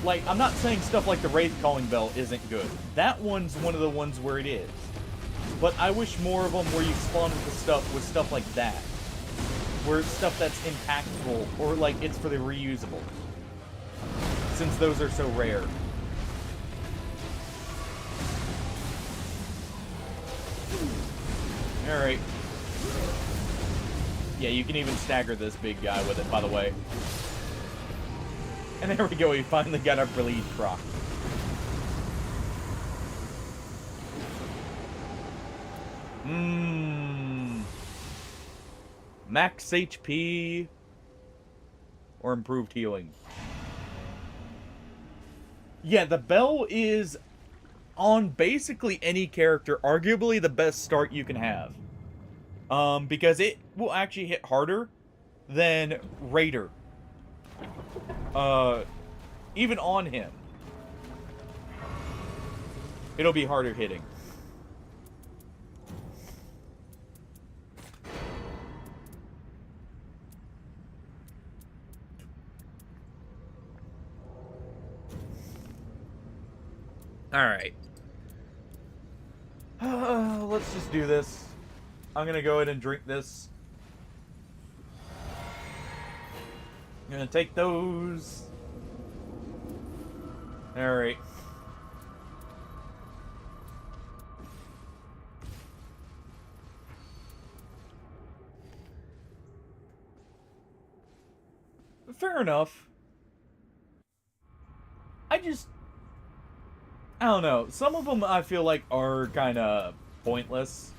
Like, I'm not saying stuff like the Wraith Calling Bell isn't good. That one's one of the ones where it is. But I wish more of them where you spawn with stuff like that. Where it's stuff that's impactful, or like it's for the reusable. Since those are so rare. Alright. Yeah, you can even stagger this big guy with it, by the way. And there we go, we finally got our bleed proc. Max HP or improved healing. Yeah, the bell is on basically any character arguably the best start you can have. Because it will actually hit harder than Raider. Even on him, it'll be harder hitting. Alright. Let's just do this. I'm gonna go ahead and drink this. I'm gonna take those. Alright. Fair enough. I don't know. Some of them I feel like are kind of pointless.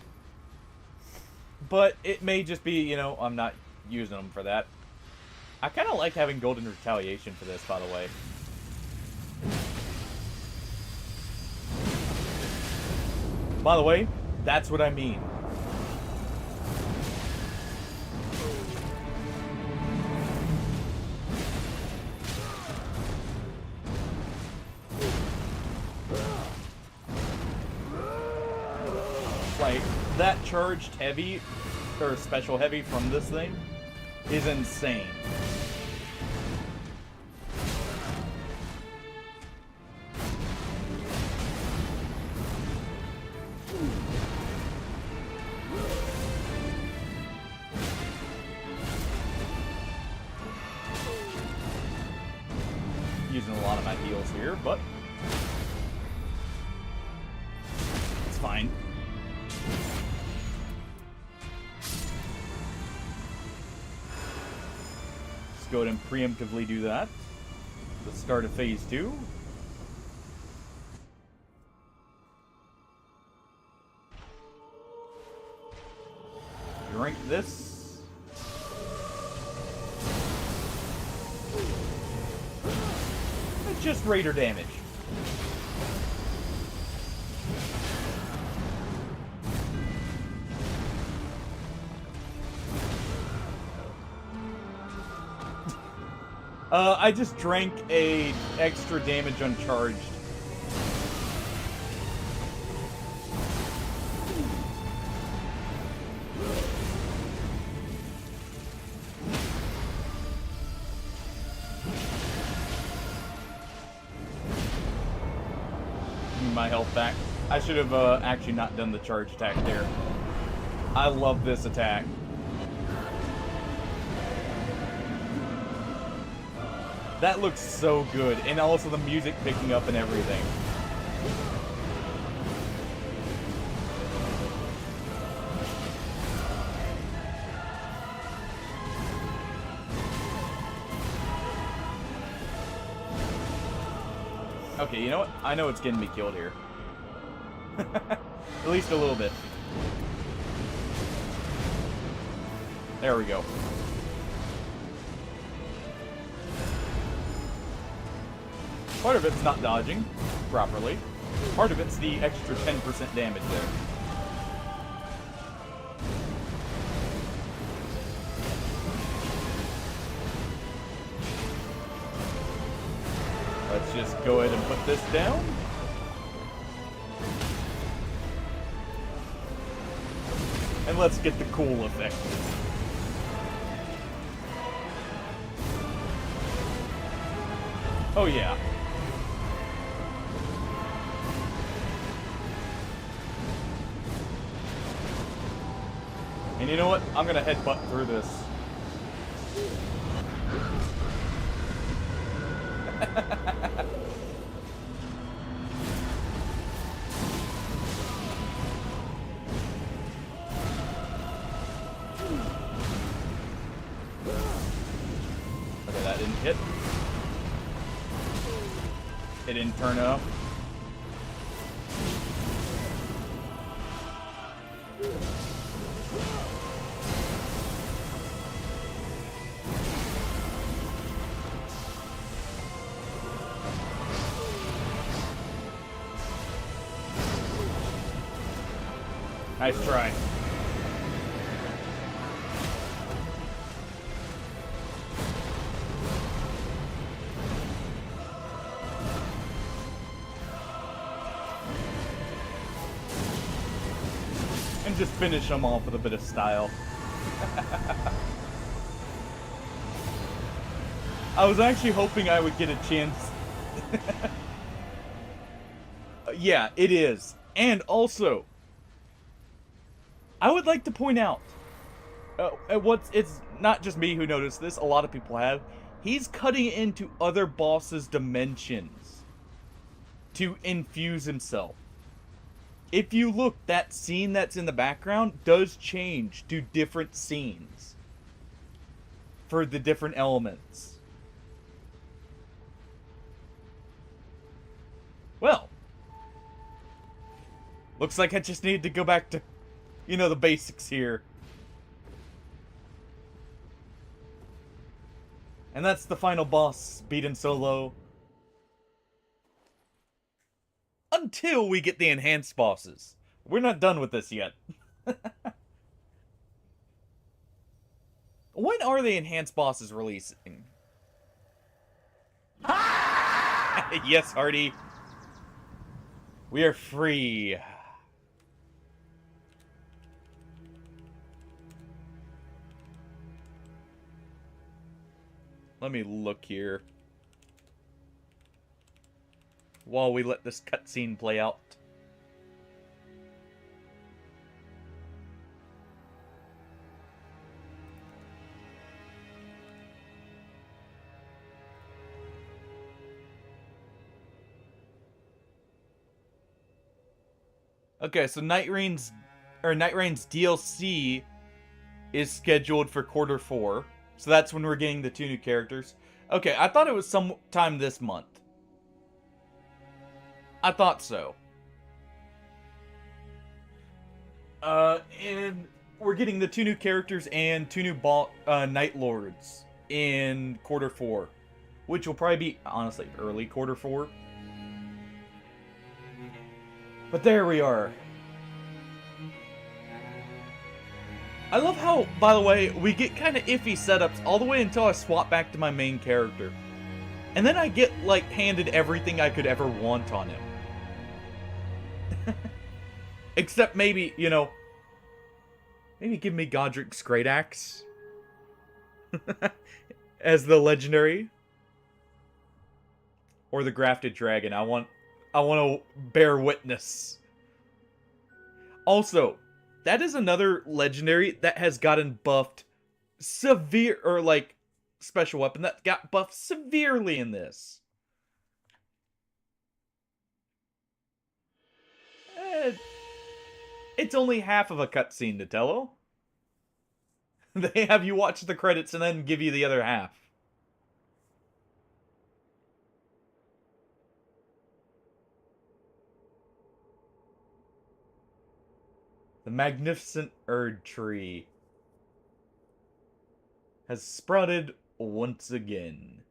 But it may just be, you know, I'm not using them for that. I kind of like having Golden Retaliation for this, by the way. By the way, that's what I mean. Like, that charged heavy, or special heavy from this thing, is insane. Using a lot of my heals here, but it's fine. Let's go ahead and preemptively do that. The start of phase 2. Drink this. It's just Raider damage. I just drank a extra damage uncharged. My health back. I should have actually not done the charge attack there. I love this attack. That looks so good. And also the music picking up and everything. Okay, you know what? I know it's getting me killed here. At least a little bit. There we go. Part of it's not dodging properly. Part of it's the extra 10% damage there. Let's just go ahead and put this down. And let's get the cool effect. Oh yeah. And you know what? I'm gonna headbutt through this. Okay, that didn't hit. It didn't turn up. Nice try. And just finish them off with a bit of style. I was actually hoping I would get a chance. Yeah, it is. And also, I would like to point out, it's not just me who noticed this, a lot of people have. He's cutting into other bosses' dimensions to infuse himself. If you look, that scene that's in the background does change to different scenes for the different elements. Well, looks like I just need to go back to, you know, the basics here. And that's the final boss, beat him solo. Until we get the enhanced bosses. We're not done with this yet. When are the enhanced bosses releasing? Yes, Hardy. We are free. Let me look here. While we let this cutscene play out. Okay, so Nightreign's DLC is scheduled for Q4. So that's when we're getting the 2 new characters. Okay, I thought it was sometime this month. I thought so. And we're getting the 2 new characters and 2 new Night Lords in Q4. Which will probably be, honestly, early Q4. But there we are. I love how, by the way, we get kind of iffy setups all the way until I swap back to my main character. And then I get, like, handed everything I could ever want on him. Except maybe, you know, maybe give me Godric's Great Axe as the legendary. Or the Grafted Dragon. I want to bear witness. Also, that is another legendary that has gotten buffed severe, or like special weapon that got buffed severely in this. It's only half of a cutscene, Nitello. They have you watch the credits and then give you the other half. The magnificent Erd Tree has sprouted once again.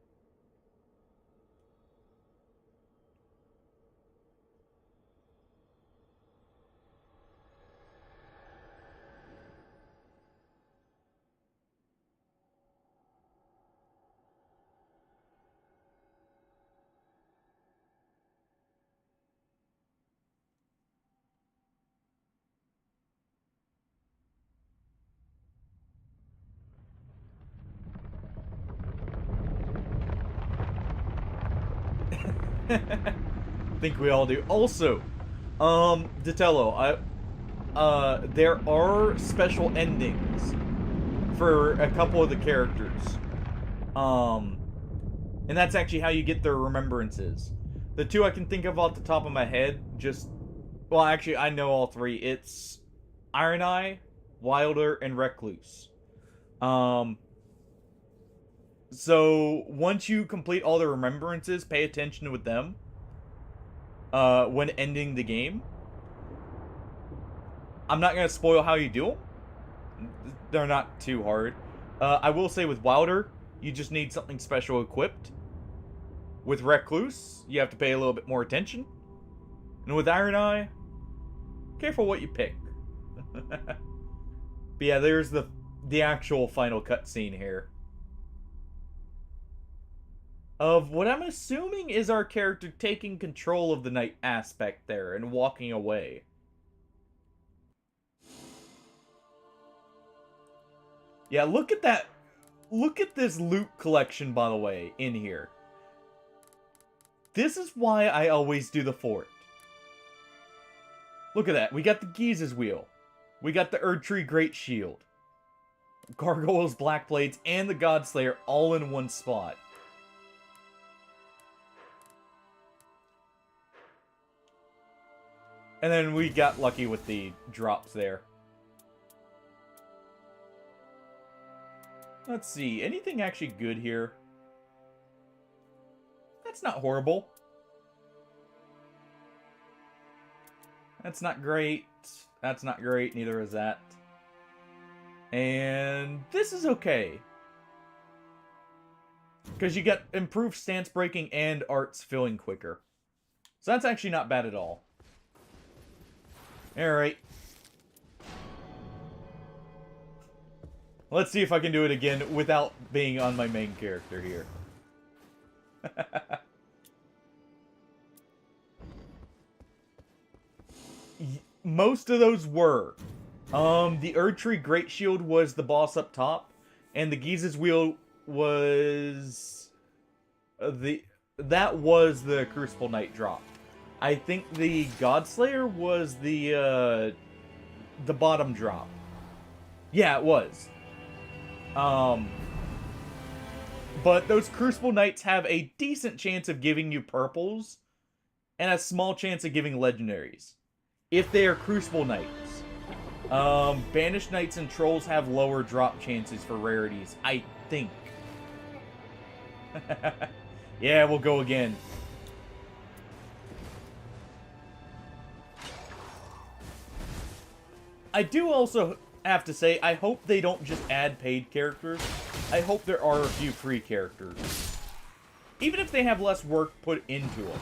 Think we all do. Also, Ditello, there are special endings for a couple of the characters. And that's actually how you get their remembrances. The two I can think of off the top of my head, well, actually, I know all three. It's Iron Eye, Wilder, and Recluse. So once you complete all the remembrances, pay attention with them when ending the game. I'm not going to spoil how you do them. They're not too hard. I will say with Wilder, you just need something special equipped. With Recluse, you have to pay a little bit more attention. And with Iron Eye, careful what you pick. But yeah, there's the actual final cutscene here. Of what I'm assuming is our character taking control of the night aspect there and walking away. Yeah, look at that. Look at this loot collection, by the way, in here. This is why I always do the fort. Look at that. We got the Giza's Wheel. We got the Erdtree Great Shield. Gargoyle's Black Blades and the Godslayer all in one spot. And then we got lucky with the drops there. Let's see. Anything actually good here? That's not horrible. That's not great. That's not great. Neither is that. And this is okay. Because you get improved stance breaking and arts filling quicker. So that's actually not bad at all. Alright. Let's see if I can do it again without being on my main character here. Most of those were. The Erdtree Great Shield was the boss up top, and the Giza's Wheel was that was the Crucible Knight drop. I think the Godslayer was the bottom drop. Yeah, it was. But those Crucible Knights have a decent chance of giving you purples, and a small chance of giving legendaries. If they are Crucible Knights. Banished Knights and Trolls have lower drop chances for rarities, I think. Yeah, we'll go again. I do also have to say, I hope they don't just add paid characters. I hope there are a few free characters. Even if they have less work put into them.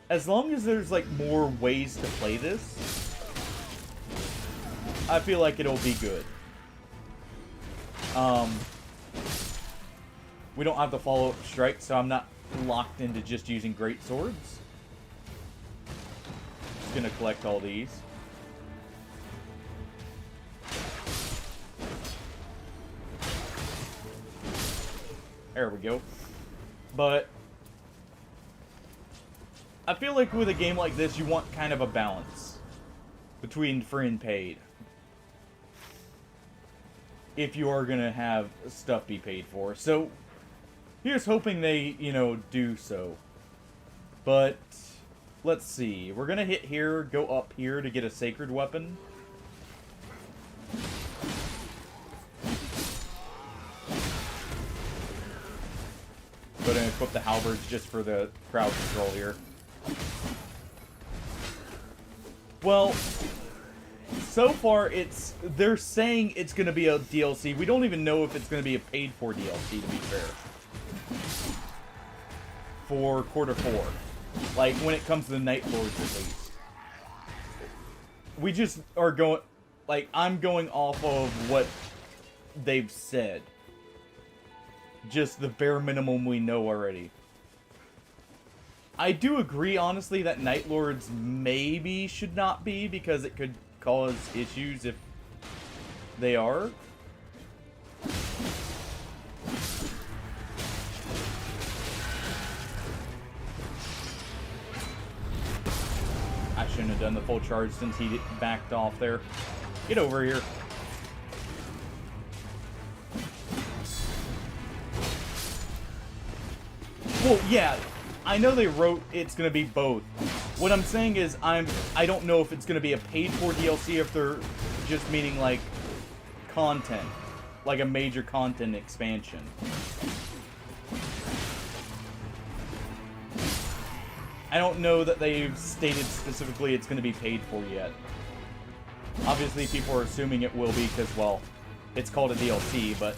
As long as there's, like, more ways to play this, I feel like it'll be good. We don't have the follow-up strike, so I'm not locked into just using great swords. Just gonna collect all these. There we go. But I feel like with a game like this, you want kind of a balance between free and paid. if you are gonna have stuff be paid for. So, here's hoping they, you know, do so. But, let's see. We're gonna hit here, go up here to get a sacred weapon. Go ahead and equip the halberds just for the crowd control here. Well, so far they're saying it's going to be a DLC. We don't even know if it's going to be a paid-for DLC, to be fair. For Quarter 4. Like, when it comes to the Night Lords, at least. We just are going... Like, I'm going off of what they've said. Just the bare minimum we know already. I do agree, honestly, that Night Lords maybe should not be, because it could cause issues if they are. I shouldn't have done the full charge since he backed off there. Get over here. Well, yeah, I know they wrote it's gonna be both. What I'm saying is I don't know if it's gonna be a paid-for DLC, if they're just meaning like content, like a major content expansion. I don't know that they've stated specifically it's gonna be paid for yet. Obviously, people are assuming it will be because, well, it's called a DLC, but.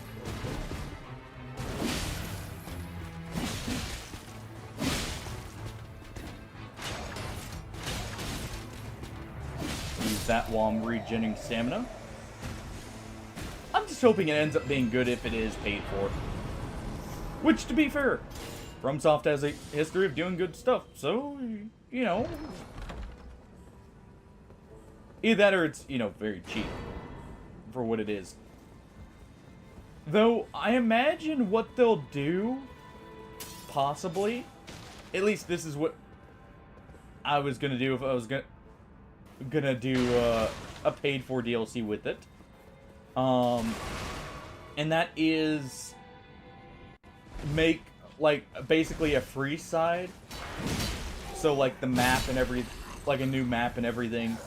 That while I'm regenerating stamina. I'm just hoping it ends up being good if it is paid for. Which, to be fair, FromSoft has a history of doing good stuff, so, you know. Either that or it's, you know, very cheap for what it is. Though, I imagine what they'll do, possibly, at least this is what I was gonna do if I was gonna do a paid-for DLC with it, and that is make like basically a free side, so like the map and like a new map and everything,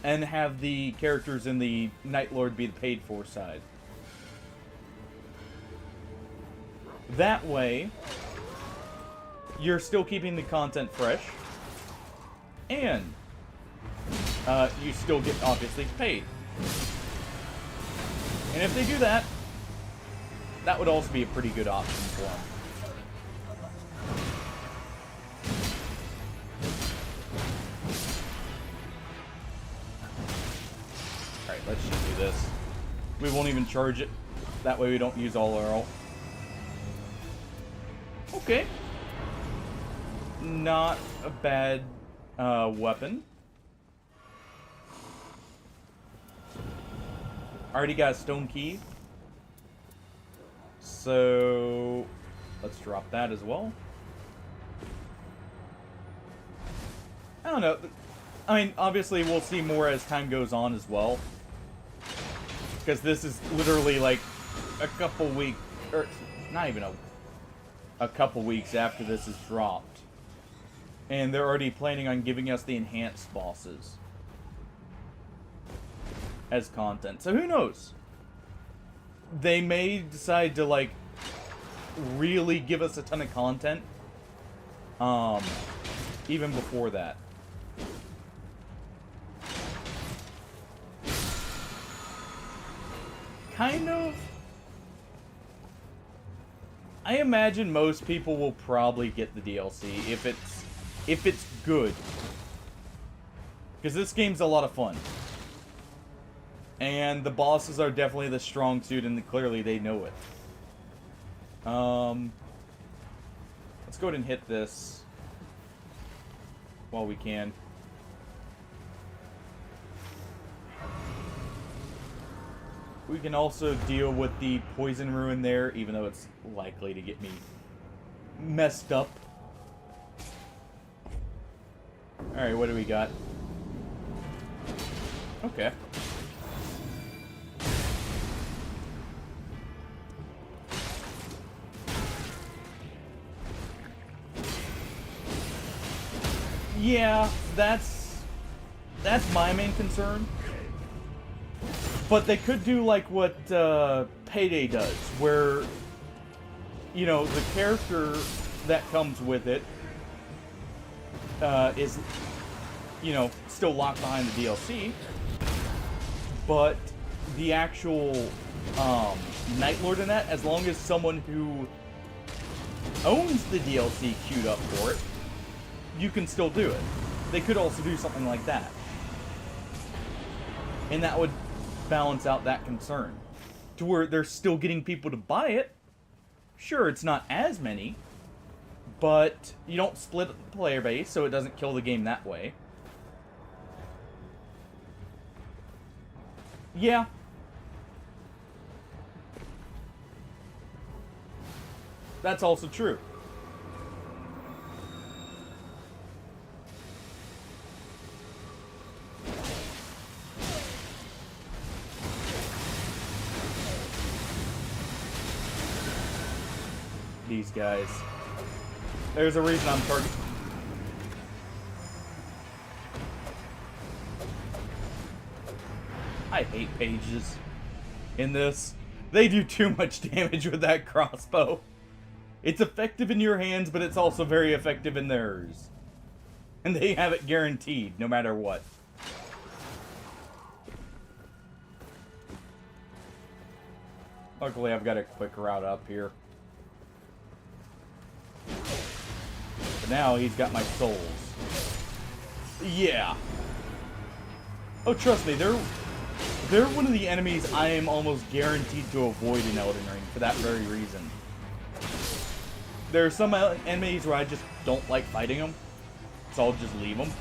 and have the characters in the Night Lord be the paid-for side. That way, you're still keeping the content fresh, and you still get, obviously, paid. And if they do that, that would also be a pretty good option for them. Alright, let's just do this. We won't even charge it. That way we don't use all our ult. Okay. Not a bad weapon. Already got a stone key. So let's drop that as well. I don't know. I mean, obviously we'll see more as time goes on as well. Because this is literally like a couple weeks, or not even a couple weeks after this is dropped. And they're already planning on giving us the enhanced bosses as content. So who knows? They may decide to like really give us a ton of content even before that. Kind of. I imagine most people will probably get the DLC if it's good. Because this game's a lot of fun. And the bosses are definitely the strong suit, and clearly they know it. Let's go ahead and hit this while we can. We can also deal with the poison ruin there, even though it's likely to get me messed up. Alright, what do we got? Okay. Yeah, that's my main concern. But they could do like what Payday does, where, you know, the character that comes with it is, you know, still locked behind the DLC, but the actual Night Lord in that, as long as someone who owns the DLC queued up for it, you can still do it. They could also do something like that. And that would balance out that concern. To where they're still getting people to buy it. Sure, it's not as many, but you don't split the player base, so it doesn't kill the game that way. Yeah. That's also true. These guys. There's a reason I'm targeting. I hate pages in this. They do too much damage with that crossbow. It's effective in your hands, but it's also very effective in theirs. And they have it guaranteed, no matter what. Luckily, I've got a quick route up here. But now he's got my souls. Yeah. Oh, trust me, they're one of the enemies I am almost guaranteed to avoid in Elden Ring for that very reason. There are some enemies where I just don't like fighting them, so I'll just leave them.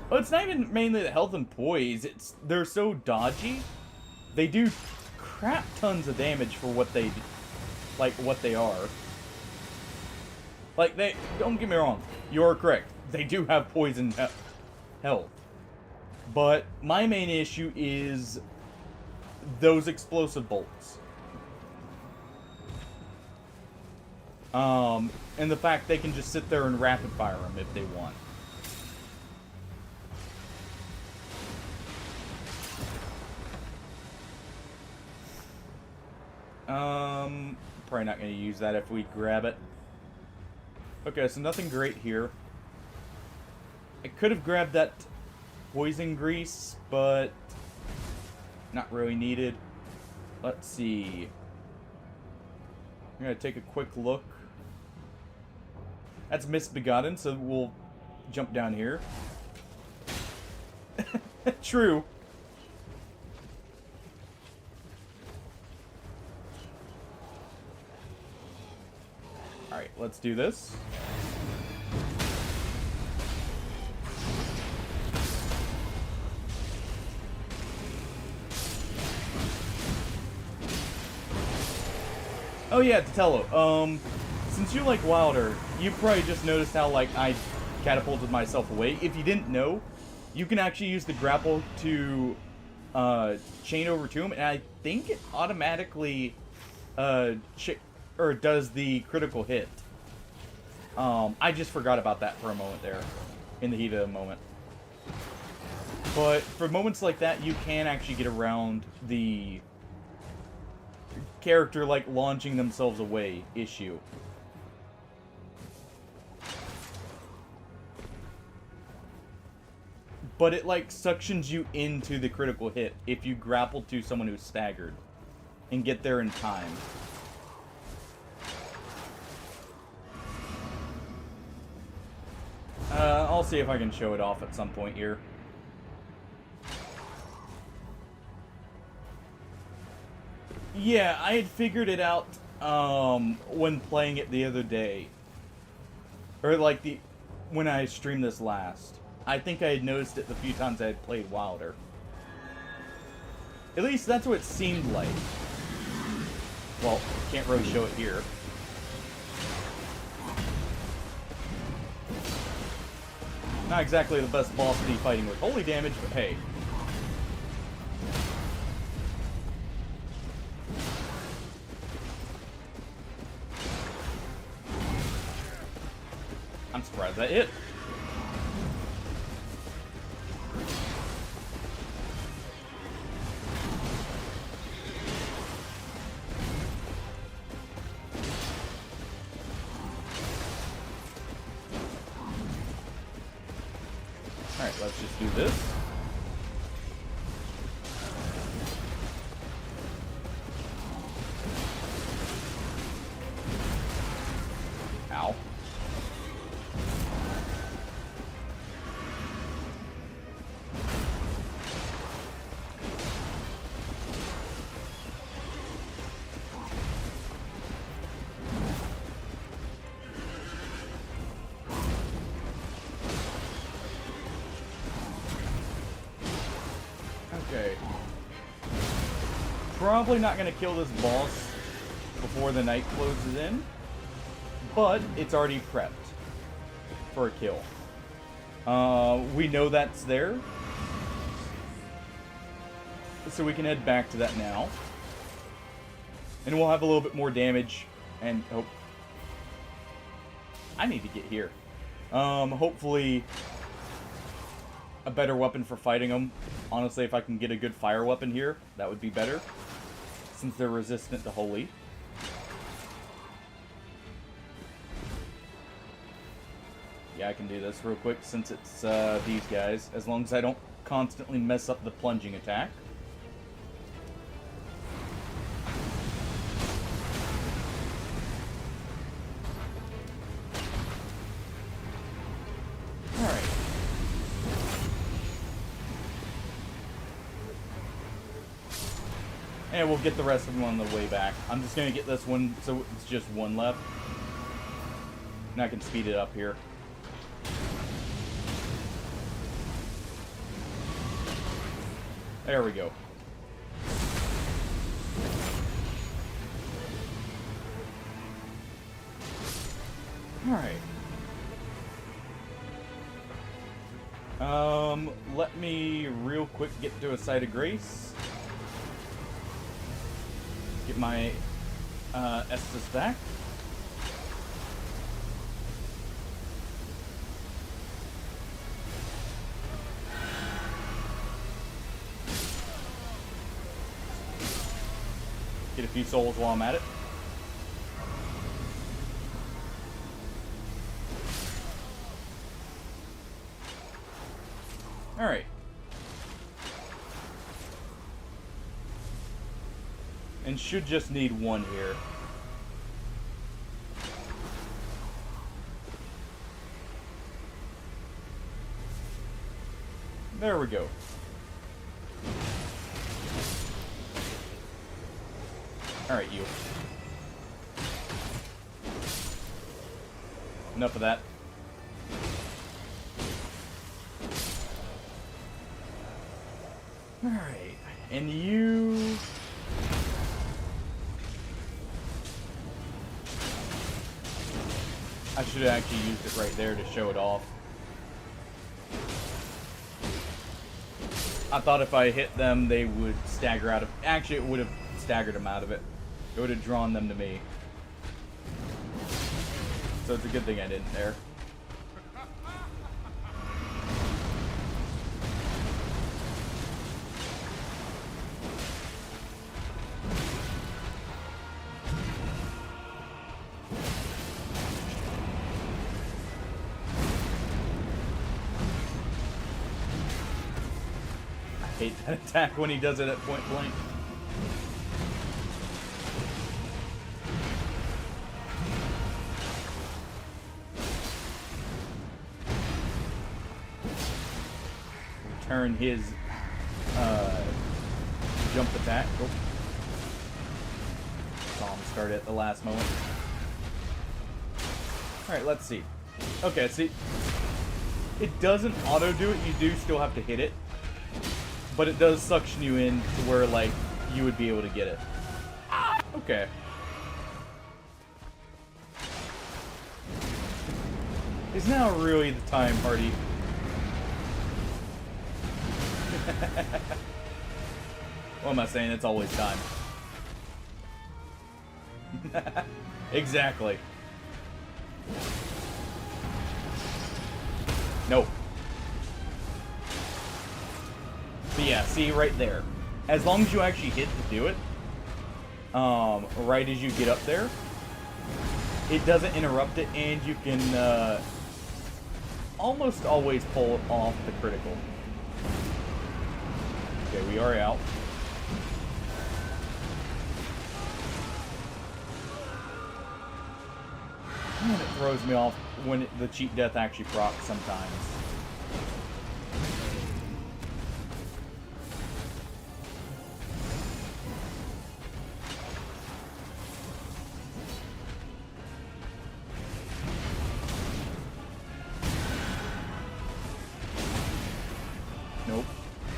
Well, it's not even mainly the health and poise, they're so dodgy. They do crap tons of damage for what they are. Like, don't get me wrong, you're correct. They do have poison health. But my main issue is those explosive bolts. And the fact they can just sit there and rapid fire them if they want. Probably not going to use that if we grab it. Okay, so nothing great here. I could have grabbed that poison grease, but not really needed. Let's see. I'm going to take a quick look. That's Misbegotten, so we'll jump down here. True. Alright, let's do this. Oh yeah, Tatello, since you like Wilder, you probably just noticed how, like, I catapulted myself away. If you didn't know, you can actually use the grapple to chain over to him, and I think it automatically does the critical hit. I just forgot about that for a moment there, in the heat of the moment. But for moments like that, you can actually get around the character, like, launching themselves away issue. But it, like, suctions you into the critical hit if you grapple to someone who's staggered and get there in time. I'll see if I can show it off at some point here. Yeah, I had figured it out when playing it the other day. Or, like, when I streamed this last. I think I had noticed it the few times I had played Wilder. At least that's what it seemed like. Well, can't really show it here. Not exactly the best boss to be fighting with holy damage, but hey. I'm surprised that hit. Alright, let's just do this. Ow. Okay. Probably not going to kill this boss before the night closes in, but it's already prepped for a kill. We know that's there, so we can head back to that now. And we'll have a little bit more damage, and hope... I need to get here. Hopefully a better weapon for fighting them. Honestly, if I can get a good fire weapon here, that would be better, since they're resistant to holy. Yeah, I can do this real quick since it's these guys, as long as I don't constantly mess up the plunging attack. Alright. And we'll get the rest of them on the way back. I'm just going to get this one, so it's just one left. And I can speed it up here. There we go. Alright. Let me real quick get to a site of grace. Get my Estus back. Get a few souls while I'm at it. Alright. And should just need one here. There we go. Alright, you. Enough of that. Alright, and you... I should have actually used it right there to show it off. I thought if I hit them, they would stagger out of... Actually, it would have staggered them out of it. It would have drawn them to me. So it's a good thing I didn't there. I hate that attack when he does it at point blank. Turn his jump attack. Oh. Saw him start at the last moment. Alright, let's see. Okay, see. It doesn't auto do it, you do still have to hit it. But it does suction you in to where, like, you would be able to get it. Okay. Is now really the time, Hardy? What am I saying? It's always time. Nope. But yeah, see right there. As long as you actually hit to do it, right as you get up there, it doesn't interrupt it, and you can almost always pull off the critical. Okay, we are out. And it throws me off when the cheat death actually procs sometimes. Nope.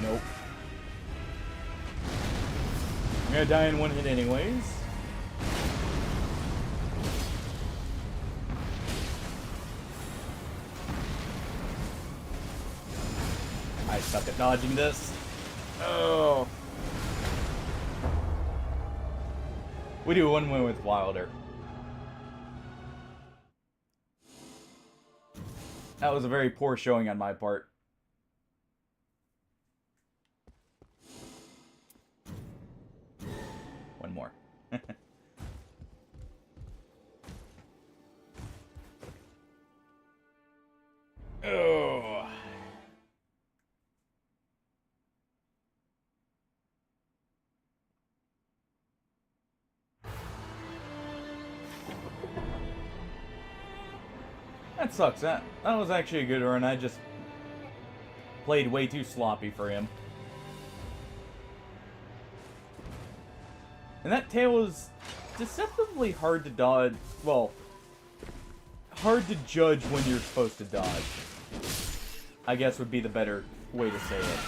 Nope. I'm gonna die in one hit anyways. I suck at dodging this. Oh. We do one win with Wilder. That was a very poor showing on my part. One more. Oh. That sucks. That was actually a good run. I just played way too sloppy for him. And that tail was deceptively hard to dodge. Well, hard to judge when you're supposed to dodge, I guess would be the better way to say it.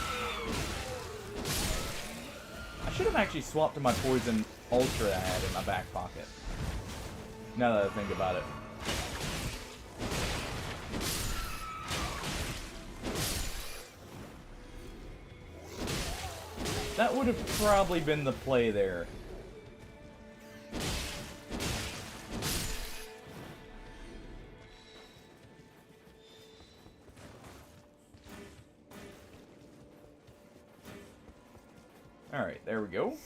I should have actually swapped to my poison ultra that I had in my back pocket. Now that I think about it. That would have probably been the play there. Alright, there we go.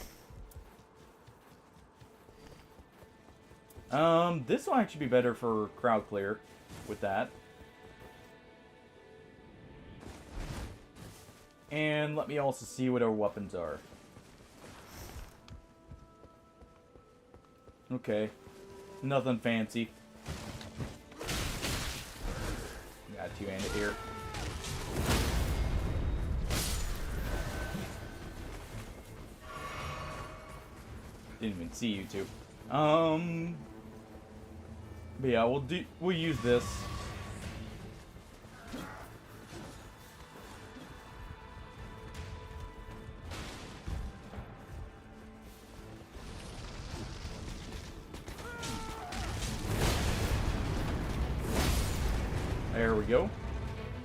This will actually be better for crowd clear with that. And let me also see what our weapons are. Okay. Nothing fancy. Got two-handed here. Didn't even see you two. But yeah, we'll use this. There we go.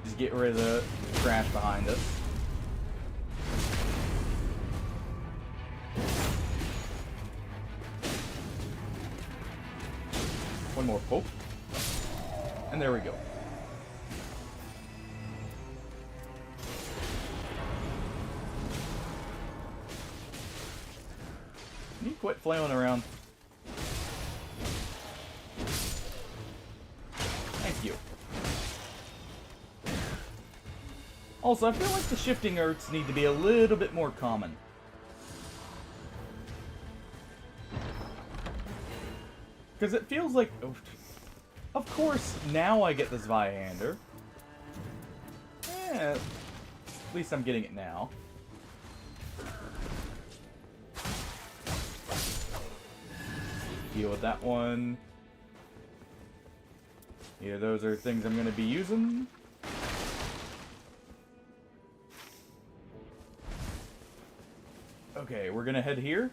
Just get rid of the trash behind us. One more poke. And there we go. Can you quit flailing around? Thank you. Also, I feel like the shifting Earths need to be a little bit more common. Because it feels like... Of course, now I get this Viander. At least I'm getting it now. Deal with that one. Yeah, those are things I'm going to be using. Okay, we're going to head here.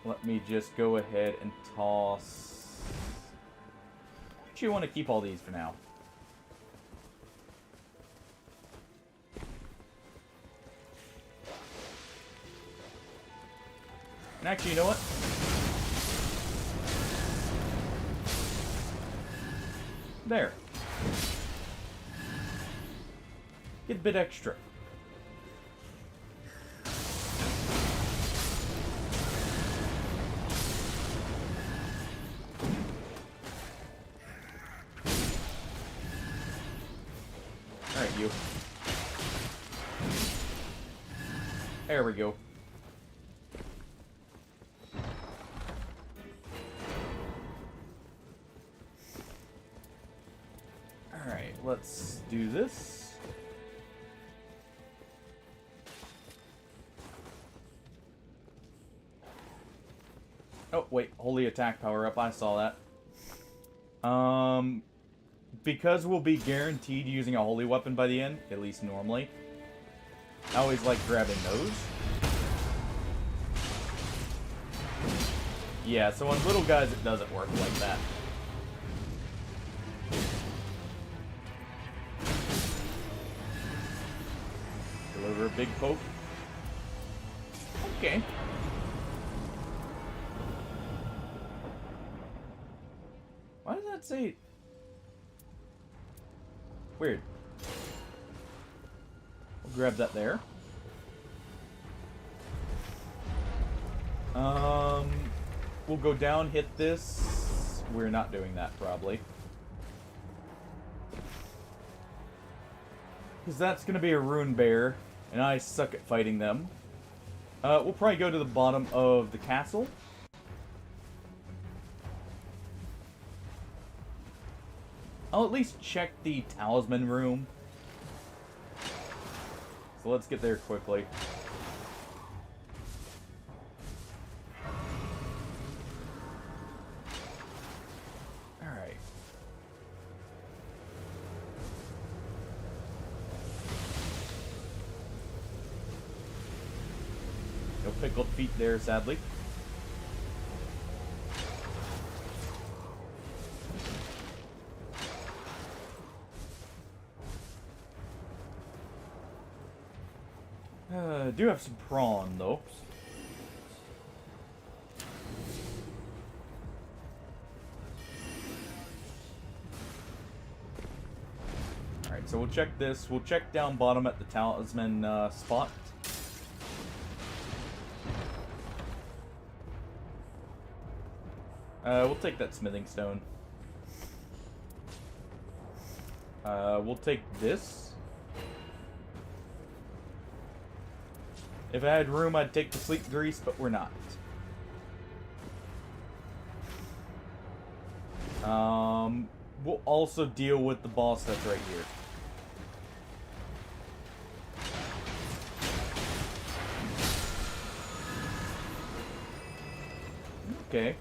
Let me just go ahead and toss... I actually want to keep all these for now. And actually, you know what? There. Get a bit extra. Alright, you. There we go. Alright, let's do this. Oh, wait. Holy attack power up. I saw that. Because we'll be guaranteed using a holy weapon by the end, at least normally, I always like grabbing those. Yeah, so on little guys it doesn't work like that. Deliver a big poke. Okay. Why does that say... Weird. We'll grab that there. We'll go down, hit this. We're not doing that, probably. Because that's going to be a rune bear, and I suck at fighting them. We'll probably go to the bottom of the castle. I'll at least check the talisman room. So let's get there quickly. Alright. No pickled feet there, sadly. I do have some prawn, though. Alright, so we'll check this. We'll check down bottom at the talisman spot. We'll take that smithing stone. We'll take this. If I had room, I'd take the sleep grease, but we're not. We'll also deal with the boss that's right here. Okay.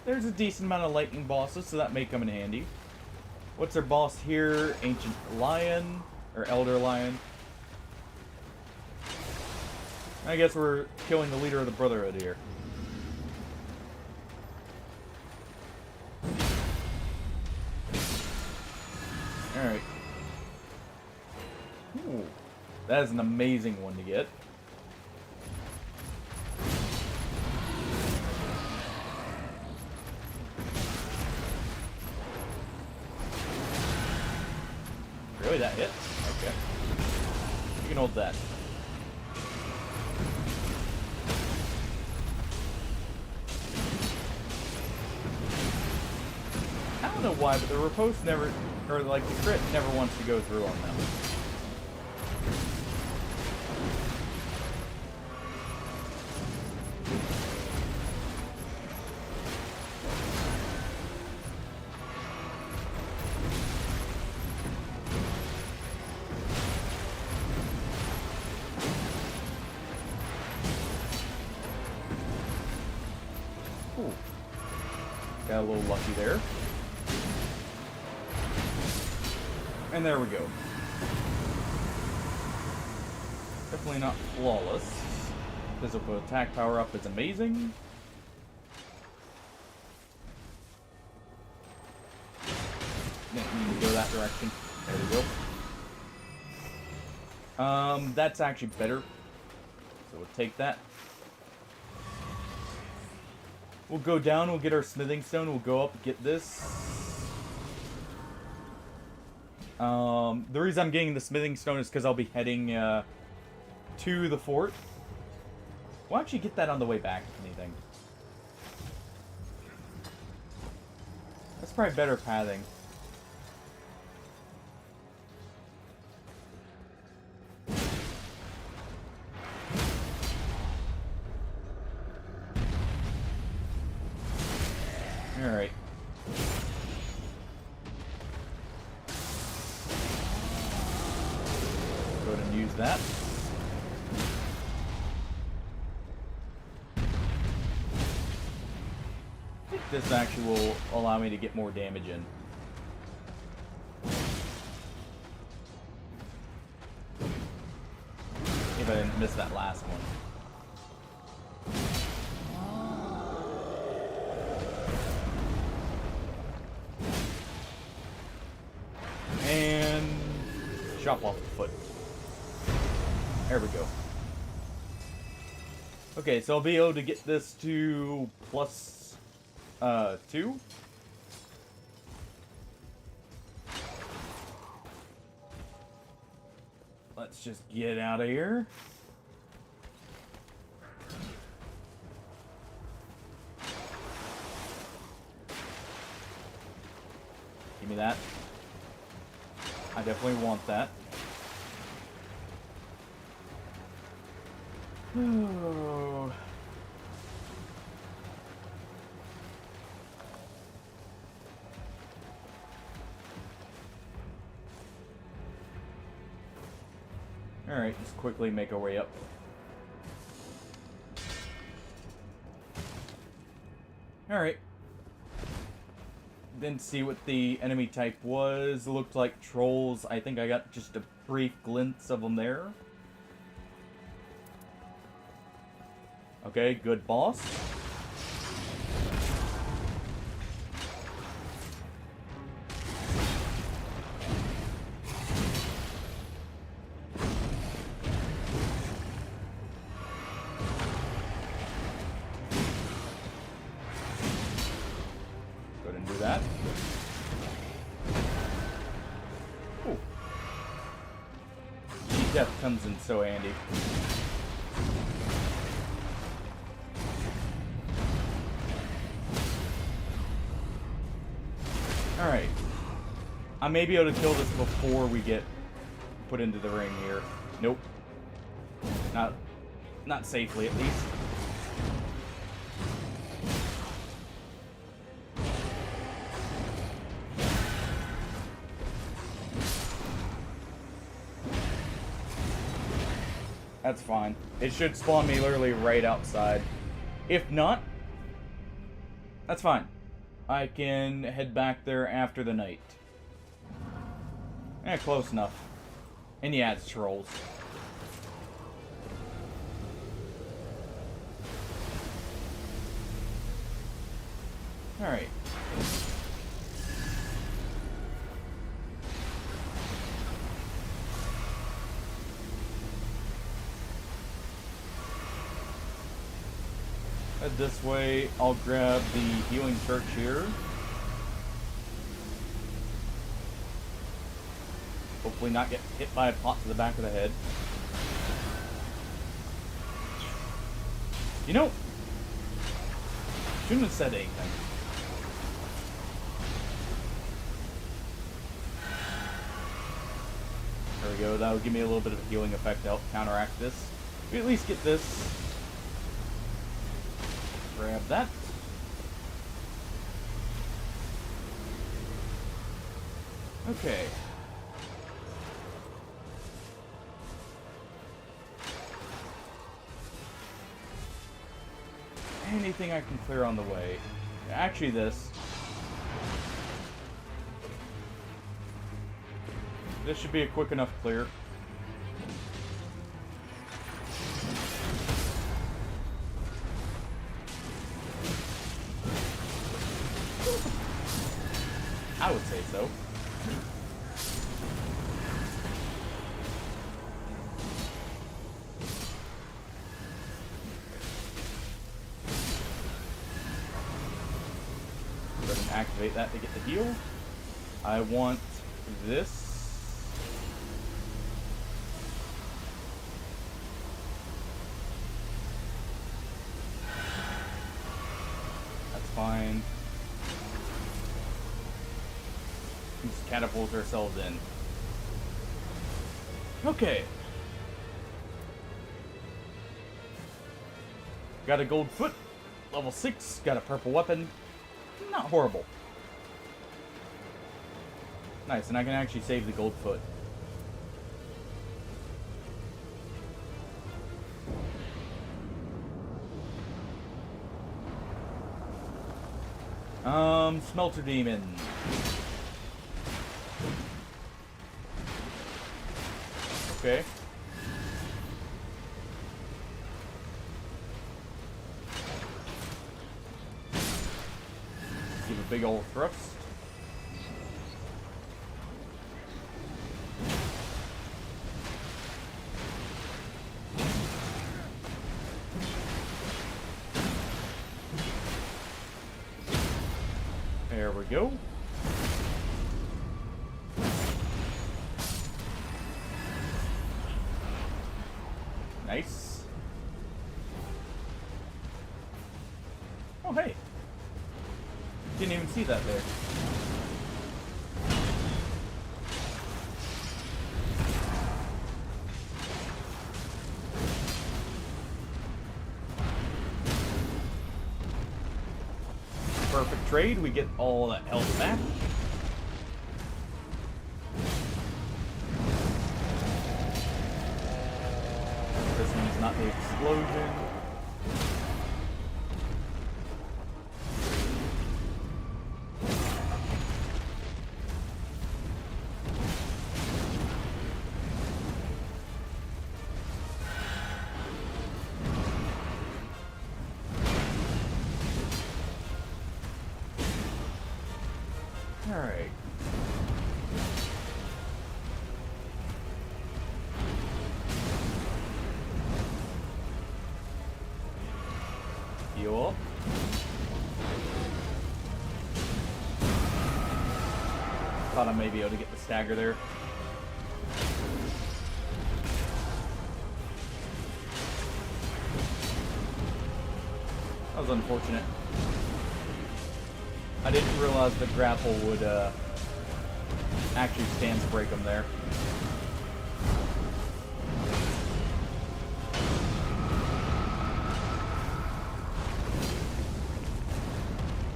There's a decent amount of lightning bosses, so that may come in handy. What's our boss here? Ancient Lion, or Elder Lion. I guess we're killing the leader of the Brotherhood here. Alright. Ooh. That is an amazing one to get. Really, that hit? Okay. You can hold that. I don't know why, but the riposte never, or like the crit never wants to go through on them. Ooh. Got a little lucky there. And there we go. Definitely not flawless. Physical attack power up is amazing. Didn't need to go that direction. There we go. That's actually better. So we'll take that. We'll go down, we'll get our smithing stone, we'll go up, get this. The reason I'm getting the smithing stone is because I'll be heading to the fort. We'll actually get that on the way back, if anything. That's probably better pathing. Alright. Go ahead and use that. I think this actually will allow me to get more damage in. If I didn't miss that last one. And chop off the foot. There we go. Okay, so I'll be able to get this to plus 2. Let's just get out of here. Give me that. I definitely want that. Oh. Alright, just quickly make our way up. Alright. Didn't see what the enemy type was. Looked like trolls. I think I got just a brief glimpse of them there. Okay, good boss. Go ahead and do that. Ooh. Death comes in so handy. Alright. I may be able to kill this before we get put into the ring here. Nope. Not safely, at least. That's fine. It should spawn me literally right outside. If not, that's fine. I can head back there after the night. Close enough. And yeah, it's trolls. Alright. Head this way. I'll grab the healing church here. Hopefully not get hit by a pot to the back of the head. You know, shouldn't have said anything. There we go. That'll give me a little bit of a healing effect to help counteract this. We at least get this. Grab that. Okay. Anything I can clear on the way. Actually, this. This should be a quick enough clear. I would say so. Go ahead and activate that to get the heal. I want this. fine. Just catapult ourselves in. Okay. Got a gold foot. Level 6. Got a purple weapon. Not horrible. Nice, and I can actually save the gold foot. Smelter Demon. Okay. Give a big old thrust. There we go. Nice. Oh, hey. Didn't even see that there. Perfect trade. We get all that health back. This one's not the explosion. Alright. Heal up. Thought I may be able to get the stagger there. That was unfortunate. I didn't realize the grapple would actually stance break them there.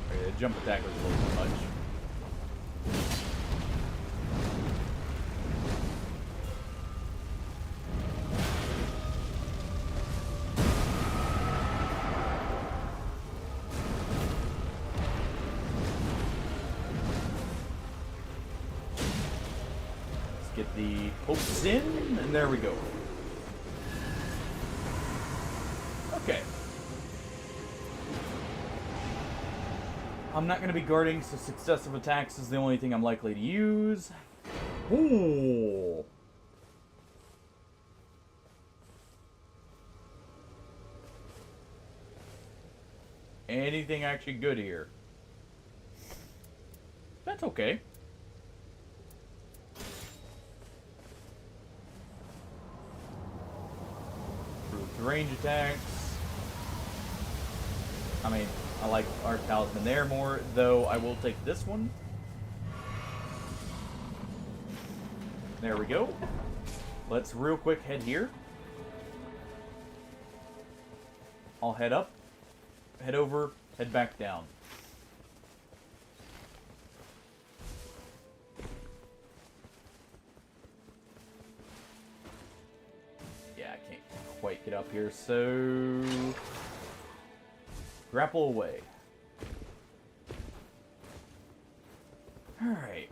Okay, the jump attack was a little too much. Get the hopes in, and there we go. Okay. I'm not going to be guarding, so successive attacks is the only thing I'm likely to use. Ooh. Anything actually good here? That's okay. Range attacks. I mean, I like our talisman there more, though I will take this one. There we go. Let's real quick head here. I'll head up, head over, head back down. Quite get up here, so grapple away. Alright.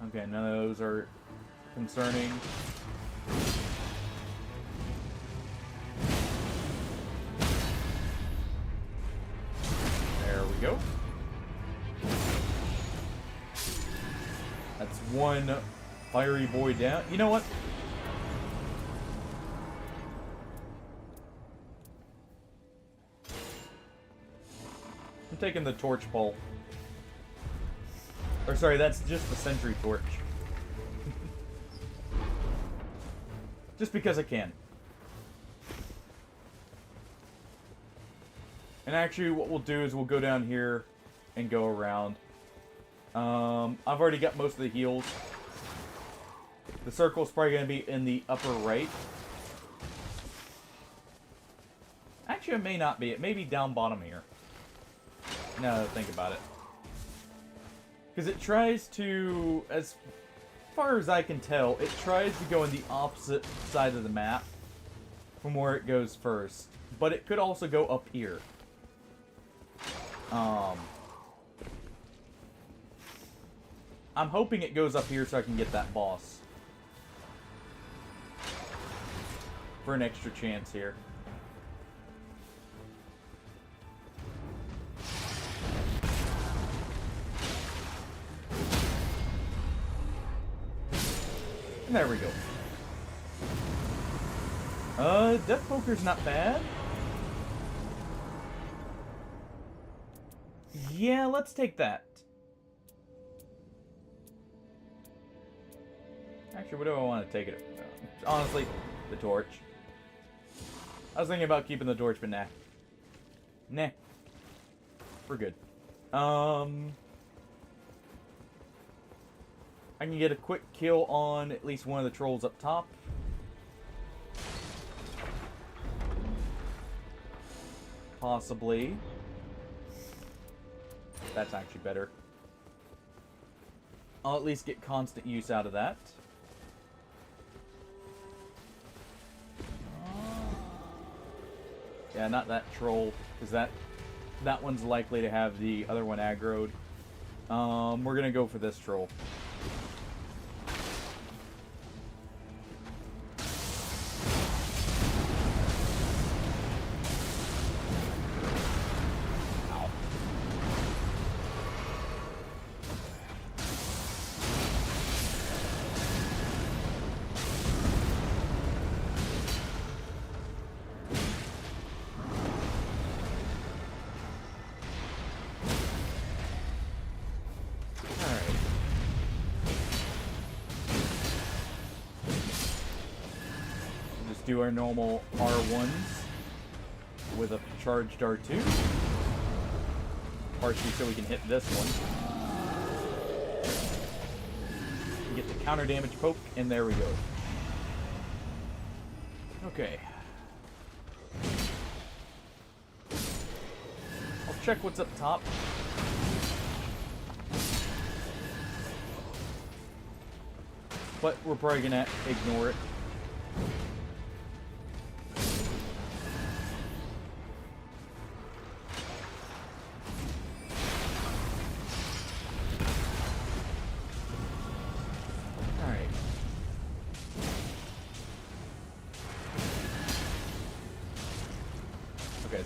Okay, none of those are concerning. Go. That's one fiery boy down. You know what? I'm taking the torch pole. Or sorry, that's just the sentry torch. Just because I can. And actually what we'll do is we'll go down here and go around. I've already got most of the heals. The circle's probably going to be in the upper right. Actually, it may not be. It may be down bottom here. Now that I think about it. Because it tries to, as far as I can tell, it tries to go in the opposite side of the map from where it goes first. But it could also go up here. I'm hoping it goes up here so I can get that boss. For an extra chance here. And there we go. Death Poker's not bad. Yeah, let's take that. Actually, what do I want to take it? Honestly, the torch. I was thinking about keeping the torch, but nah. Nah. We're good. I can get a quick kill on at least one of the trolls up top. Possibly. That's actually better. I'll at least get constant use out of that. Yeah, not that troll, because that one's likely to have the other one aggroed. We're gonna go for this troll. Do our normal R1s with a charged R2. Partially so we can hit this one. Get the counter damage poke, and there we go. Okay. I'll check what's up top. But we're probably gonna ignore it.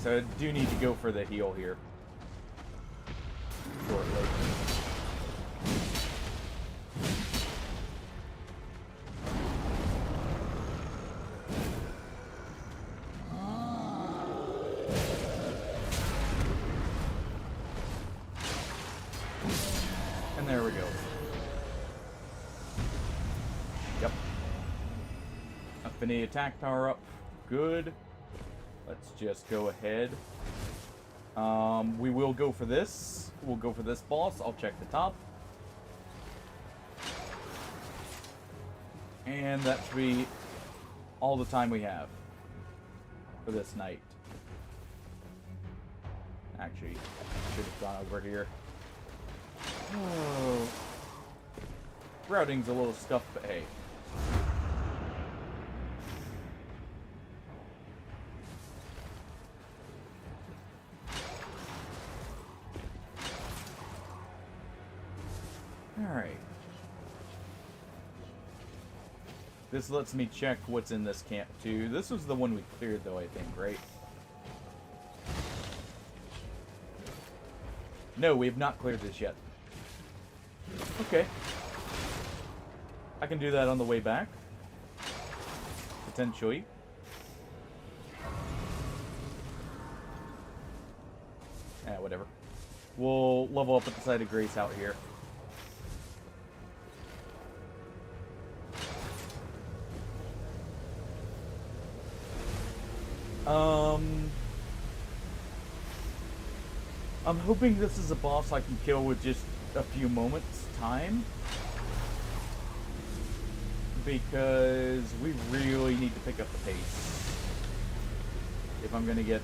So I do need to go for the heal here. Shortly. And there we go. Yep. Affinity attack power up. Good. Let's just go ahead. We will go for this. We'll go for this boss. I'll check the top. And that should be all the time we have for this night. Actually, should have gone over here. Oh. Routing's a little scuffed, but hey. Alright. This lets me check what's in this camp, too. This was the one we cleared, though, I think, right? No, we have not cleared this yet. Okay. I can do that on the way back. Potentially. Whatever. We'll level up at the site of Grace out here. I'm hoping this is a boss I can kill with just a few moments time. Because we really need to pick up the pace if I'm gonna get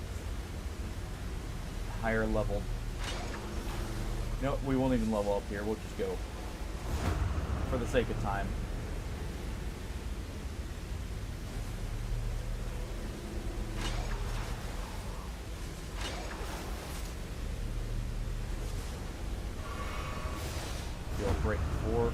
higher level. No, we won't even level up here. We'll just go for the sake of time. Go break 4.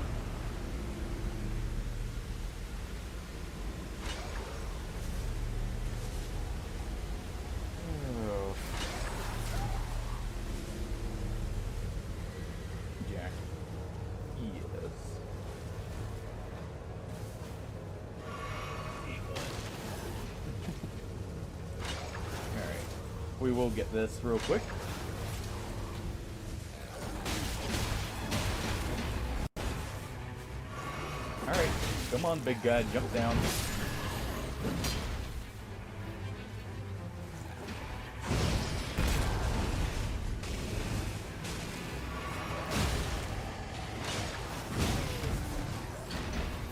We will get this real quick. Alright, come on, big guy, jump down.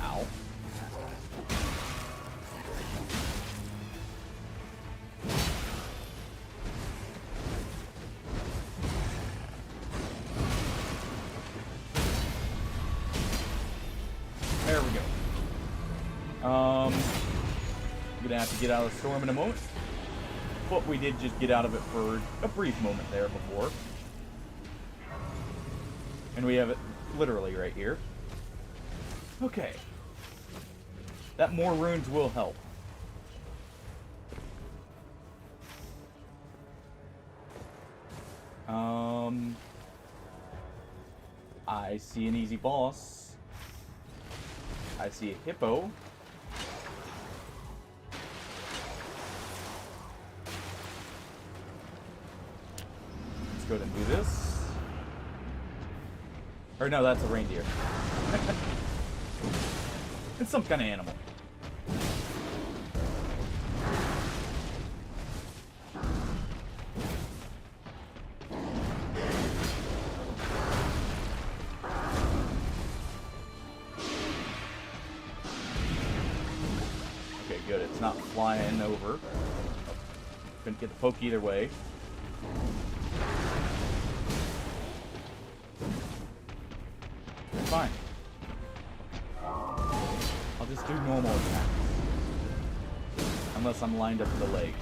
Ow. There we go. I'm gonna have to get out of the storm in a moment. But we did just get out of it for a brief moment there before. And we have it literally right here. Okay. That more runes will help. I see an easy boss. I see a hippo. Let's go ahead and do this. Or no, that's a reindeer. It's some kind of animal. Good, it's not flying over. Couldn't get the poke either way. Fine. I'll just do normal attacks. Unless I'm lined up to the legs.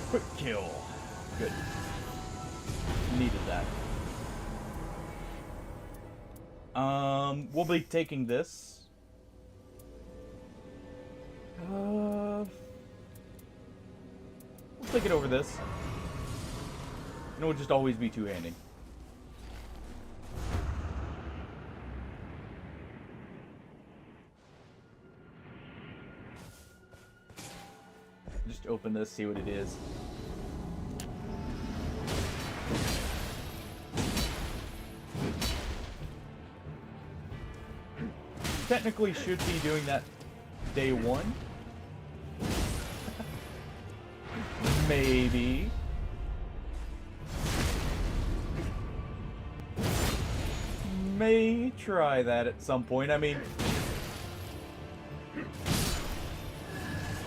Quick kill. Good. Needed that. We'll be taking this. We'll take it over this. And it will just always be two-handed. Just open this, see what it is. Technically should be doing that day one. Maybe. May try that at some point. I mean,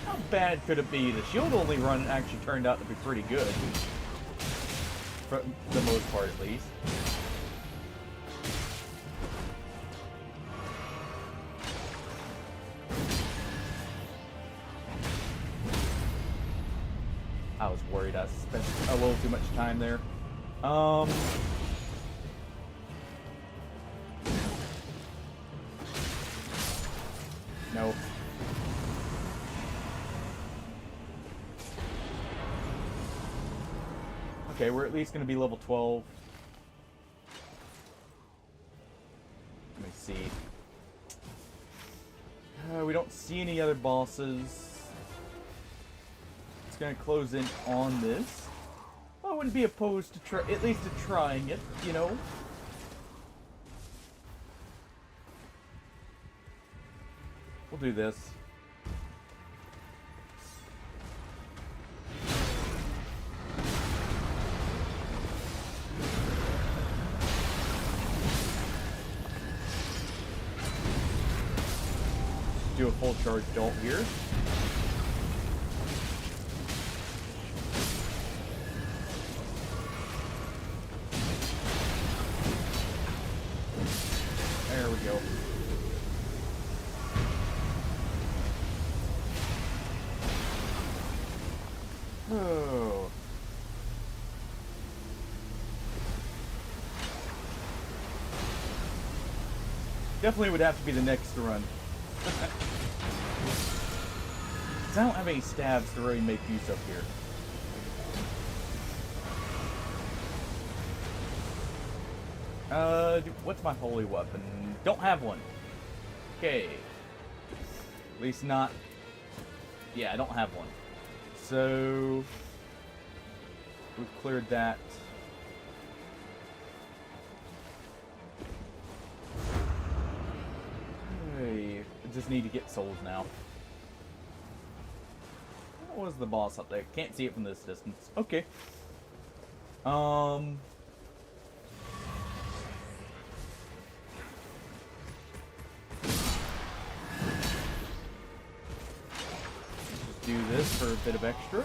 how bad could it be? The shield only run actually turned out to be pretty good. For the most part, at least. I was worried I spent a little too much time there. Okay, we're at least going to be level 12. Let me see. We don't see any other bosses. It's going to close in on this. I wouldn't be opposed to at least to trying it, you know? We'll do this. Do a full charge jolt here. There we go. Oh. Definitely would have to be the next run. Because I don't have any stabs to really make use of here. What's my holy weapon? Don't have one. Okay. At least not... Yeah, I don't have one. So... we've cleared that. Hey, I just need to get souls now. What was the boss up there? Can't see it from this distance. Okay. Just do this for a bit of extra.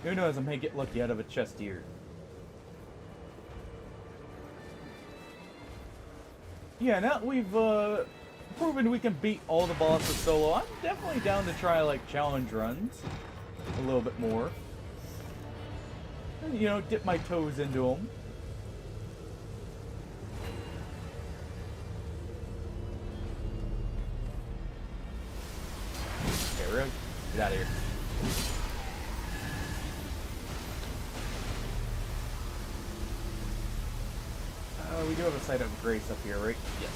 Who knows, I may get lucky out of a chest here. Yeah, now that we've proven we can beat all the bosses solo, I'm definitely down to try, like, challenge runs a little bit more. And, you know, dip my toes into them. Okay, really? Get out of here. We do have a site of grace up here, right? Yes.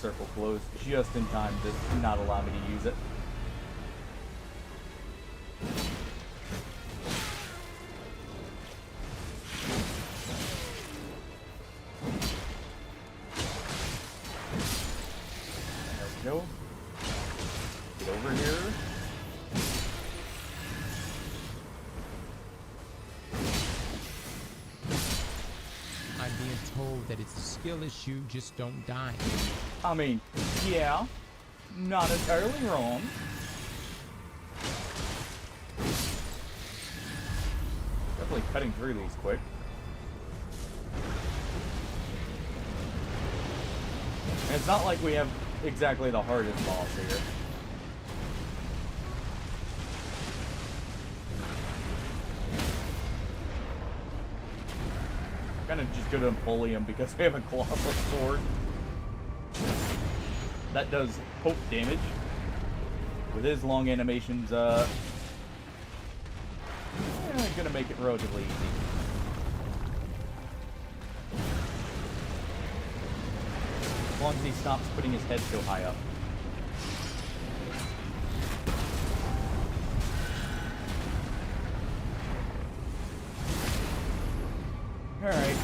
Circle closed just in time to not allow me to use it. There we go. Get over here. I'm being told that it's a skill issue, just don't die. I mean, yeah, not entirely wrong. Definitely cutting through these quick. And it's not like we have exactly the hardest boss here. Kind of just gonna bully him because we have a colossal sword. That does poke damage. With his long animations, gonna make it relatively easy. As long as he stops putting his head so high up. Alright.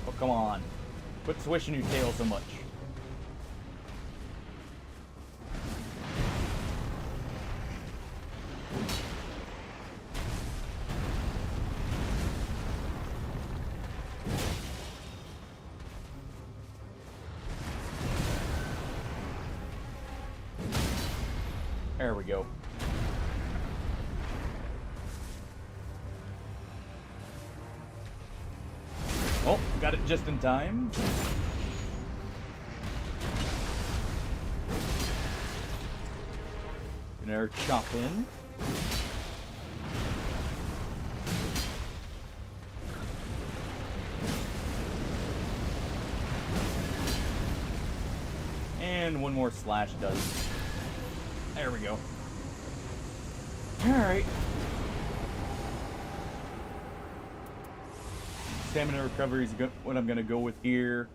Oh, come on. Quit swishing your tail so much. There we go. Oh, got it just in time. Gonna chop in. And one more slash does. There we go. Alright. Stamina recovery is what I'm gonna go with here.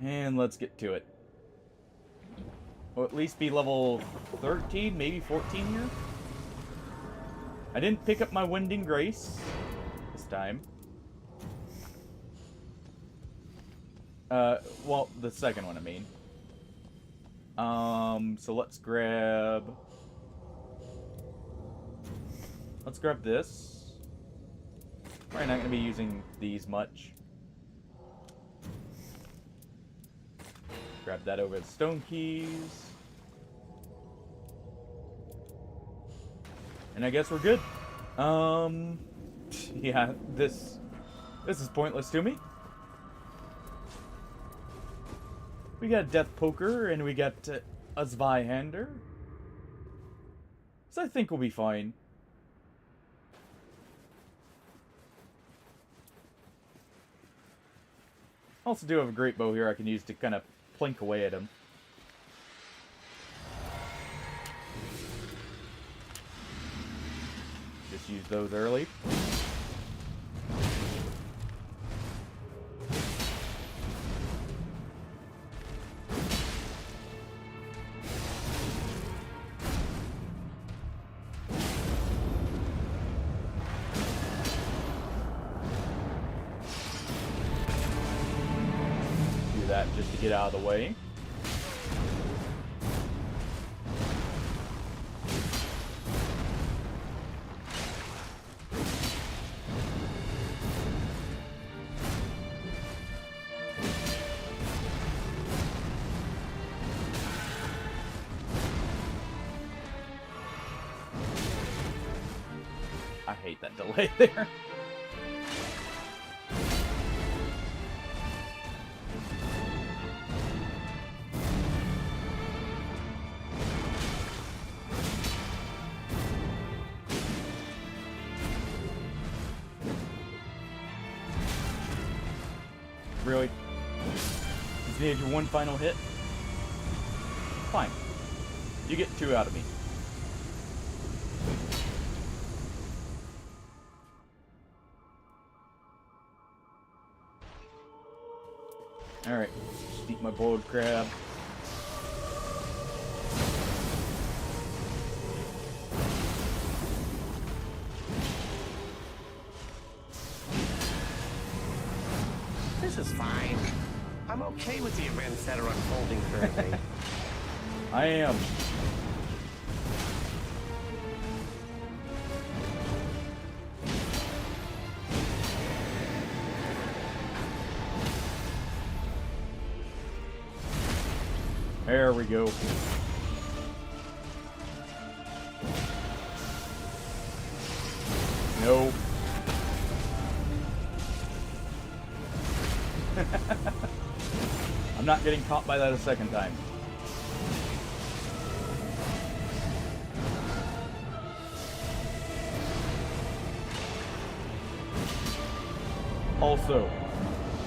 And let's get to it. Or at least be level 13, maybe 14 here. I didn't pick up my Winding Grace this time. Well, the second one, I mean. So let's grab this. Probably not gonna be using these much. Grab that over the stone keys. And I guess we're good. Yeah, this is pointless to me. We got Death Poker and we got a Zweihander. So I think we'll be fine. Also do have a great bow here I can use to kind of plink away at him. Just use those early. Do that just to get out of the way. I hate that delay there. Really? Just needed your one final hit? Fine. You get 2 out of me. Alright, just eat my boiled crab. This is fine. I'm okay with the events that are unfolding currently. I am. There we go. No. I'm not getting caught by that a second time. Also,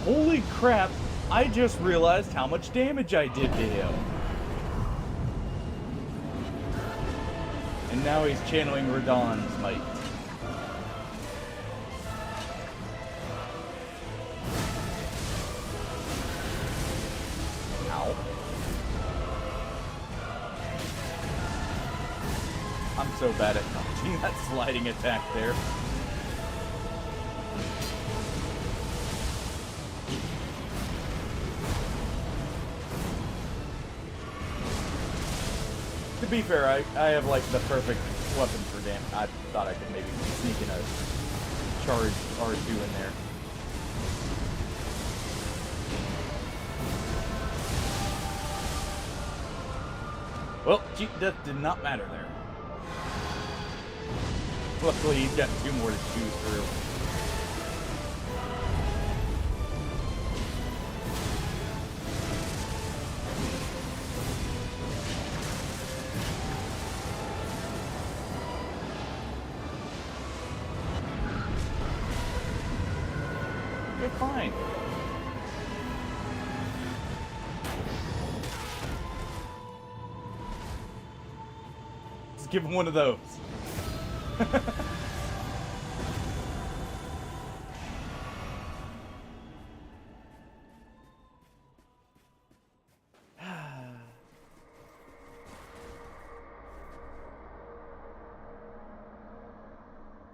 holy crap, I just realized how much damage I did to him. And now he's channeling Radahn's might. Ow. I'm so bad at dodging that sliding attack there. To be fair, I have like the perfect weapon for damage. I thought I could maybe sneak in a charged R2 in there. Well, cheap death did not matter there. Luckily, he's got 2 more to choose through. You're fine. Just give him one of those.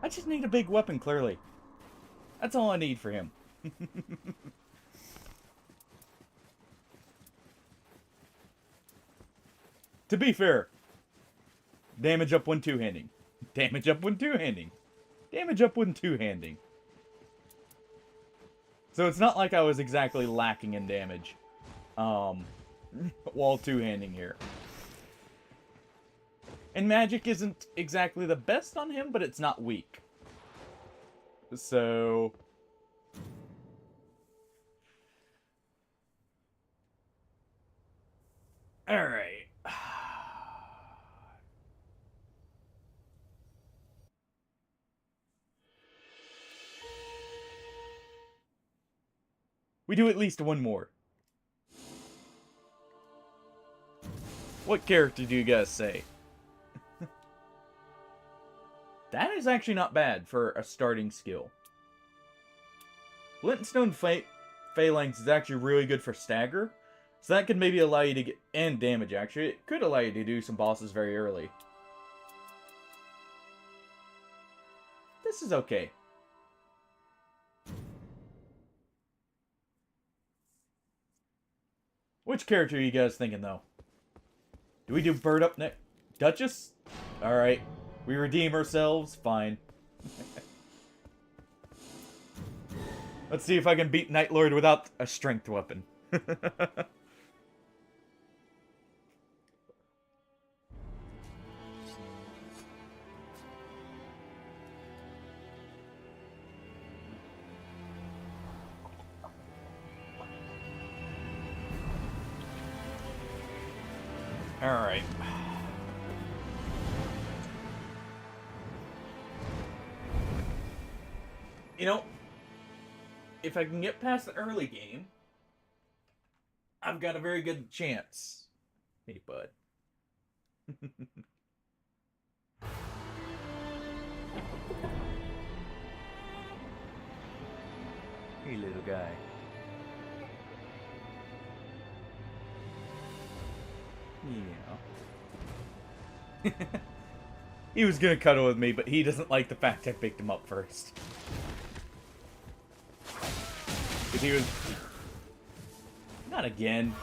I just need a big weapon, clearly. That's all I need for him. To be fair, damage up when two-handing. Damage up when two-handing. Damage up when two-handing. So it's not like I was exactly lacking in damage while two-handing here. And magic isn't exactly the best on him, but it's not weak. So... Alright. We do at least one more. What character do you guys say? That is actually not bad for a starting skill. Glintstone Phalanx is actually really good for stagger. So that could maybe allow you to get... And damage, actually. It could allow you to do some bosses very early. This is okay. Which character are you guys thinking, though? Do we do Bird up next? Duchess? Alright. We redeem ourselves? Fine. Let's see if I can beat Night Lord without a strength weapon. Alright. You know, if I can get past the early game, I've got a very good chance. Hey, bud. Hey, little guy. Yeah. He was gonna cuddle with me, but he doesn't like the fact I picked him up first. Because he was... Not again.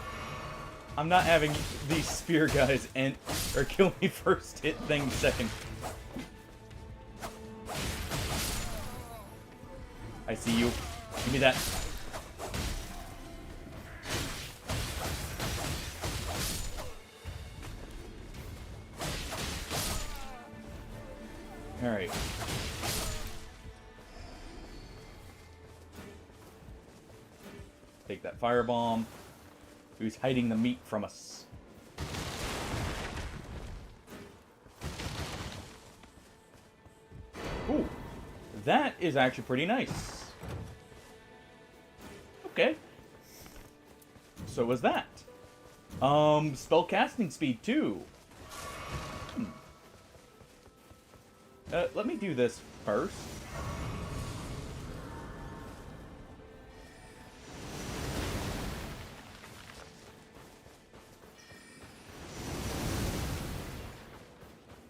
I'm not having these spear guys end or kill me first, hit things second. I see you. Give me that. Alright. Take that firebomb. Who's hiding the meat from us? Ooh. That is actually pretty nice. Okay. So was that. Spell casting speed too. Let me do this first.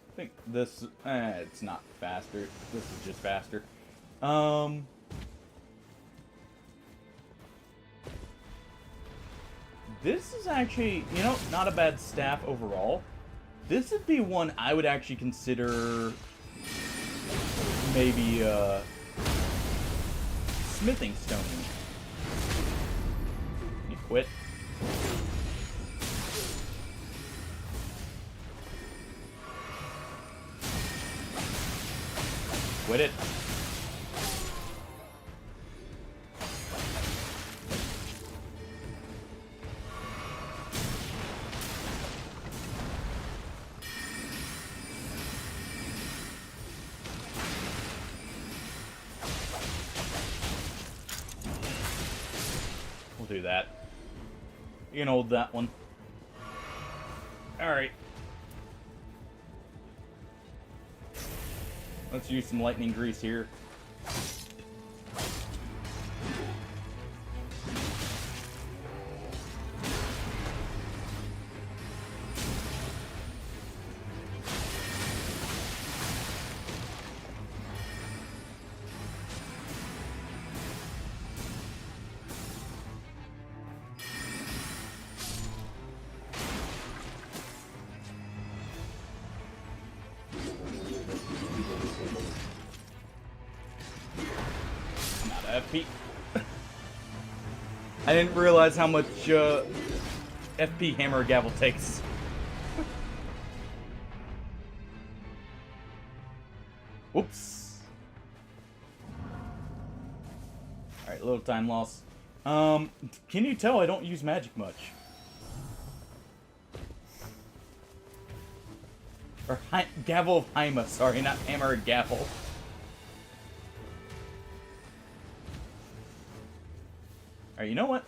I think this, it's not faster. This is just faster. This is actually, you know, not a bad staff overall. This would be one I would actually consider maybe, smithing stone. You quit. Quit it. We'll do that. You can hold that one. Alright. Let's use some lightning grease here. FP. I didn't realize how much FP hammer gavel takes. Whoops. Alright, little time loss. Can you tell I don't use magic much? Or Gavel of Haima, sorry, not hammer and gavel. Alright, you know what?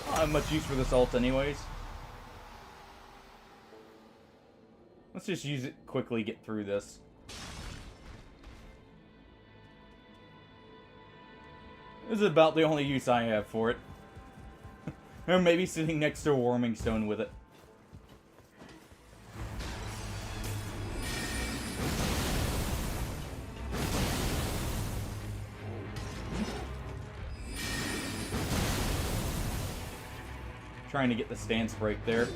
I don't have much use for this ult anyways. Let's just use it quickly, get through this. This is about the only use I have for it. Or maybe sitting next to a warming stone with it. Trying to get the stance break there.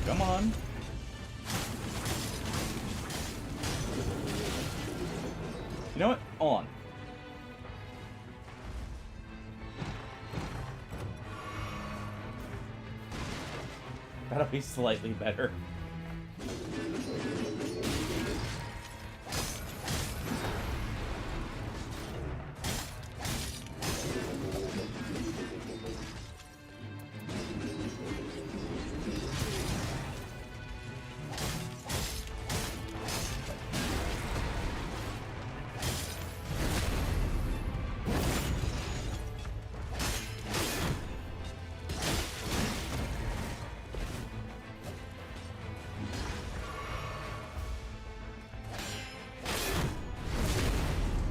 Come on. You know what? On. That'll be slightly better.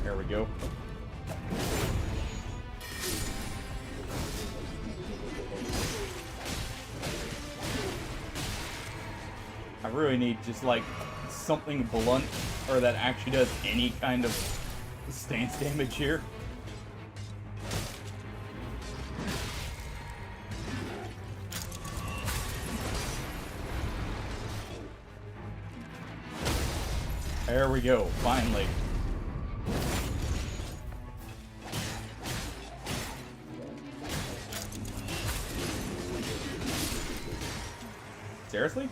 There we go. I really need just like something blunt or that actually does any kind of stance damage here. There we go, finally. Seriously?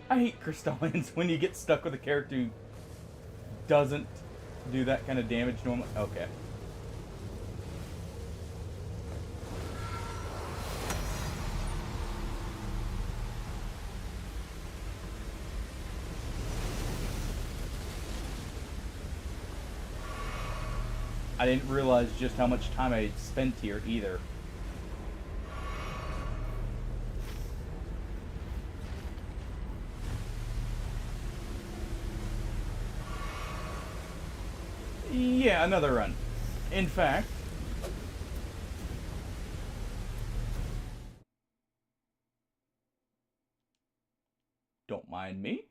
I hate crystallines when you get stuck with a character who doesn't do that kind of damage normally. Okay. I didn't realize just how much time I had spent here either. Yeah, another run. In fact, don't mind me.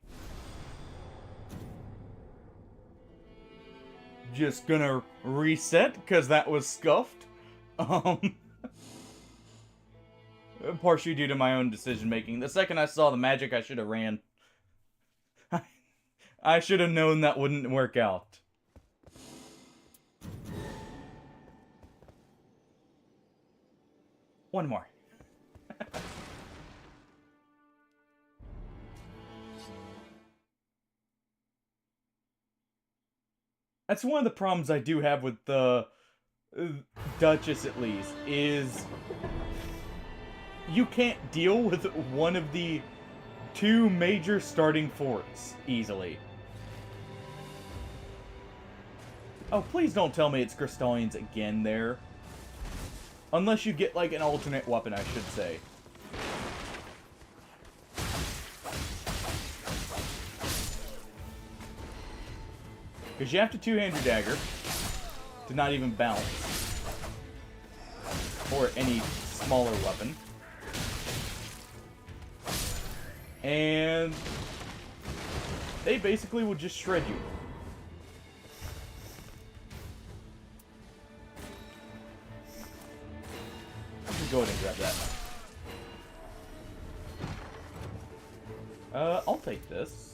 Just gonna reset because that was scuffed. Partially due to my own decision making. The second I saw the magic, I should have ran. I should have known that wouldn't work out. One more. That's one of the problems I do have with the Duchess, at least, is you can't deal with one of the two major starting forts easily. Oh, please don't tell me it's Crystallians again there. Unless you get, like, an alternate weapon, I should say. Because you have to two-hand your dagger to not even bounce. Or any smaller weapon. And they basically will just shred you. Go ahead and grab that. I'll take this.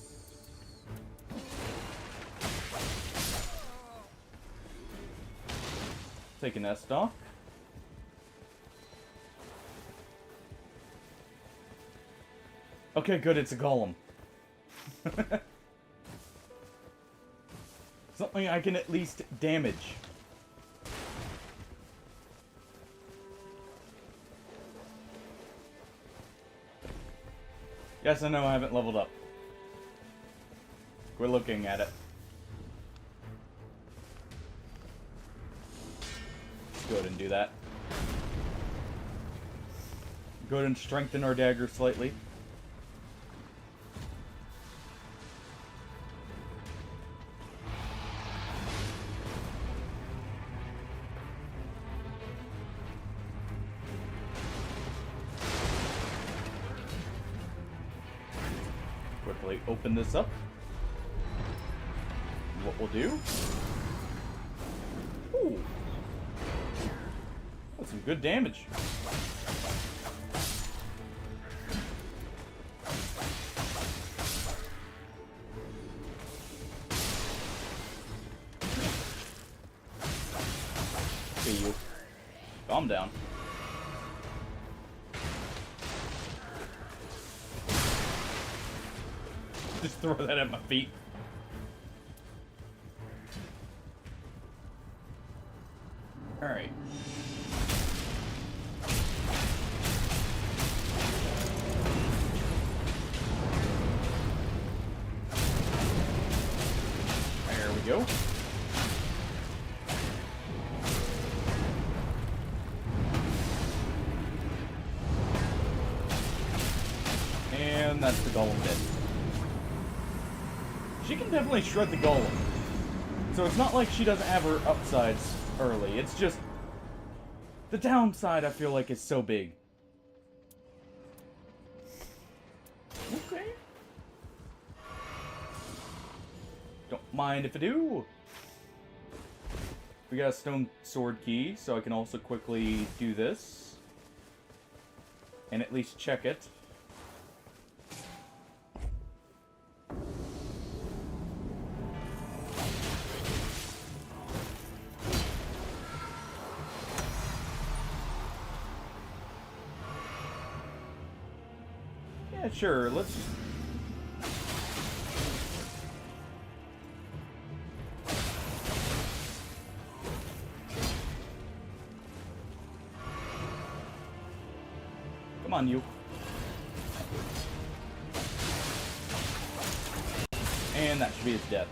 Take an S-Stock. Okay, good, it's a golem. Something I can at least damage. Yes, I know I haven't leveled up. We're looking at it. Let's go ahead and do that. Go ahead and strengthen our dagger slightly. Quickly open this up. What we'll do... Ooh. That's some good damage. Okay, you. Calm down. Just throw that at my feet. Alright. There we go. And that's the golem dead. She can definitely shred the golem. So it's not like she doesn't have her upsides early. It's just... the downside, I feel like, is so big. Okay. Don't mind if I do. We got a stone sword key, so I can also quickly do this. And at least check it. Yeah, sure, let's... Come on, you. And that should be his death.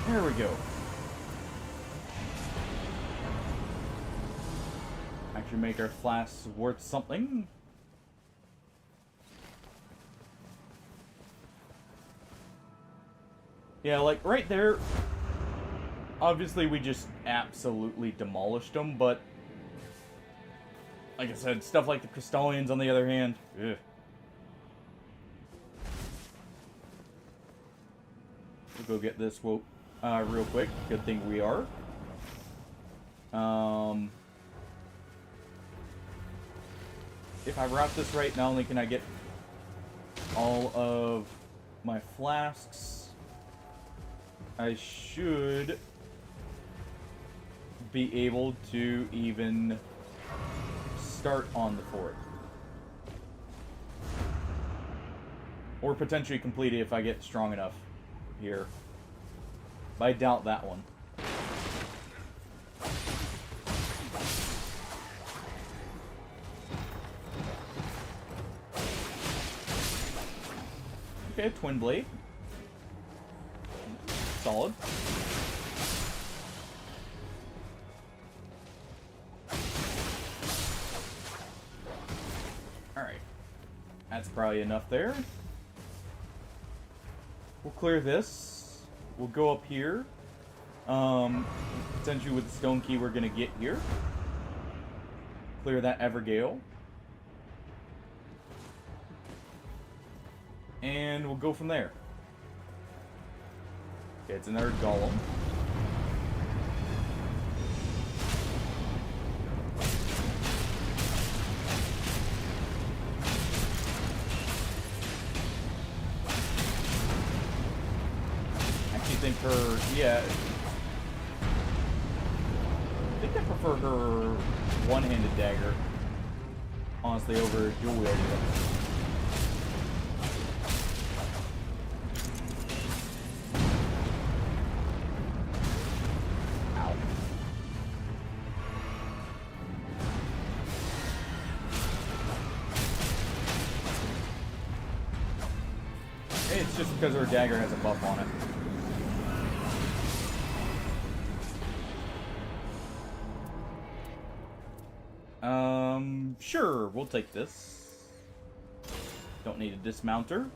There we go. Actually make our flasks worth something. Yeah, like right there, obviously we just absolutely demolished them, but like I said, stuff like the Crystallians on the other hand, ugh. We'll go get this real quick. Good thing we are. If I route this right, not only can I get all of my flasks, I should be able to even start on the fort. Or potentially complete it if I get strong enough here. But I doubt that one. Okay, twin blade. Solid. Alright. That's probably enough there. We'll clear this. We'll go up here. Potentially with the stone key we're gonna get here. Clear that Evergale. And we'll go from there. Okay, it's another golem. I think I prefer her one-handed dagger, honestly, over dual wielding. Ow. It's just because her dagger has a buff on it. Sure, we'll take this. Don't need a dismounter.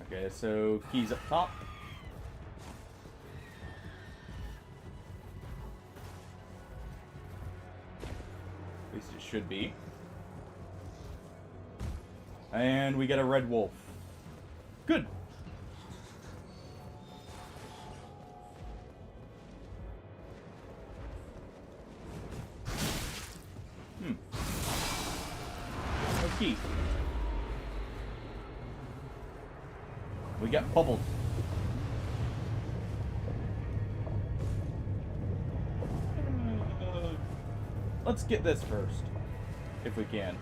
Okay, so keys up top. At least it should be. And we get a red wolf. Good. Key. We got bubbled. Let's get this first, if we can.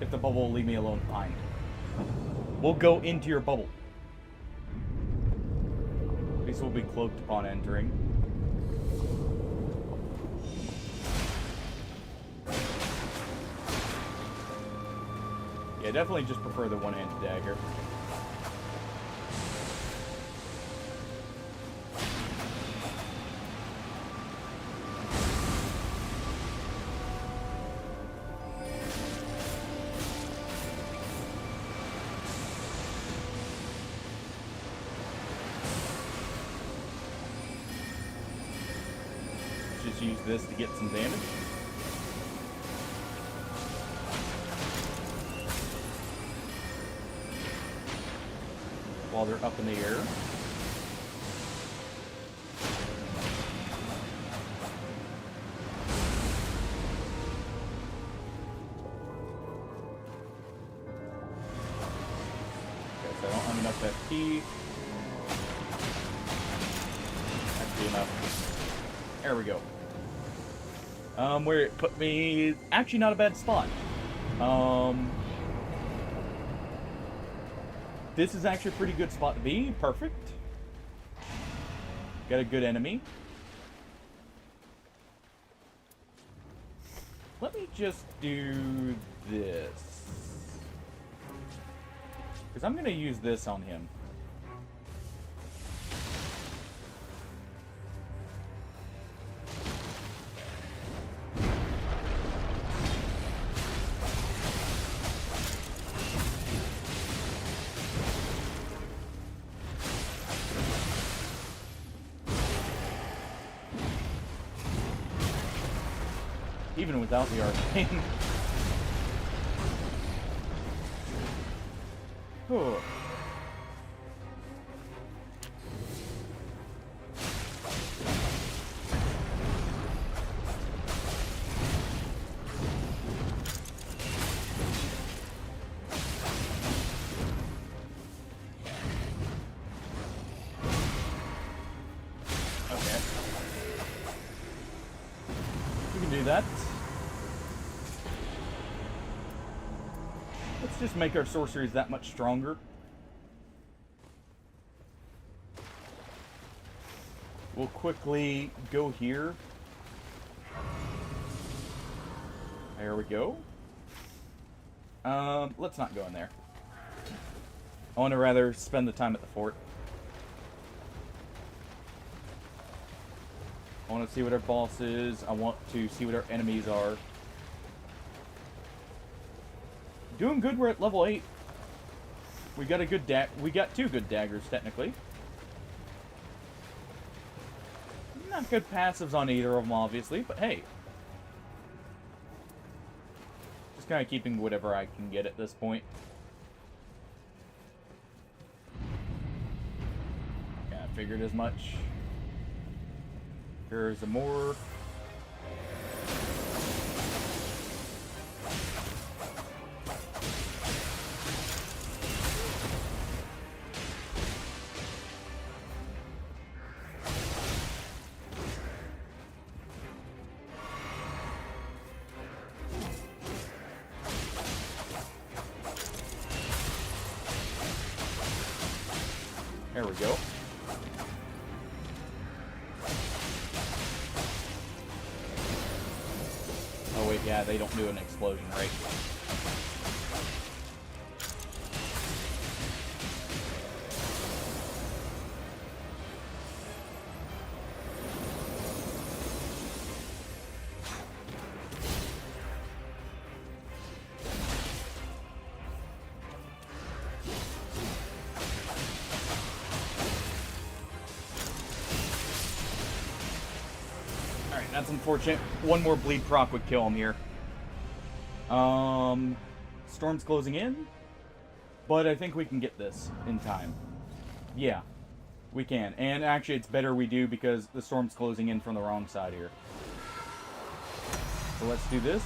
If the bubble will leave me alone, fine. We'll go into your bubble. At least we'll be cloaked upon entering. Yeah, definitely just prefer the one-handed dagger. Just use this to get some damage. While they're up in the air. Okay, so I don't have enough FP. That'd be enough. There we go. Where it put me, actually not a bad spot. This is actually a pretty good spot to be. Perfect. Got a good enemy. Let me just do this. Because I'm going to use this on him. even without the arcane. Oh. Okay. We can do that. Let's just make our sorceries that much stronger. We'll quickly go here. There we go. Let's not go in there. I want to rather spend the time at the fort. I want to see what our boss is. I want to see what our enemies are. Doing good, we're at level 8. We got a good we got 2 good daggers, technically. Not good passives on either of them, obviously, but hey. Just kind of keeping whatever I can get at this point. Yeah, I figured as much. Here's some more. There we go. Oh wait, yeah, they don't do an explosion, right? That's unfortunate. One more bleed proc would kill him here. Storm's closing in, but I think we can get this in time. Yeah, we can. And actually, it's better we do because the storm's closing in from the wrong side here. So let's do this.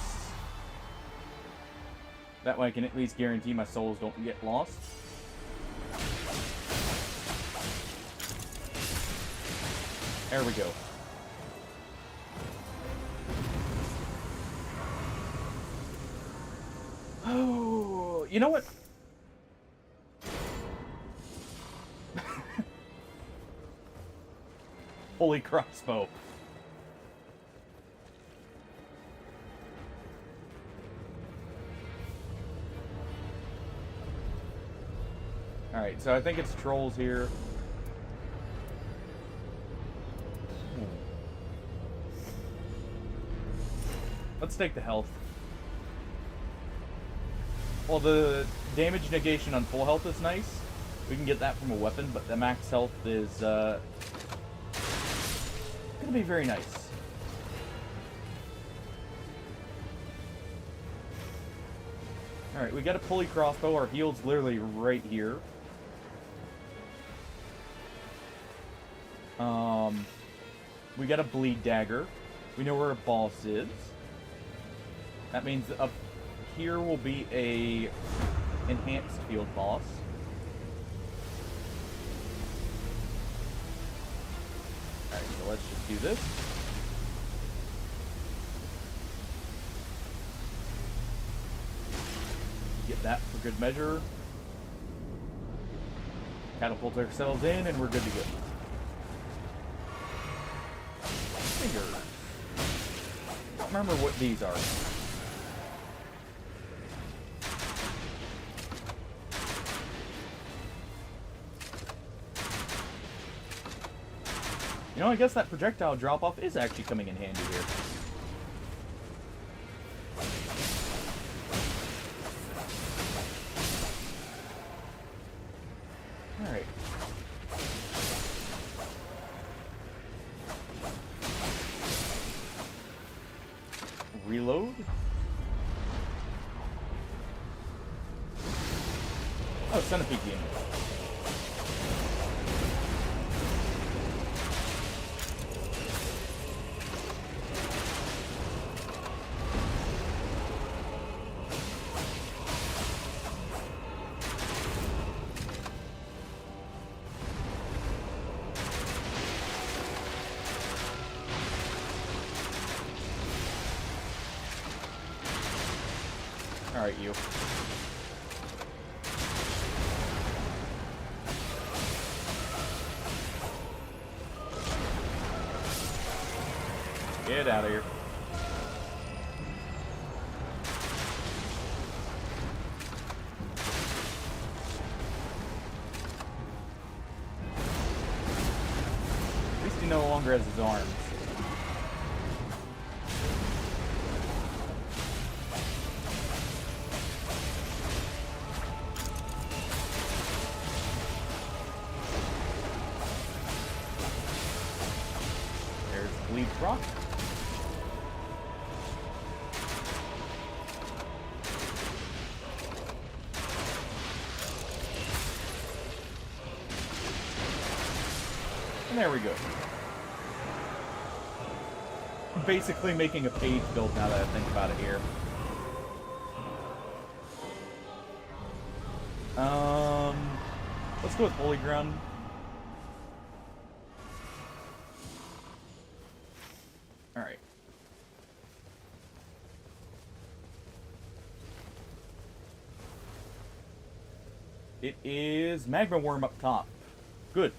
That way I can at least guarantee my souls don't get lost. There we go. Oh, you know what? Holy crossbow. Alright, so I think it's trolls here. Let's take the health. Well, the damage negation on full health is nice. We can get that from a weapon, but the max health is gonna be very nice. Alright, we got a pulley crossbow. Our heal's literally right here. We got a bleed dagger. We know where a boss is. That means up here will be a enhanced field boss. Alright, so let's just do this. Get that for good measure. Catapult ourselves in and we're good to go. Fingers. I don't remember what these are. You know, I guess that projectile drop-off is actually coming in handy here. Alright. reload. Oh, centipede game. Alright, you. Get out of here. At least he no longer has his arms. There's Bleed Rock. And there we go. Basically making a page build now that I think about it here. Let's go with Holy Ground. Alright. It is Magma Worm up top. Good.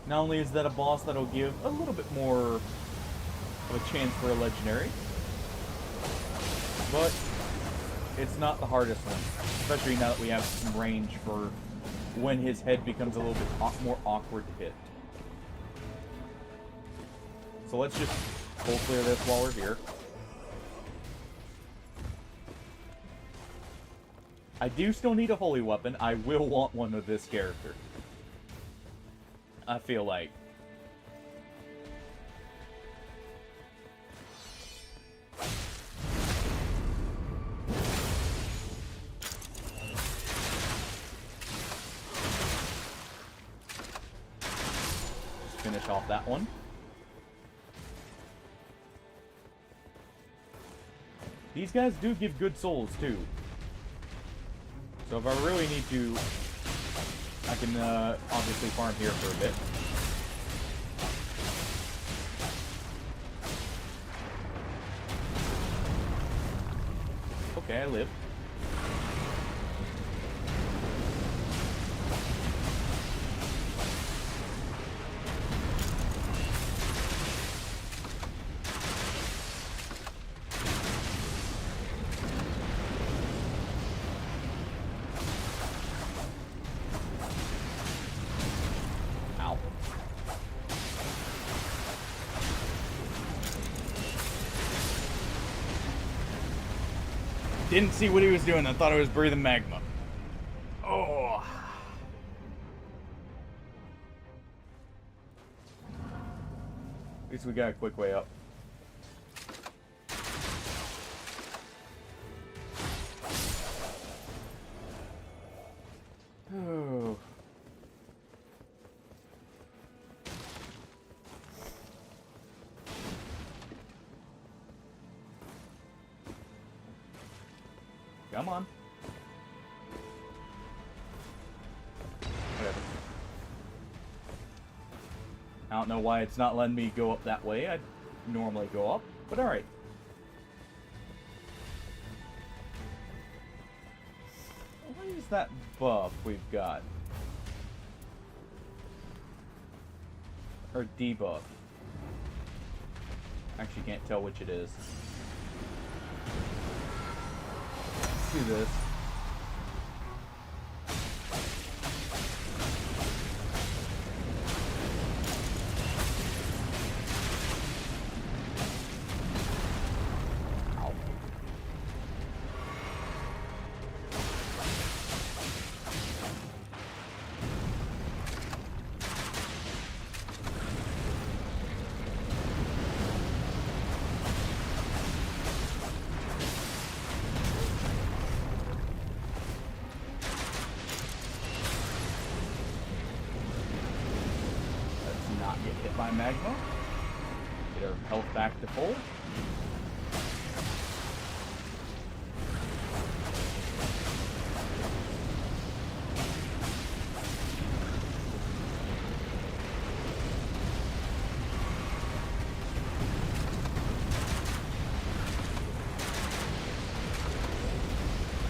Not only is that a boss that'll give a little bit more of a chance for a legendary, but it's not the hardest one, especially now that we have some range for when his head becomes a little bit more awkward to hit. So let's just full clear this while we're here. I do still need a holy weapon. I will want one with this character. I feel like. Just finish off that one. These guys do give good souls too. So if I really need to, I can obviously farm here for a bit. Okay, I live. Didn't see what he was doing. I thought I was breathing magma. Oh. At least we got a quick way up. Oh. Come on. Whatever. I don't know why it's not letting me go up that way. I'd normally go up, but alright. What is that buff we've got? Or debuff? Actually can't tell which it is. Do this. Ow. my magma. Get our health back to full.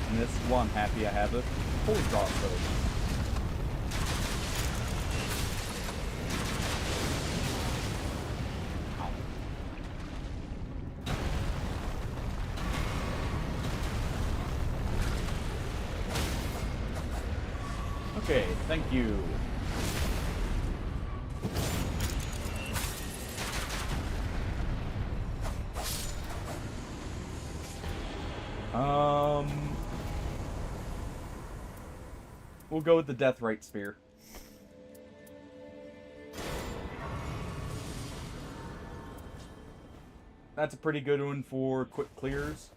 And this is why I'm happy I have a full crossbow. Okay, thank you. We'll go with the Deathrite Spear. That's a pretty good one for quick clears.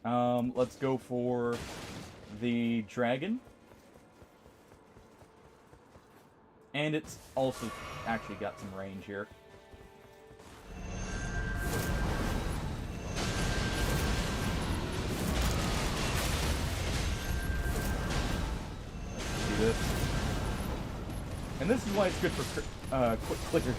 Let's go for the Dragon. And it's also actually got some range here. Let's do this. And this is why it's good for quick clickers.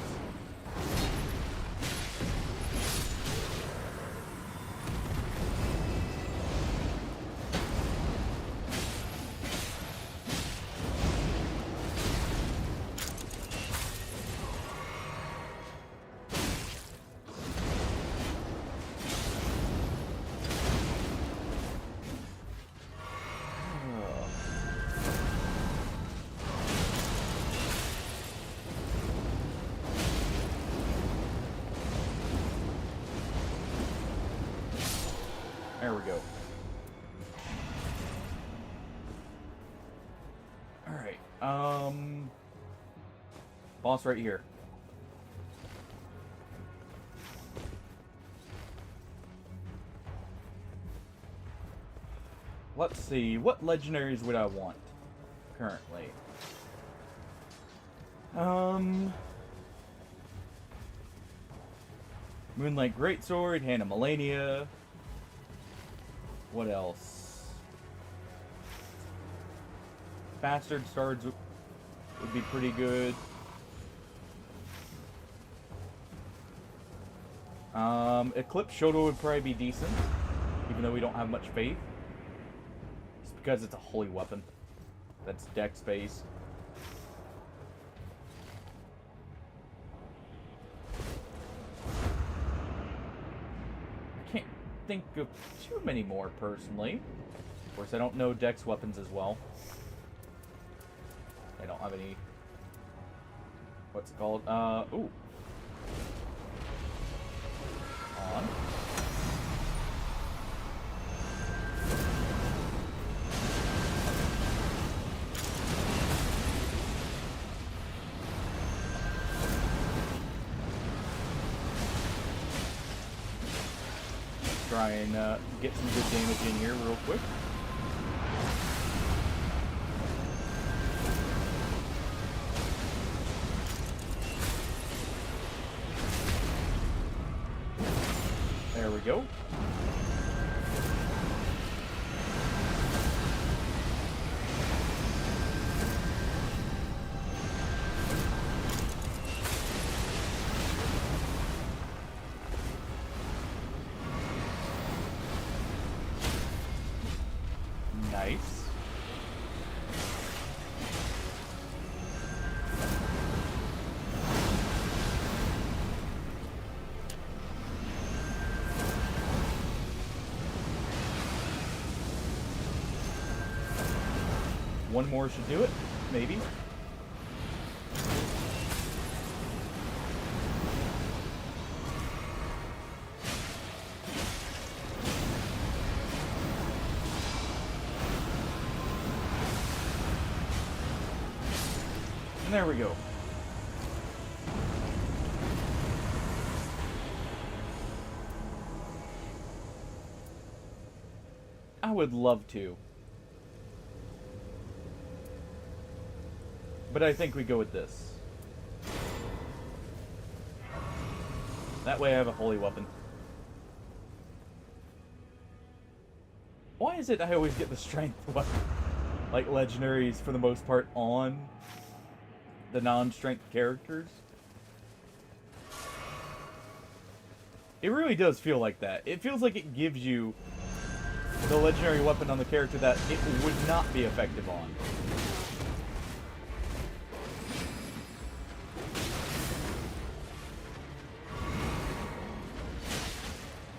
There we go. Alright, boss right here. Let's see, what legendaries would I want currently? Moonlight Greatsword, Hand of Melania. What else? Bastard Swords would be pretty good. Eclipse Shoto would probably be decent, even though we don't have much faith. It's because it's a holy weapon. That's dex base. I can't think of too many more personally. Of course, I don't know dex weapons as well. I don't have any. What's it called? Ooh. On. Try and get some good damage in here real quick. There we go. Nice. One more should do it, maybe. And there we go. I would love to. But I think we go with this. That way I have a holy weapon. Why is it I always get the strength weapon, like legendaries for the most part, on the non-strength characters? It really does feel like that. It feels like it gives you the legendary weapon on the character that it would not be effective on.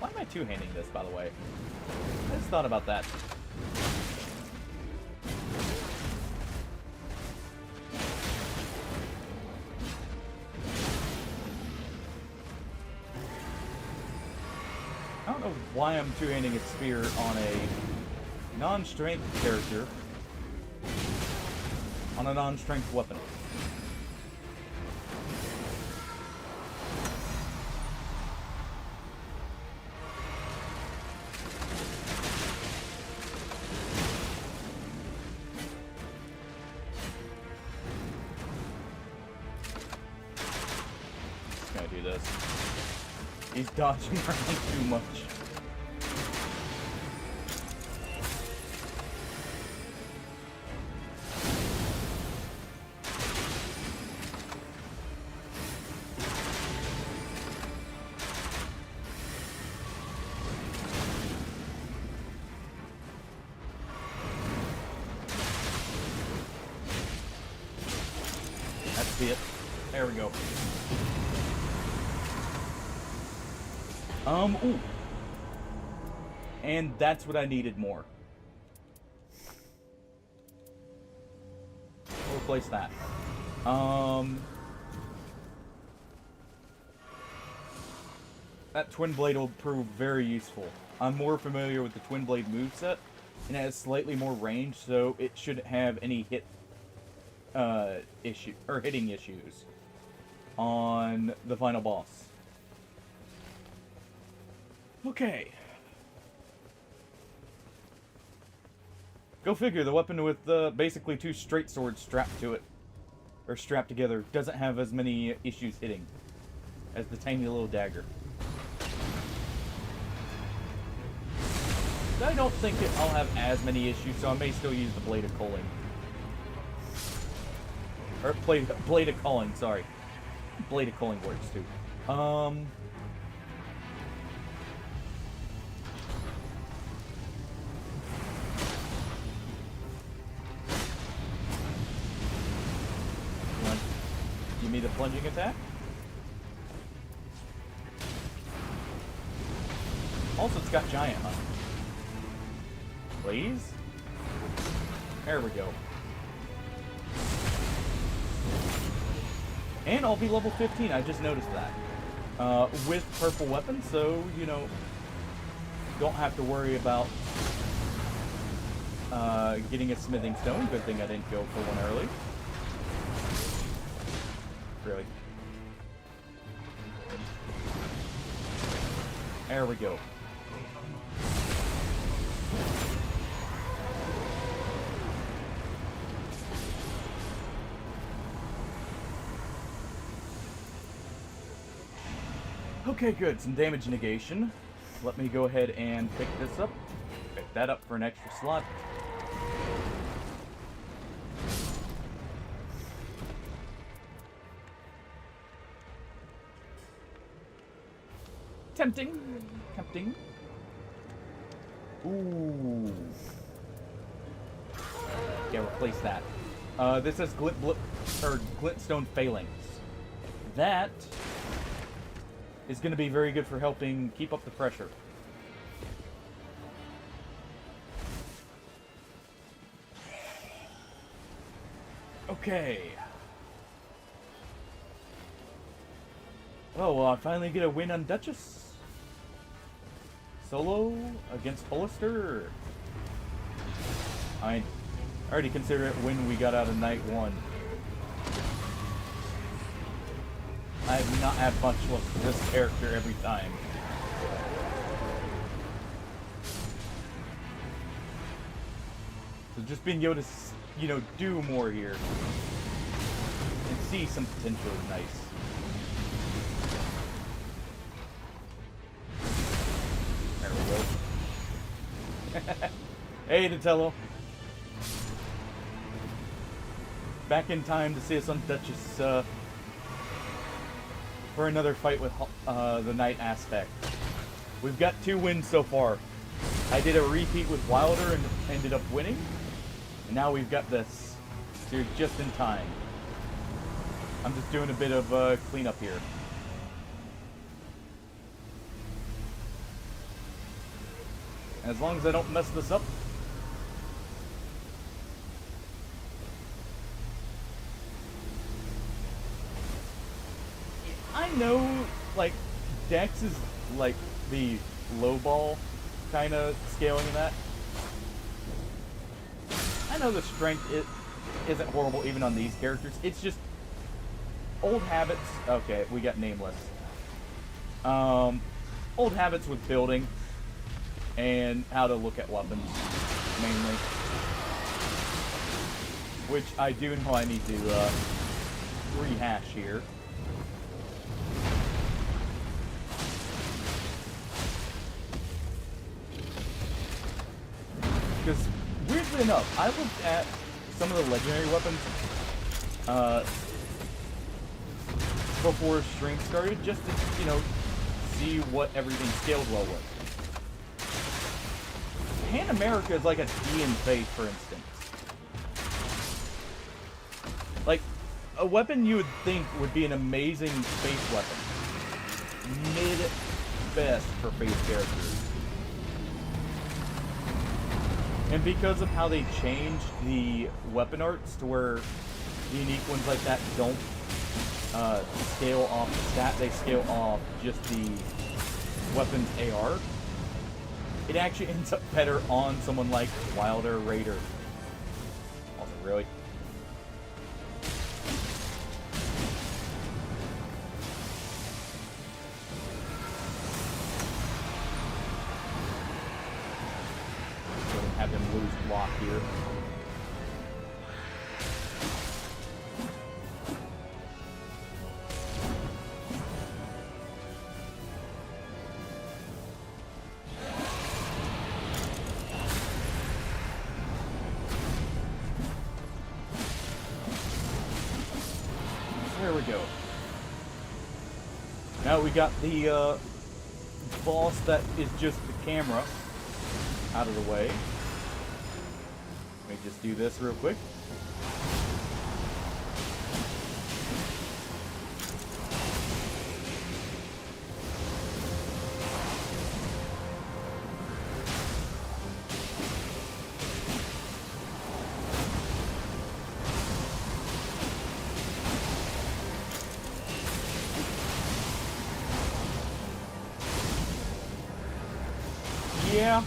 Why am I two-handing this, by the way? I just thought about that. I don't know why I'm two-handing a spear on a non-strength character on a non-strength weapon. Just gonna do this. He's dodging around too much. That's it. There we go. Ooh. And that's what I needed more. We'll replace that. That Twin Blade will prove very useful. I'm more familiar with the Twin Blade moveset, and it has slightly more range, so it shouldn't have any hitting issues on the final boss. Okay. Go figure, the weapon with basically two straight swords strapped to it, or strapped together, doesn't have as many issues hitting as the tiny little dagger. I don't think I'll have as many issues, so I may still use the Blade of Culling. Or Blade of Culling, sorry. Blade of Culling works too. Give me the plunging attack. Also, it's got Giant Hunt. Please? There we go. And I'll be level 15, I just noticed that. With purple weapon, so, you know, don't have to worry about getting a smithing stone. Good thing I didn't go for one early. Really. There we go. Okay, good. Some damage negation. Let me go ahead and pick this up. Pick that up for an extra slot. Tempting. Tempting. Ooh. Yeah, replace that. This says Glintstone Phalanx. That is going to be very good for helping keep up the pressure. Okay. Oh, well, I finally get a win on Duchess. Solo against Hollister. I already consider it when we got out of night 1. I have not had much luck with this character every time. So just being able to, you know, do more here and see some potential is nice. Hey, Natello. Back in time to see us on Duchess for another fight with the Knight aspect. We've got 2 wins so far. I did a repeat with Wilder and ended up winning. And now we've got this. So you're just in time. I'm just doing a bit of cleanup here. As long as I don't mess this up. I know, like, Dex is, like, the low ball kind of scaling in that. I know the strength isn't horrible even on these characters. It's just old habits. Okay, we got nameless. Old habits with building and how to look at weapons, mainly. Which I do know I need to rehash here. Because, weirdly enough, I looked at some of the legendary weapons before stream started, just to, you know, see what everything scaled well with. Pan America is like a D in Faith, for instance. Like, a weapon you would think would be an amazing Faith weapon. Mid-best for Faith characters. And because of how they changed the weapon arts to where the unique ones like that don't scale off the stat, they scale off just the weapon's AR, it actually ends up better on someone like Wilder Raider. Also, really? Have him lose block here. There we go. Now we got the boss that is just the camera out of the way. Let me just do this real quick. Yeah.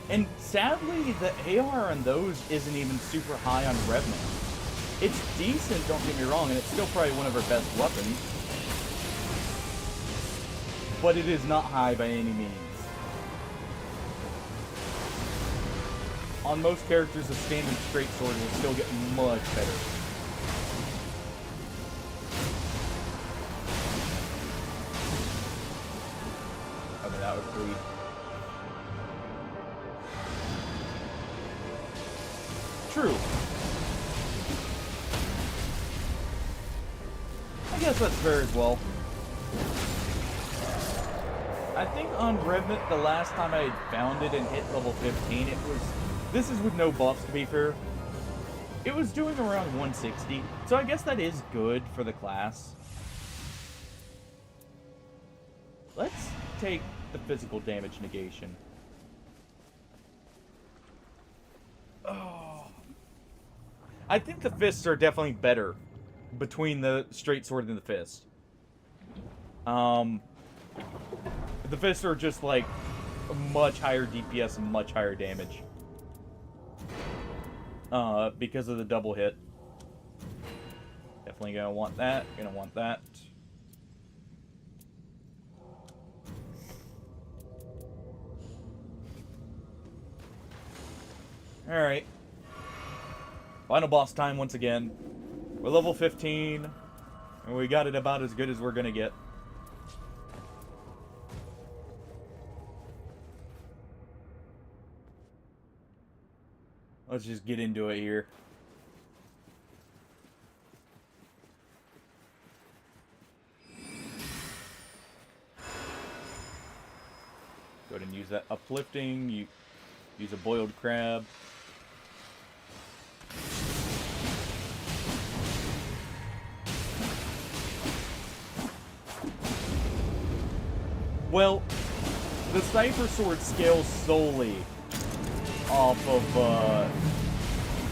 And sadly, the AR on those isn't even super high on Revenant. It's decent, don't get me wrong, and it's still probably one of her best weapons. But it is not high by any means. On most characters, a standard straight sword will still get much better. Okay, that was greed. True. I guess that's fair as well. I think on Revenant, the last time I found it and hit level 15, it was... This is with no buffs, to be fair. It was doing around 160, so I guess that is good for the class. Let's take the physical damage negation. Oh... I think the fists are definitely better between the straight sword and the fist. The fists are just like much higher DPS and much higher damage. Because of the double hit. Definitely gonna want that, gonna want that. Alright. Final boss time once again. We're level 15, and we got it about as good as we're gonna get. Let's just get into it here. Go ahead and use that uplifting. You use a boiled crab. Well, the Cypher Sword scales solely off of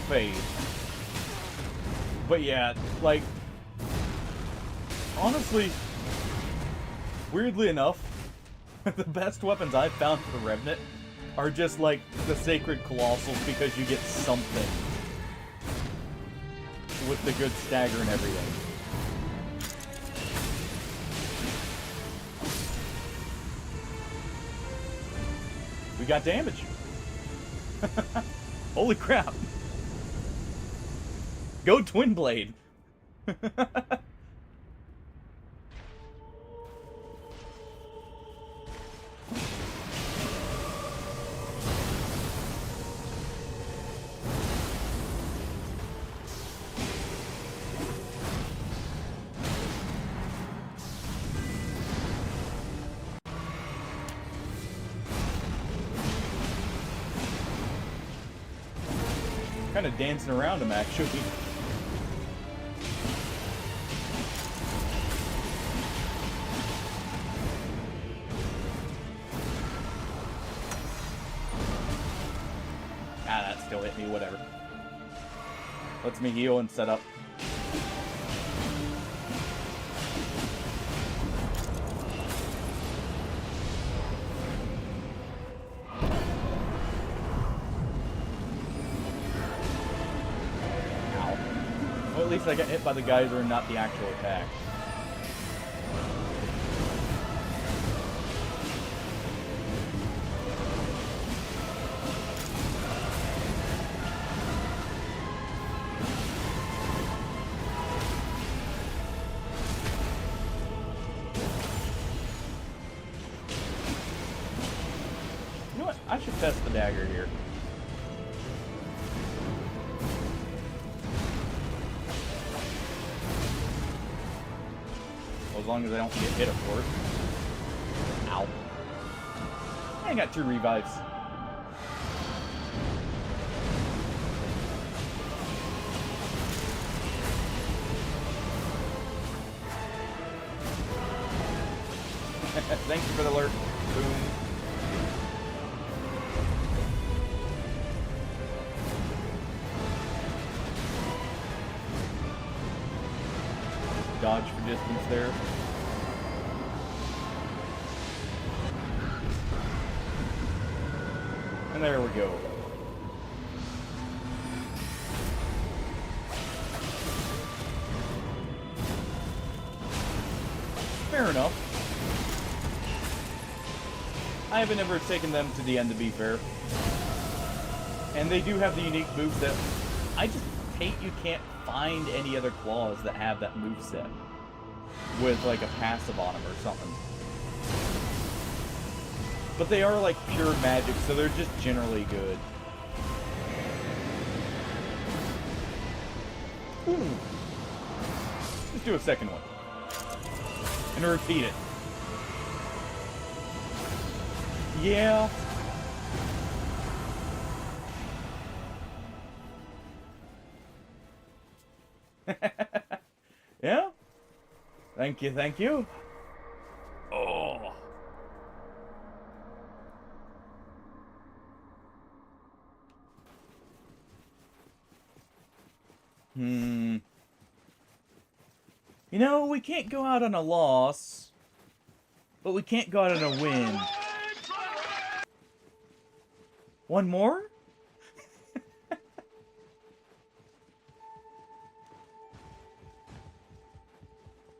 faith. But yeah, like, honestly, weirdly enough, the best weapons I've found for Revenant are just like the Sacred Colossals because you get something with the good stagger and everything. We got damage. Holy crap. Go Twin Blade. Kind of dancing around him, actually. Ah, that still hit me, whatever. Lets me heal and set up. At least I got hit by the geyser and not the actual attack. You know what? I should test the dagger here. As long as I don't get hit, of course. Ow. I got 2 revives. Thank you for the alert. Boom. Dodge for distance there. And there we go. Fair enough. I haven't ever taken them to the end, to be fair. And they do have the unique moveset. I just hate you can't find any other claws that have that moveset with like a passive on them or something. But they are like pure magic, so they're just generally good. Ooh. Let's do a second one. And repeat it. Yeah. Yeah? Thank you, thank you. Oh. You know, we can't go out on a loss, but we can't go out on a win. One more?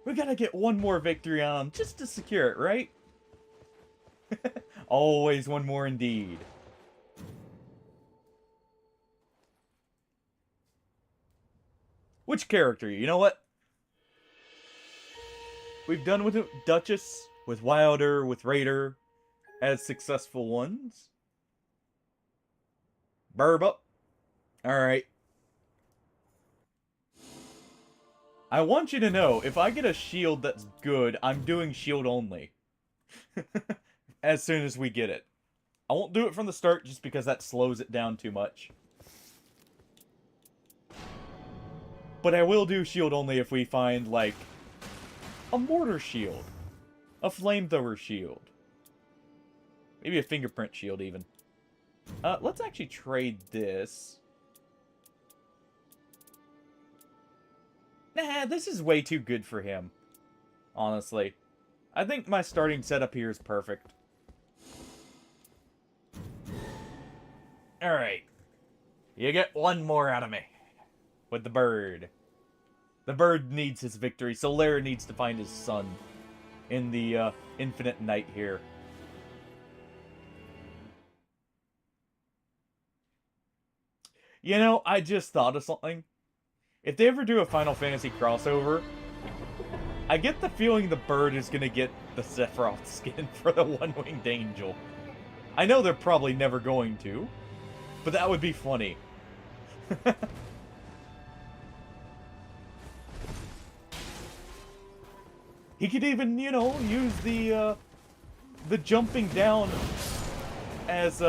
We gotta get one more victory on just to secure it, right? Always one more indeed. Which character? You know what? We've done with Duchess, with Wilder, with Raider, as successful ones. Burb up. Alright. I want you to know, if I get a shield that's good, I'm doing shield only. As soon as we get it. I won't do it from the start just because that slows it down too much. But I will do shield only if we find, like, a mortar shield. A flamethrower shield. Maybe a fingerprint shield, even. Let's actually trade this. Nah, this is way too good for him. Honestly. I think my starting setup here is perfect. Alright. You get one more out of me. With the bird. The bird needs his victory. Solaire needs to find his son. In the, infinite night here. You know, I just thought of something. If they ever do a Final Fantasy crossover, I get the feeling the bird is gonna get the Sephiroth skin for the One-Winged Angel. I know they're probably never going to, but that would be funny. He could even, you know, use the jumping down as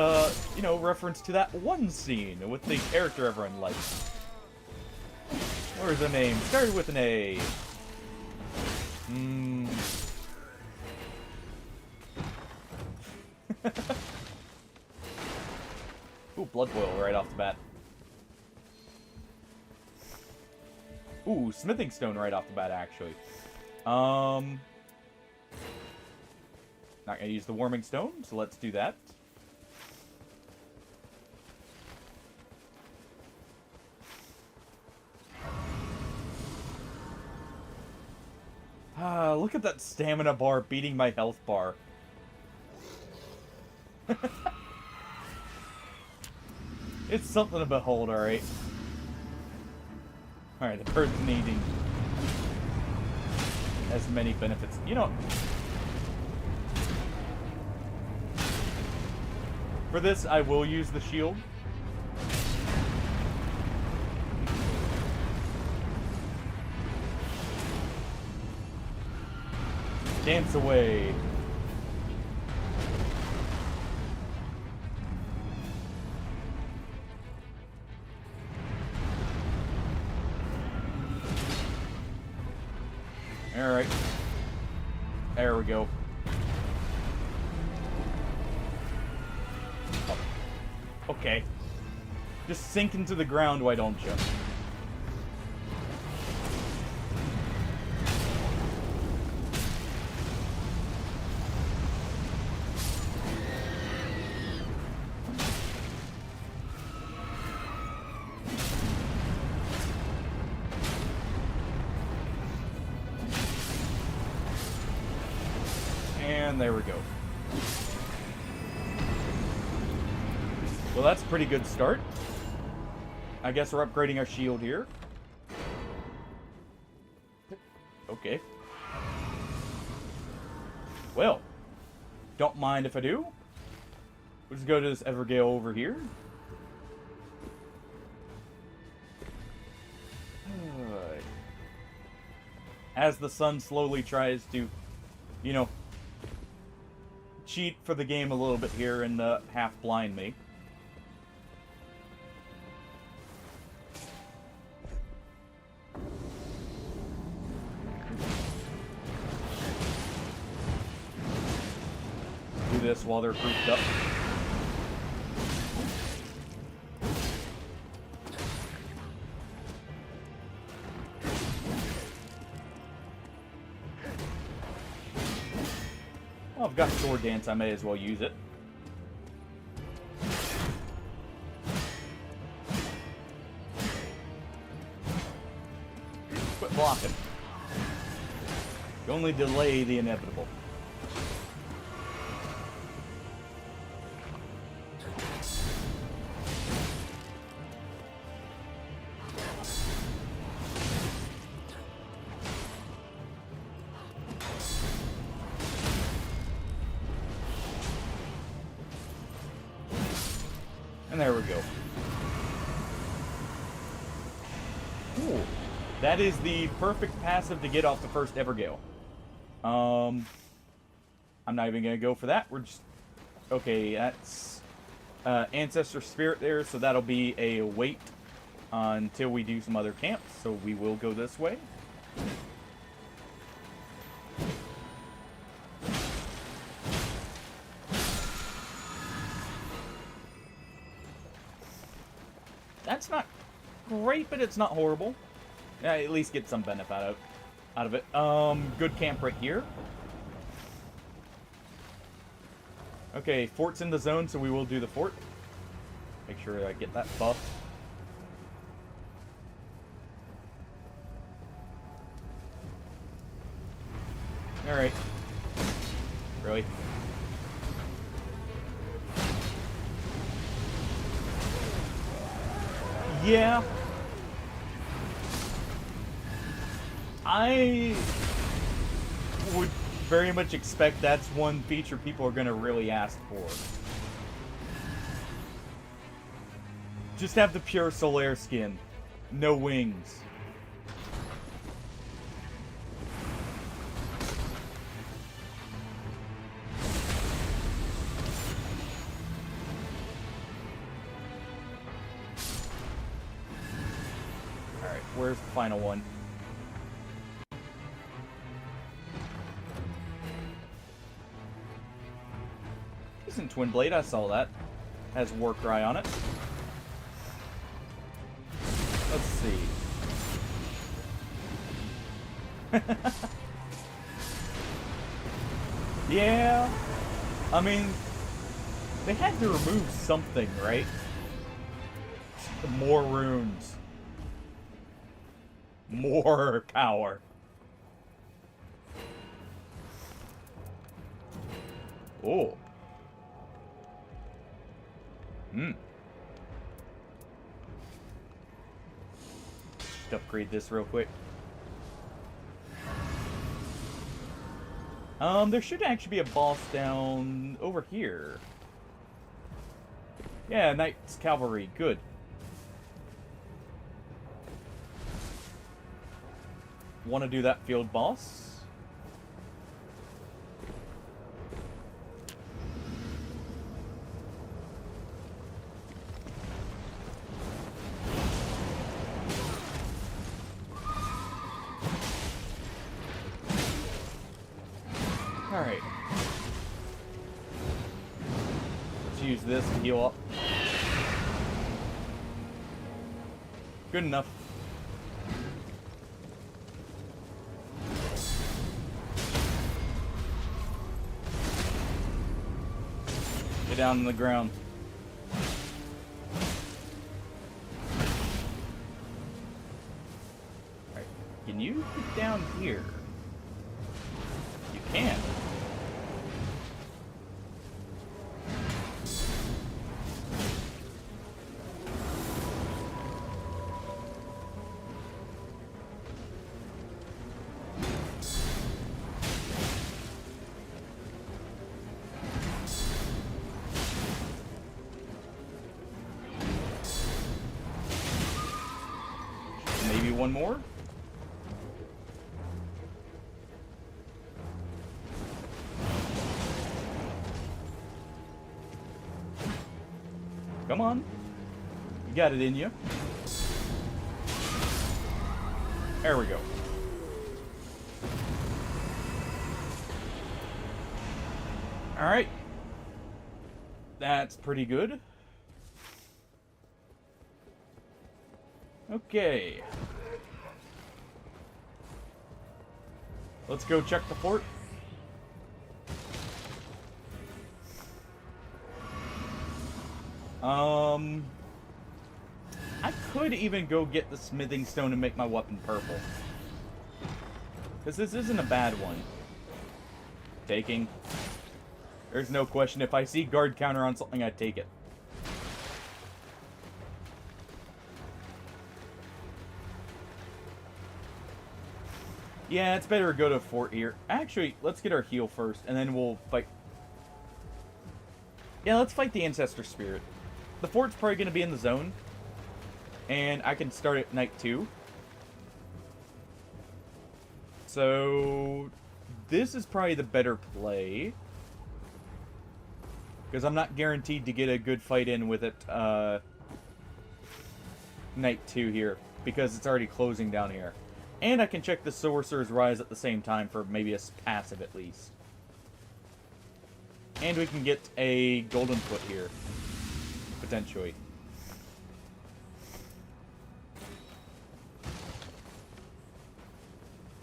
you know, reference to that one scene with the character everyone likes. Where's the name? Started with an A. Ooh, blood boil right off the bat. Ooh, smithing stone right off the bat, actually. Not gonna use the warming stone, so let's do that. Look at that stamina bar beating my health bar. It's something to behold, alright. Alright, the bird's needing as many benefits. You know, for this, I will use the shield. Dance away. Alright. There we go. Oh. Okay. Just sink into the ground, why don't you? And there we go. Well, that's a pretty good start. I guess we're upgrading our shield here. Okay. Well, don't mind if I do. We'll just go to this Evergale over here. As the sun slowly tries to, you know, cheat for the game a little bit here and half blind me. Do this while they're grouped up. Well, I've got sword dance, I may as well use it. Quit blocking. You only delay the inevitable. And there we go. Ooh, that is the perfect passive to get off the first Evergale. I'm not even gonna go for that. We're just okay. That's Ancestor Spirit there, so that'll be a wait until we do some other camps. So we will go this way. That's not great, but it's not horrible. Yeah, at least get some benefit out of it. Good camp right here. Okay, fort's in the zone, so we will do the fort. Make sure I get that buff. Alright. Really? Yeah. I would very much expect that's one feature people are going to really ask for. Just have the pure Solaire skin. No wings. Alright, where's the final one? Decent Twin Blade, I saw that. Has Warcry on it. Let's see. Yeah. I mean, they had to remove something, right? More runes. More power. Oh. Hmm. Just upgrade this real quick. There should actually be a boss down over here. Yeah, Knight's Cavalry. Good. Want to do that field boss? Alright. Let's use this to heal up. Good enough. Get down on the ground. Alright. Can you get down here? You can. Maybe one more? Come on. You got it in you. There we go. Alright. That's pretty good. Okay. Let's go check the fort. I could even go get the smithing stone and make my weapon purple. Because this isn't a bad one. Taking. There's no question. If I see guard counter on something, I take it. Yeah, it's better to go to a fort here. Actually, let's get our heal first, and then we'll fight. Yeah, let's fight the Ancestor Spirit. The fort's probably going to be in the zone. And I can start at night 2. So this is probably the better play. Because I'm not guaranteed to get a good fight in with it night 2 here. Because it's already closing down here. And I can check the Sorcerer's Rise at the same time for maybe a passive at least. And we can get a Golden Foot here. Potentially.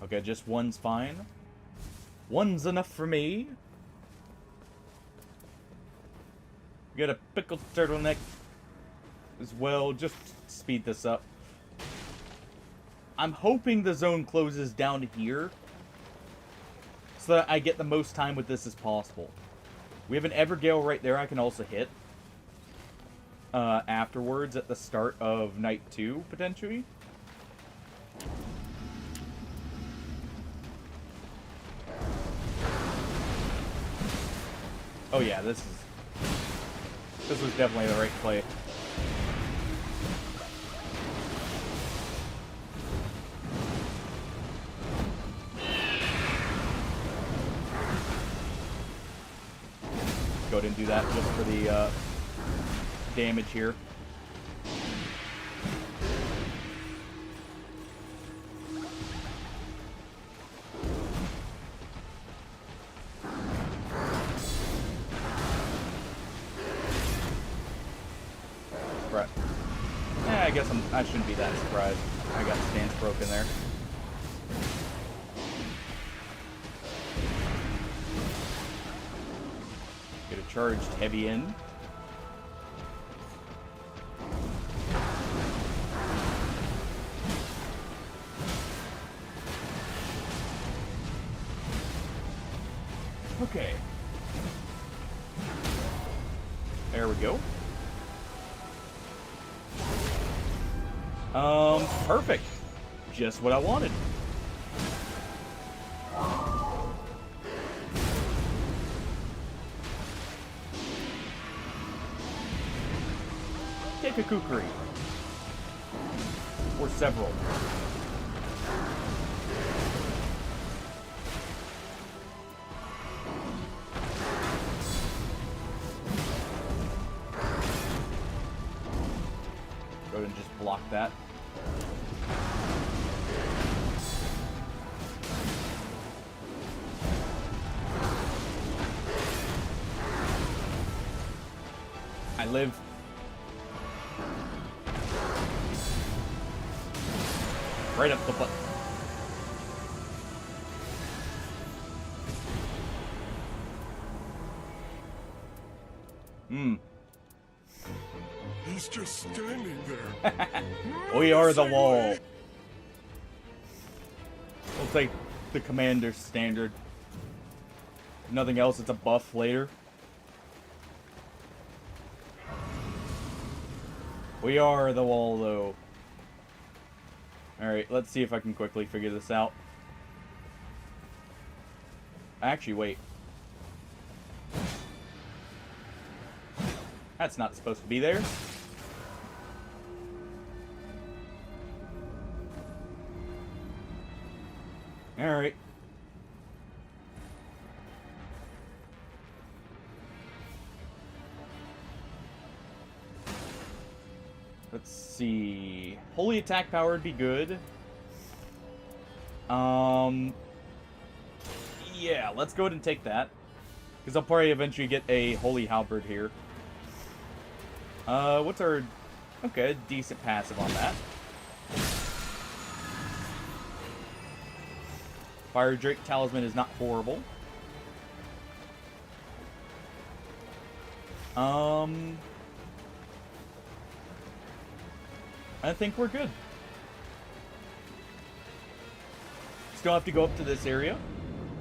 Okay, just one's fine. One's enough for me. Get a pickled turtleneck as well, just speed this up. I'm hoping the zone closes down here so that I get the most time with this as possible. We have an Evergale right there I can also hit afterwards at the start of Night 2, potentially. Oh yeah, this was definitely the right play. Go ahead and do that just for the damage here. Right. I guess I shouldn't be that surprised. I got stance broken there. Get a charged heavy in. Okay. There we go. Perfect. Just what I wanted. Take a kukri. Or several. Go ahead and just block that. I live. Right up the butt. He's just standing there. We are the wall. We'll take the commander's standard. If nothing else, it's a buff later. We are the wall, though. Alright, let's see if I can quickly figure this out. Actually, wait. That's not supposed to be there. Alright. Let's see. Holy attack power would be good. Yeah, let's go ahead and take that. Because I'll probably eventually get a Holy Halberd here. What's our... Okay, decent passive on that. Fire Drake Talisman is not horrible. I think we're good. Still have to go up to this area.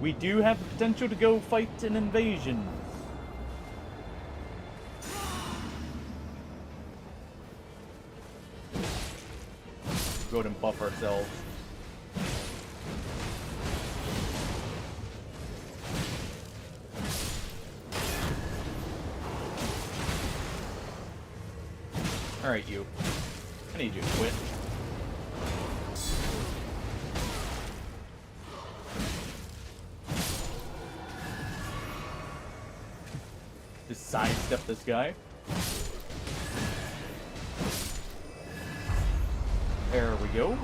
We do have the potential to go fight an invasion. Go ahead and buff ourselves. Alright, you. I need you to quit. Just sidestep this guy. There we go.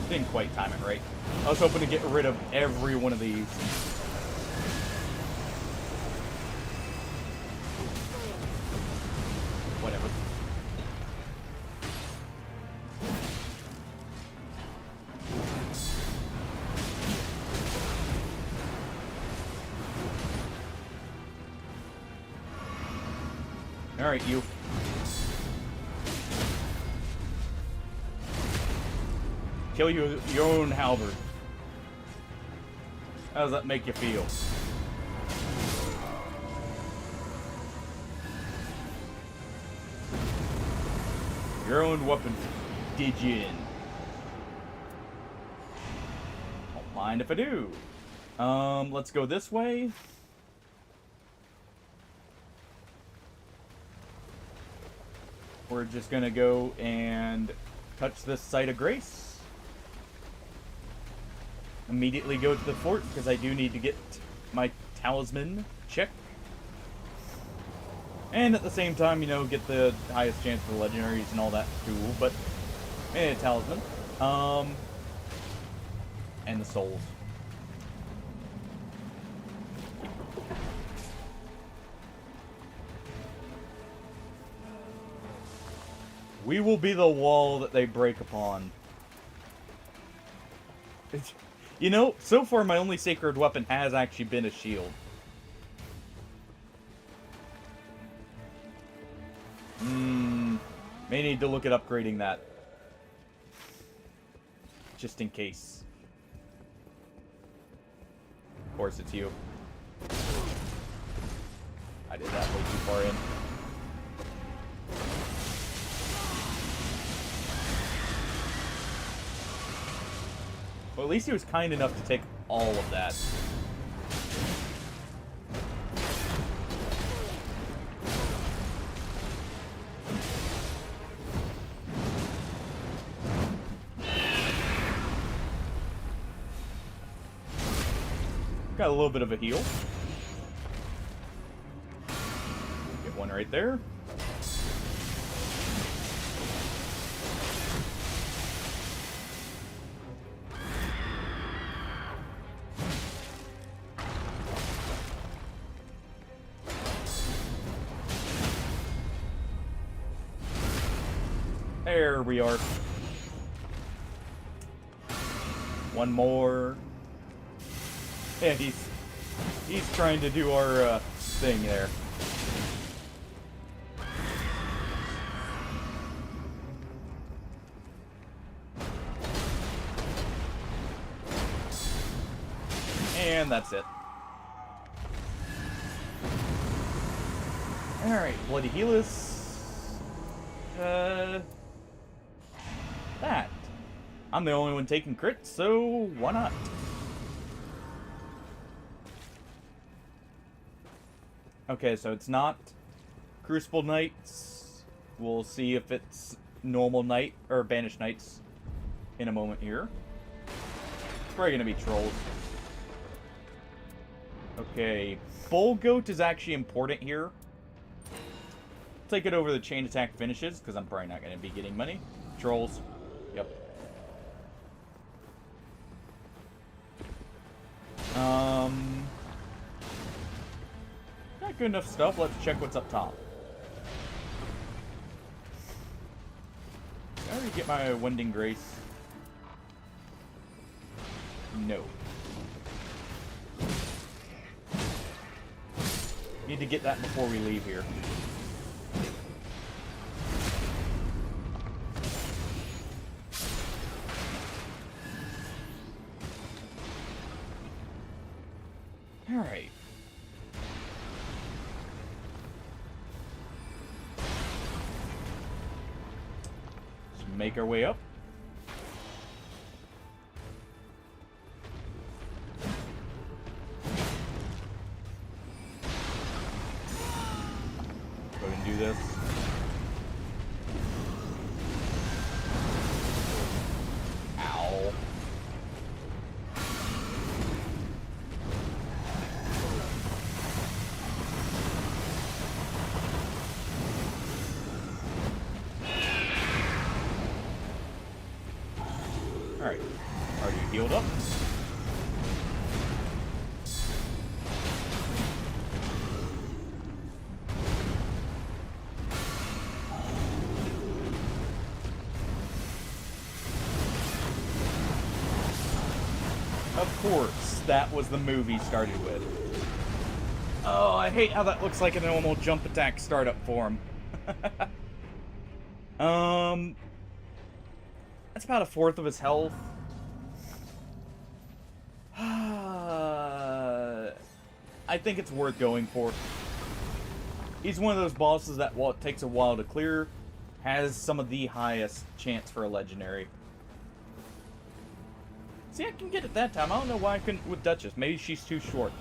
Didn't quite time it right. I was hoping to get rid of every one of these. Whatever. Alright, you. Kill your own halberd. How does that make you feel? Your own weapon did you in. Don't mind if I do. Let's go this way. We're just gonna go and touch this site of grace. Immediately go to the fort, because I do need to get my talisman check. And at the same time, you know, get the highest chance for the legendaries and all that too, but a talisman. And the souls. We will be the wall that they break upon. You know, so far my only sacred weapon has actually been a shield. May need to look at upgrading that. Just in case. Of course it's you. I did that way too far in. Well, at least he was kind enough to take all of that. Got a little bit of a heal. Get one right there. There we are. One more. Yeah, he's trying to do our thing there. And that's it. Alright, Bloody Healus. That. I'm the only one taking crits, so why not? Okay, so it's not Crucible Knights. We'll see if it's normal Knight or Banished Knights in a moment here. It's probably gonna be Trolls. Okay, Bull Goat is actually important here. Take it over the chain attack finishes, because I'm probably not gonna be getting money. Trolls. Yep. Not good enough stuff. Let's check what's up top. Did I already get my Wending Grace? No. Need to get that before we leave here. Alright. Let's make our way up. Go ahead and do this. Alright. Are you healed up? Of course, that was the move he started with. Oh, I hate how that looks like a normal jump attack startup for him. That's about a fourth of his health. I think it's worth going for. He's one of those bosses that, while it takes a while to clear, has some of the highest chance for a legendary. See, I can get it that time. I don't know why I couldn't with Duchess. Maybe she's too short.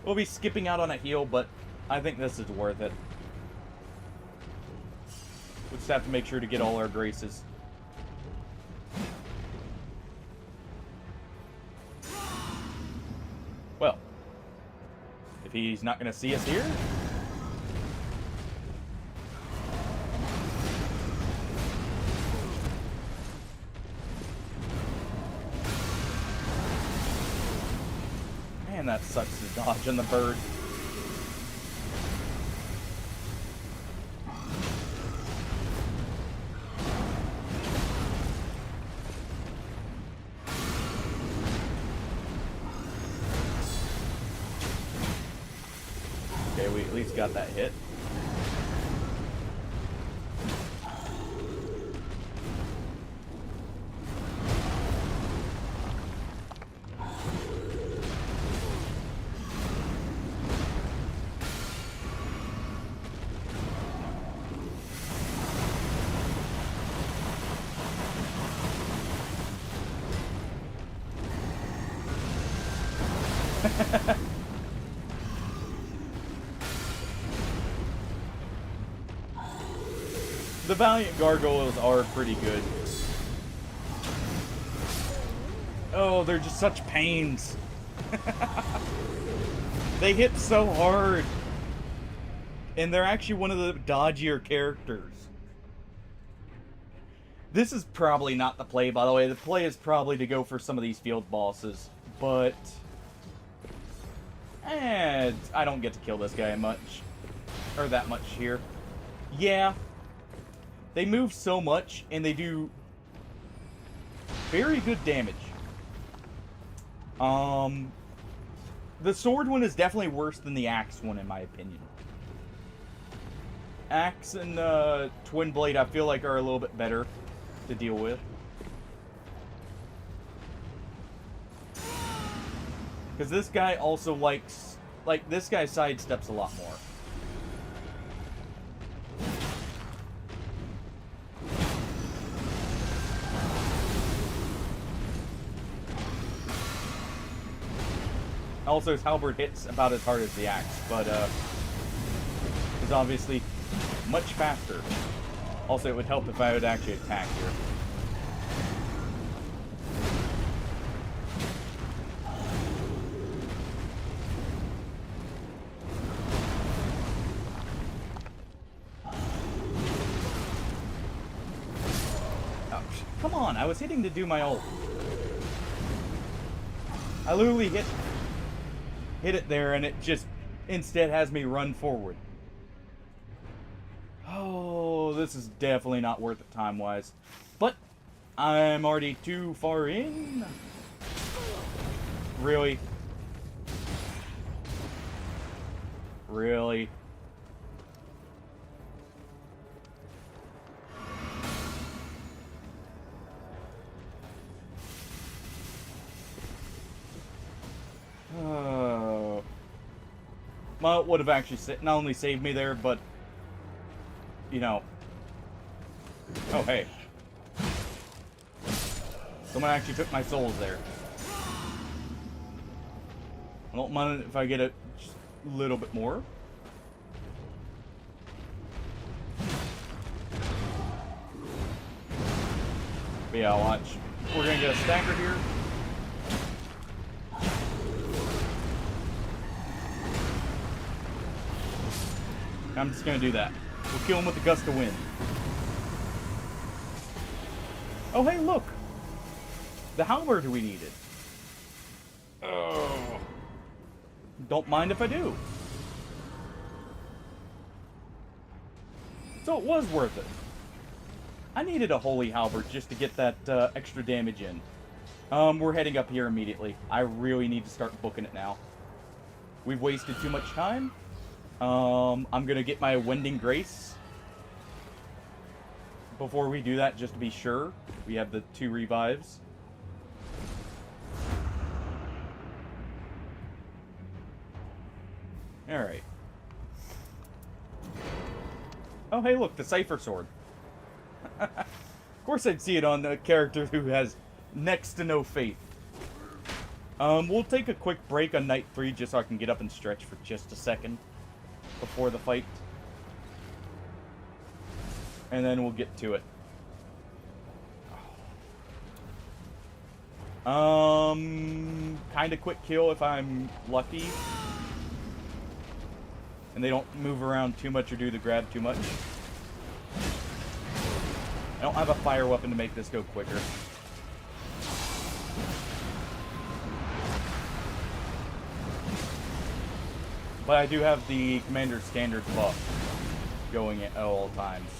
We'll be skipping out on a heal, but I think this is worth it. We'll just have to make sure to get all our graces. Well, if he's not going to see us here... Man, that sucks to dodge on the bird. Okay, we at least got that hit. The Valiant Gargoyles are pretty good. Oh, they're just such pains. They hit so hard. And they're actually one of the dodgier characters. This is probably not the play, by the way. The play is probably to go for some of these field bosses. But... I don't get to kill this guy much. Or that much here. Yeah. They move so much, and they do very good damage. The sword one is definitely worse than the axe one, in my opinion. Axe and Twin Blade, I feel like, are a little bit better to deal with. Because this guy also likes... Like, this guy sidesteps a lot more. Also, his halberd hits about as hard as the axe, but is obviously much faster. Also, it would help if I would actually attack here. Oh, come on, I was hitting to do my ult. I literally hit it there, and it just instead has me run forward. Oh, this is definitely not worth it time-wise. But I'm already too far in. Really? Really? Well, it would have actually not only saved me there, but, you know. Oh, hey. Someone actually took my souls there. I don't mind if I get it just a little bit more. But yeah, watch. We're gonna get a stacker here. I'm just gonna do that. We'll kill him with the gust of wind. Oh, hey, look! The halberd we needed. Oh. Don't mind if I do. So it was worth it. I needed a holy halberd just to get that extra damage in. We're heading up here immediately. I really need to start booking it now. We've wasted too much time. I'm gonna get my Wending Grace before we do that, just to be sure. We have the 2 revives. Alright. Oh, hey, look, the Cypher Sword. Of course I'd see it on a character who has next to no faith. We'll take a quick break on night 3 just so I can get up and stretch for just a second before the fight. And then we'll get to it. Kinda quick kill if I'm lucky. And they don't move around too much or do the grab too much. I don't have a fire weapon to make this go quicker. But I do have the Commander's Standard buff going at all times.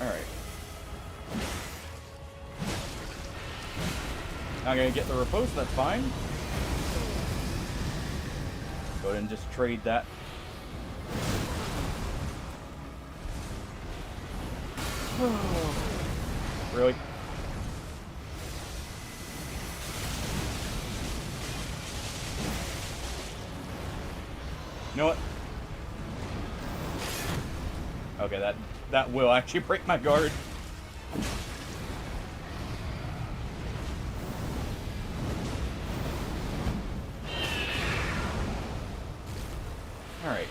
Alright. Not gonna get the riposte, that's fine. Go ahead and just trade that. Really? You know what? Okay, that will actually break my guard. Alright.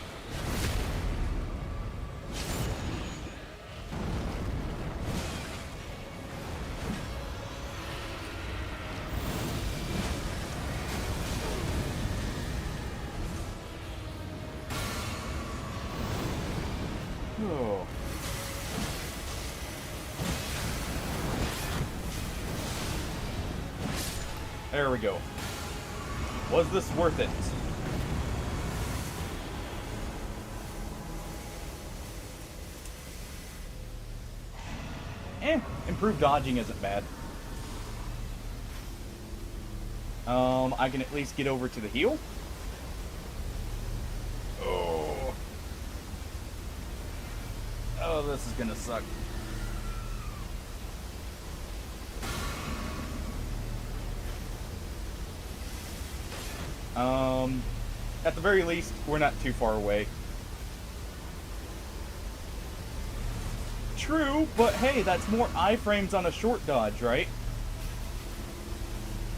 Oh. There we go. Was this worth it? Improved dodging isn't bad. I can at least get over to the heal. Oh. Oh, this is gonna suck. At the very least, we're not too far away. True, but hey, that's more iframes on a short dodge, right?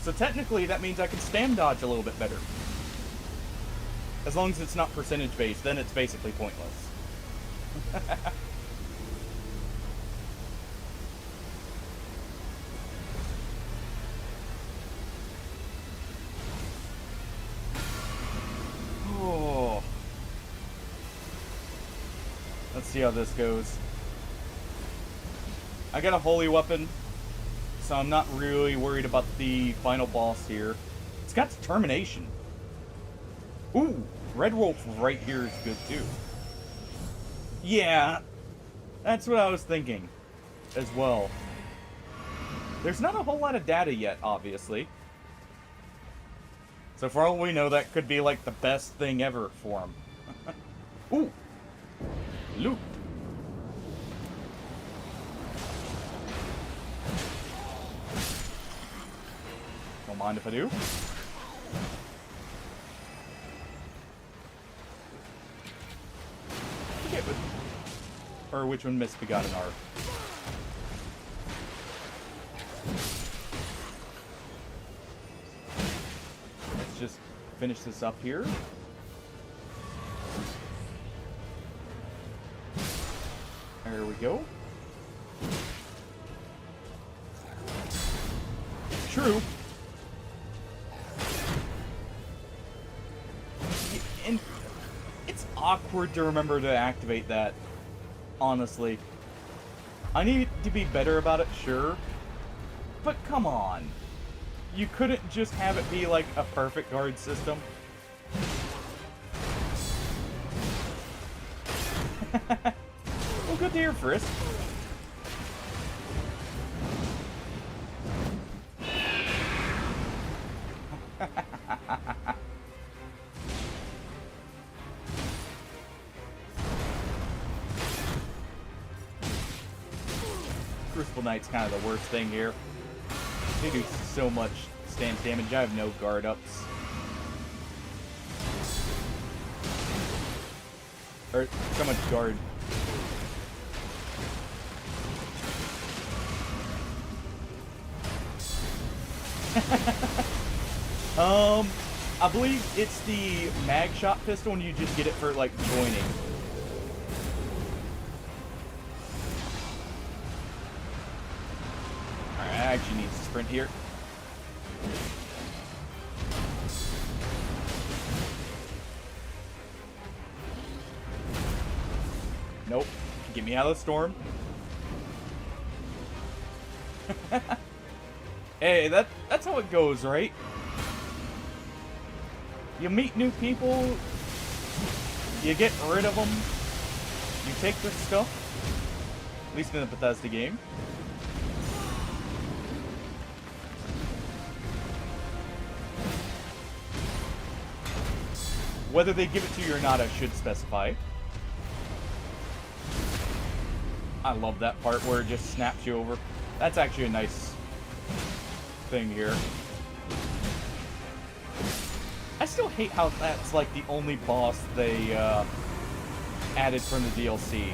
So technically, that means I can stand dodge a little bit better. As long as it's not percentage based, then it's basically pointless. Oh. Let's see how this goes. I got a holy weapon, so I'm not really worried about the final boss here. It's got determination. Ooh, Red Wolf right here is good too. Yeah, that's what I was thinking as well. There's not a whole lot of data yet, obviously. So for all we know, that could be like the best thing ever for him. Ooh, loot. Don't mind if I do. Okay, but... Or which one misbegotten are? Let's just finish this up here. There we go. true. And it's awkward to remember to activate that, honestly. I need to be better about it, sure. But come on. You couldn't just have it be like a perfect guard system. Well, good to hear, Frisk. Crucible Knight's kind of the worst thing here. They do so much stance damage. I have no guard ups. Or so much guard. I believe it's the mag shot pistol and you just get it for like joining. Alright, I actually need to sprint here. Nope. Get me out of the storm. Hey, that's how it goes, right? You meet new people, you get rid of them, you take their stuff, at least in the Bethesda game. Whether they give it to you or not, I should specify. I love that part where it just snaps you over. That's actually a nice thing here. I still hate how that's like the only boss they added from the DLC.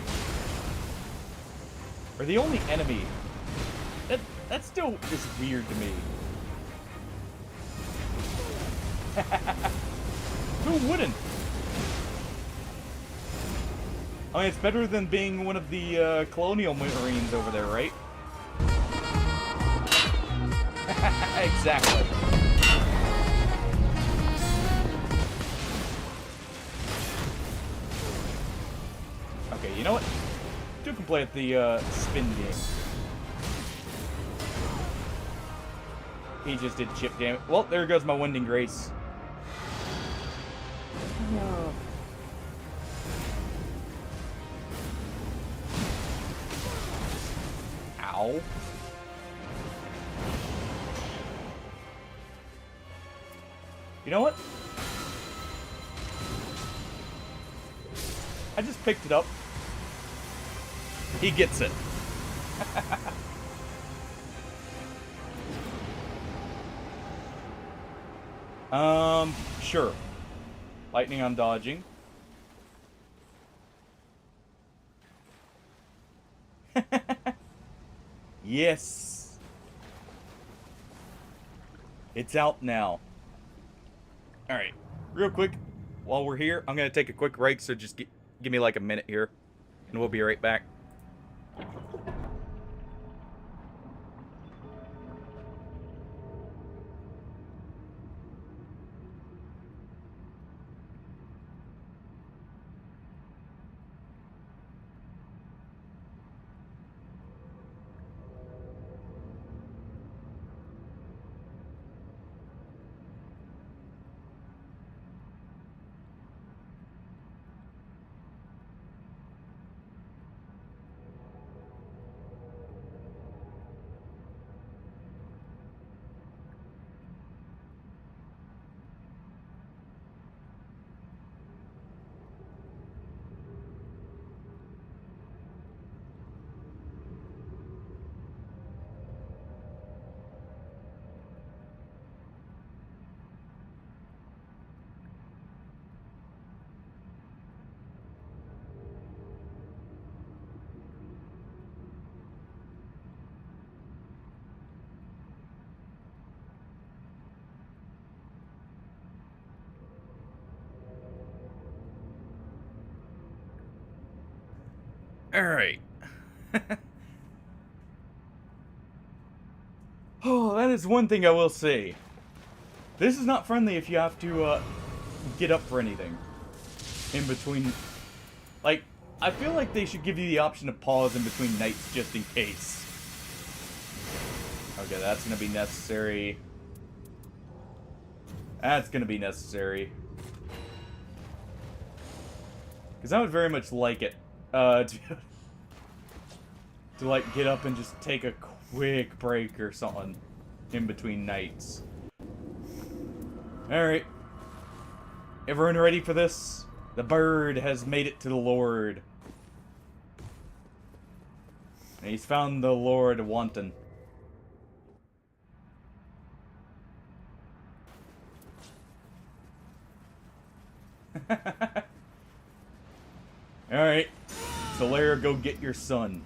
Or the only enemy. That still is weird to me. Who wouldn't? I mean, it's better than being one of the colonial marines over there, right? Exactly. Okay, you know what? You can play at the spin game. He just did chip damage. Well, there goes my Winding Grace. Ow. You know what? I just picked it up. He gets it. Sure. Lightning on dodging. Yes. It's out now. Alright. Real quick, while we're here, I'm going to take a quick break, so just give me like a minute here, and we'll be right back. Alright. Oh, that is one thing I will say. This is not friendly if you have to get up for anything in between. Like, I feel like they should give you the option to pause in between nights just in case. Okay, that's gonna be necessary. That's gonna be necessary. Because I would very much like it to like get up and just take a quick break or something in between nights. Alright. Everyone ready for this? The bird has made it to the Lord. And he's found the Lord wanton. Alright. Solaire, go get your son.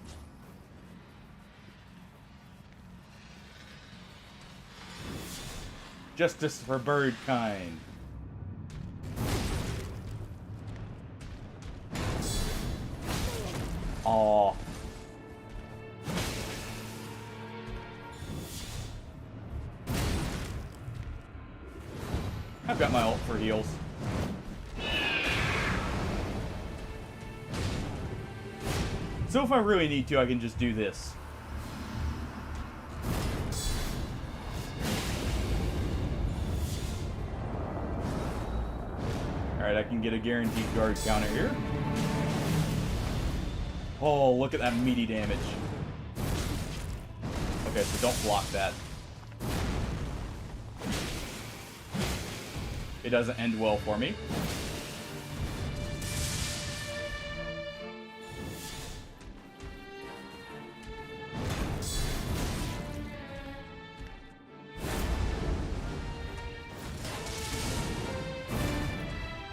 Justice for bird kind. Aw. I've got my ult for heals. So if I really need to, I can just do this. Alright, I can get a guaranteed guard counter here. Oh, look at that meaty damage. Okay, so don't block that. It doesn't end well for me.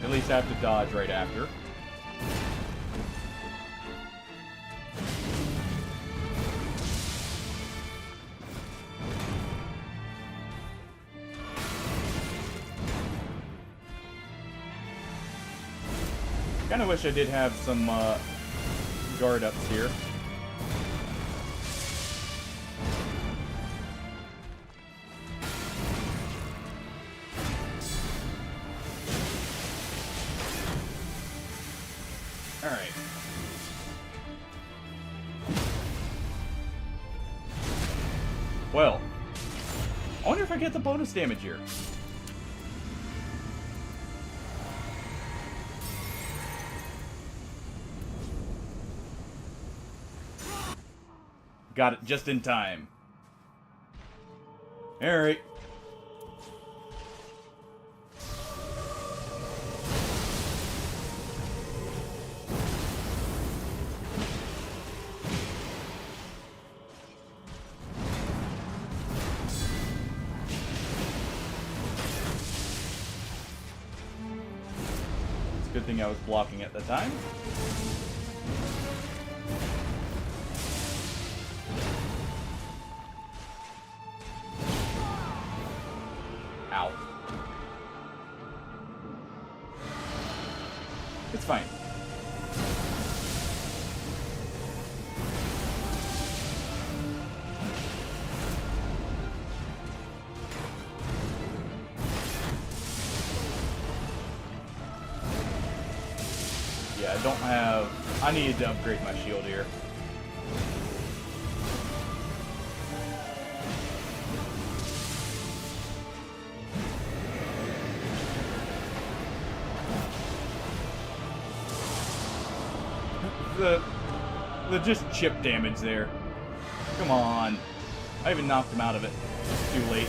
At least I have to dodge right after. Kinda wish I did have some guard ups here. Alright. Well, I wonder if I get the bonus damage here. Got it just in time. Alright. It's a good thing I was blocking at the time. Ow. It's fine. Yeah, I don't have... I needed to upgrade my shield here. The just chip damage there. Come on. I even knocked him out of it. It's too late.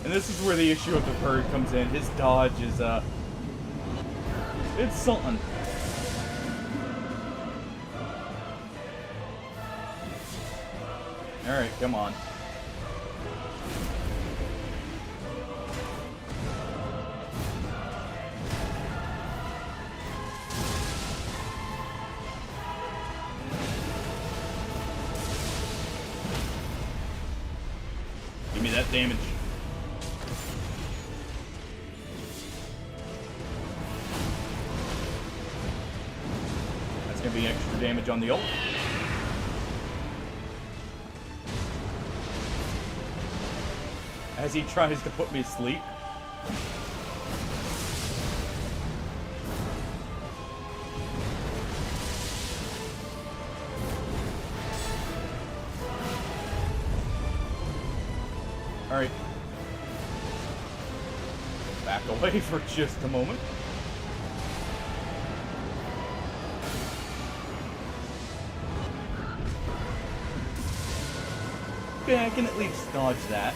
And this is where the issue of the bird comes in. His dodge is, it's something. Alright, come on. Give me that damage. gonna be extra damage on the ult. As he tries to put me to sleep. Alright. Back away for just a moment. Okay, I can at least dodge that.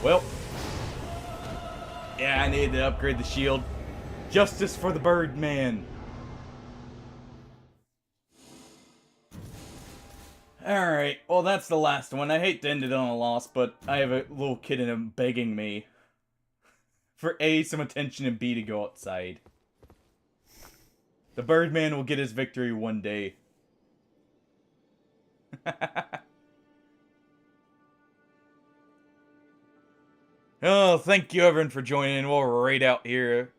Well, yeah, I needed to upgrade the shield. Justice for the Birdman. Alright, well that's the last one. I hate to end it on a loss, but I have a little kid in him begging me for A, some attention, and B, to go outside. The Birdman will get his victory one day. Oh, thank you everyone for joining. We'll raid out here.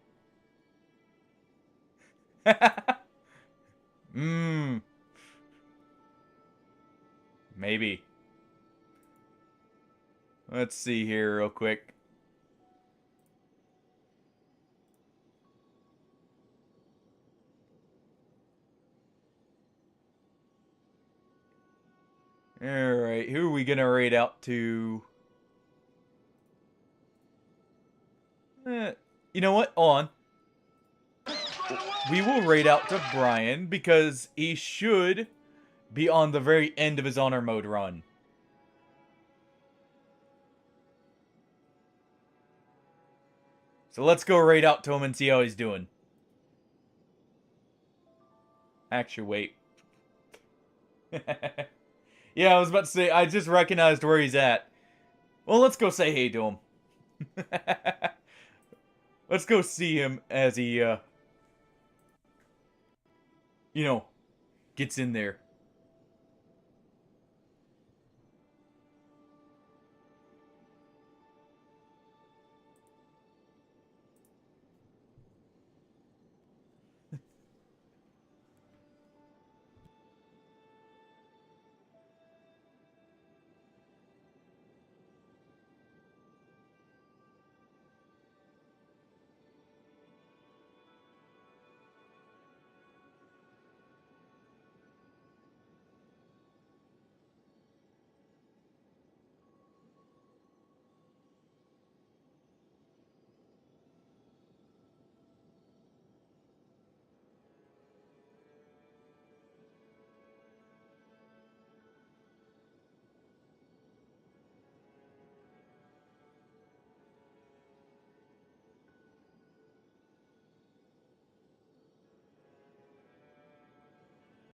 Maybe. Let's see here real quick. Alright, who are we gonna raid out to? You know what? On. We will raid out to Brian because he should be on the very end of his honor mode run. So let's go raid out to him and see how he's doing. Actually, wait. Yeah, I was about to say, I just recognized where he's at. Well, let's go say hey to him. Let's go see him as he, you know, gets in there.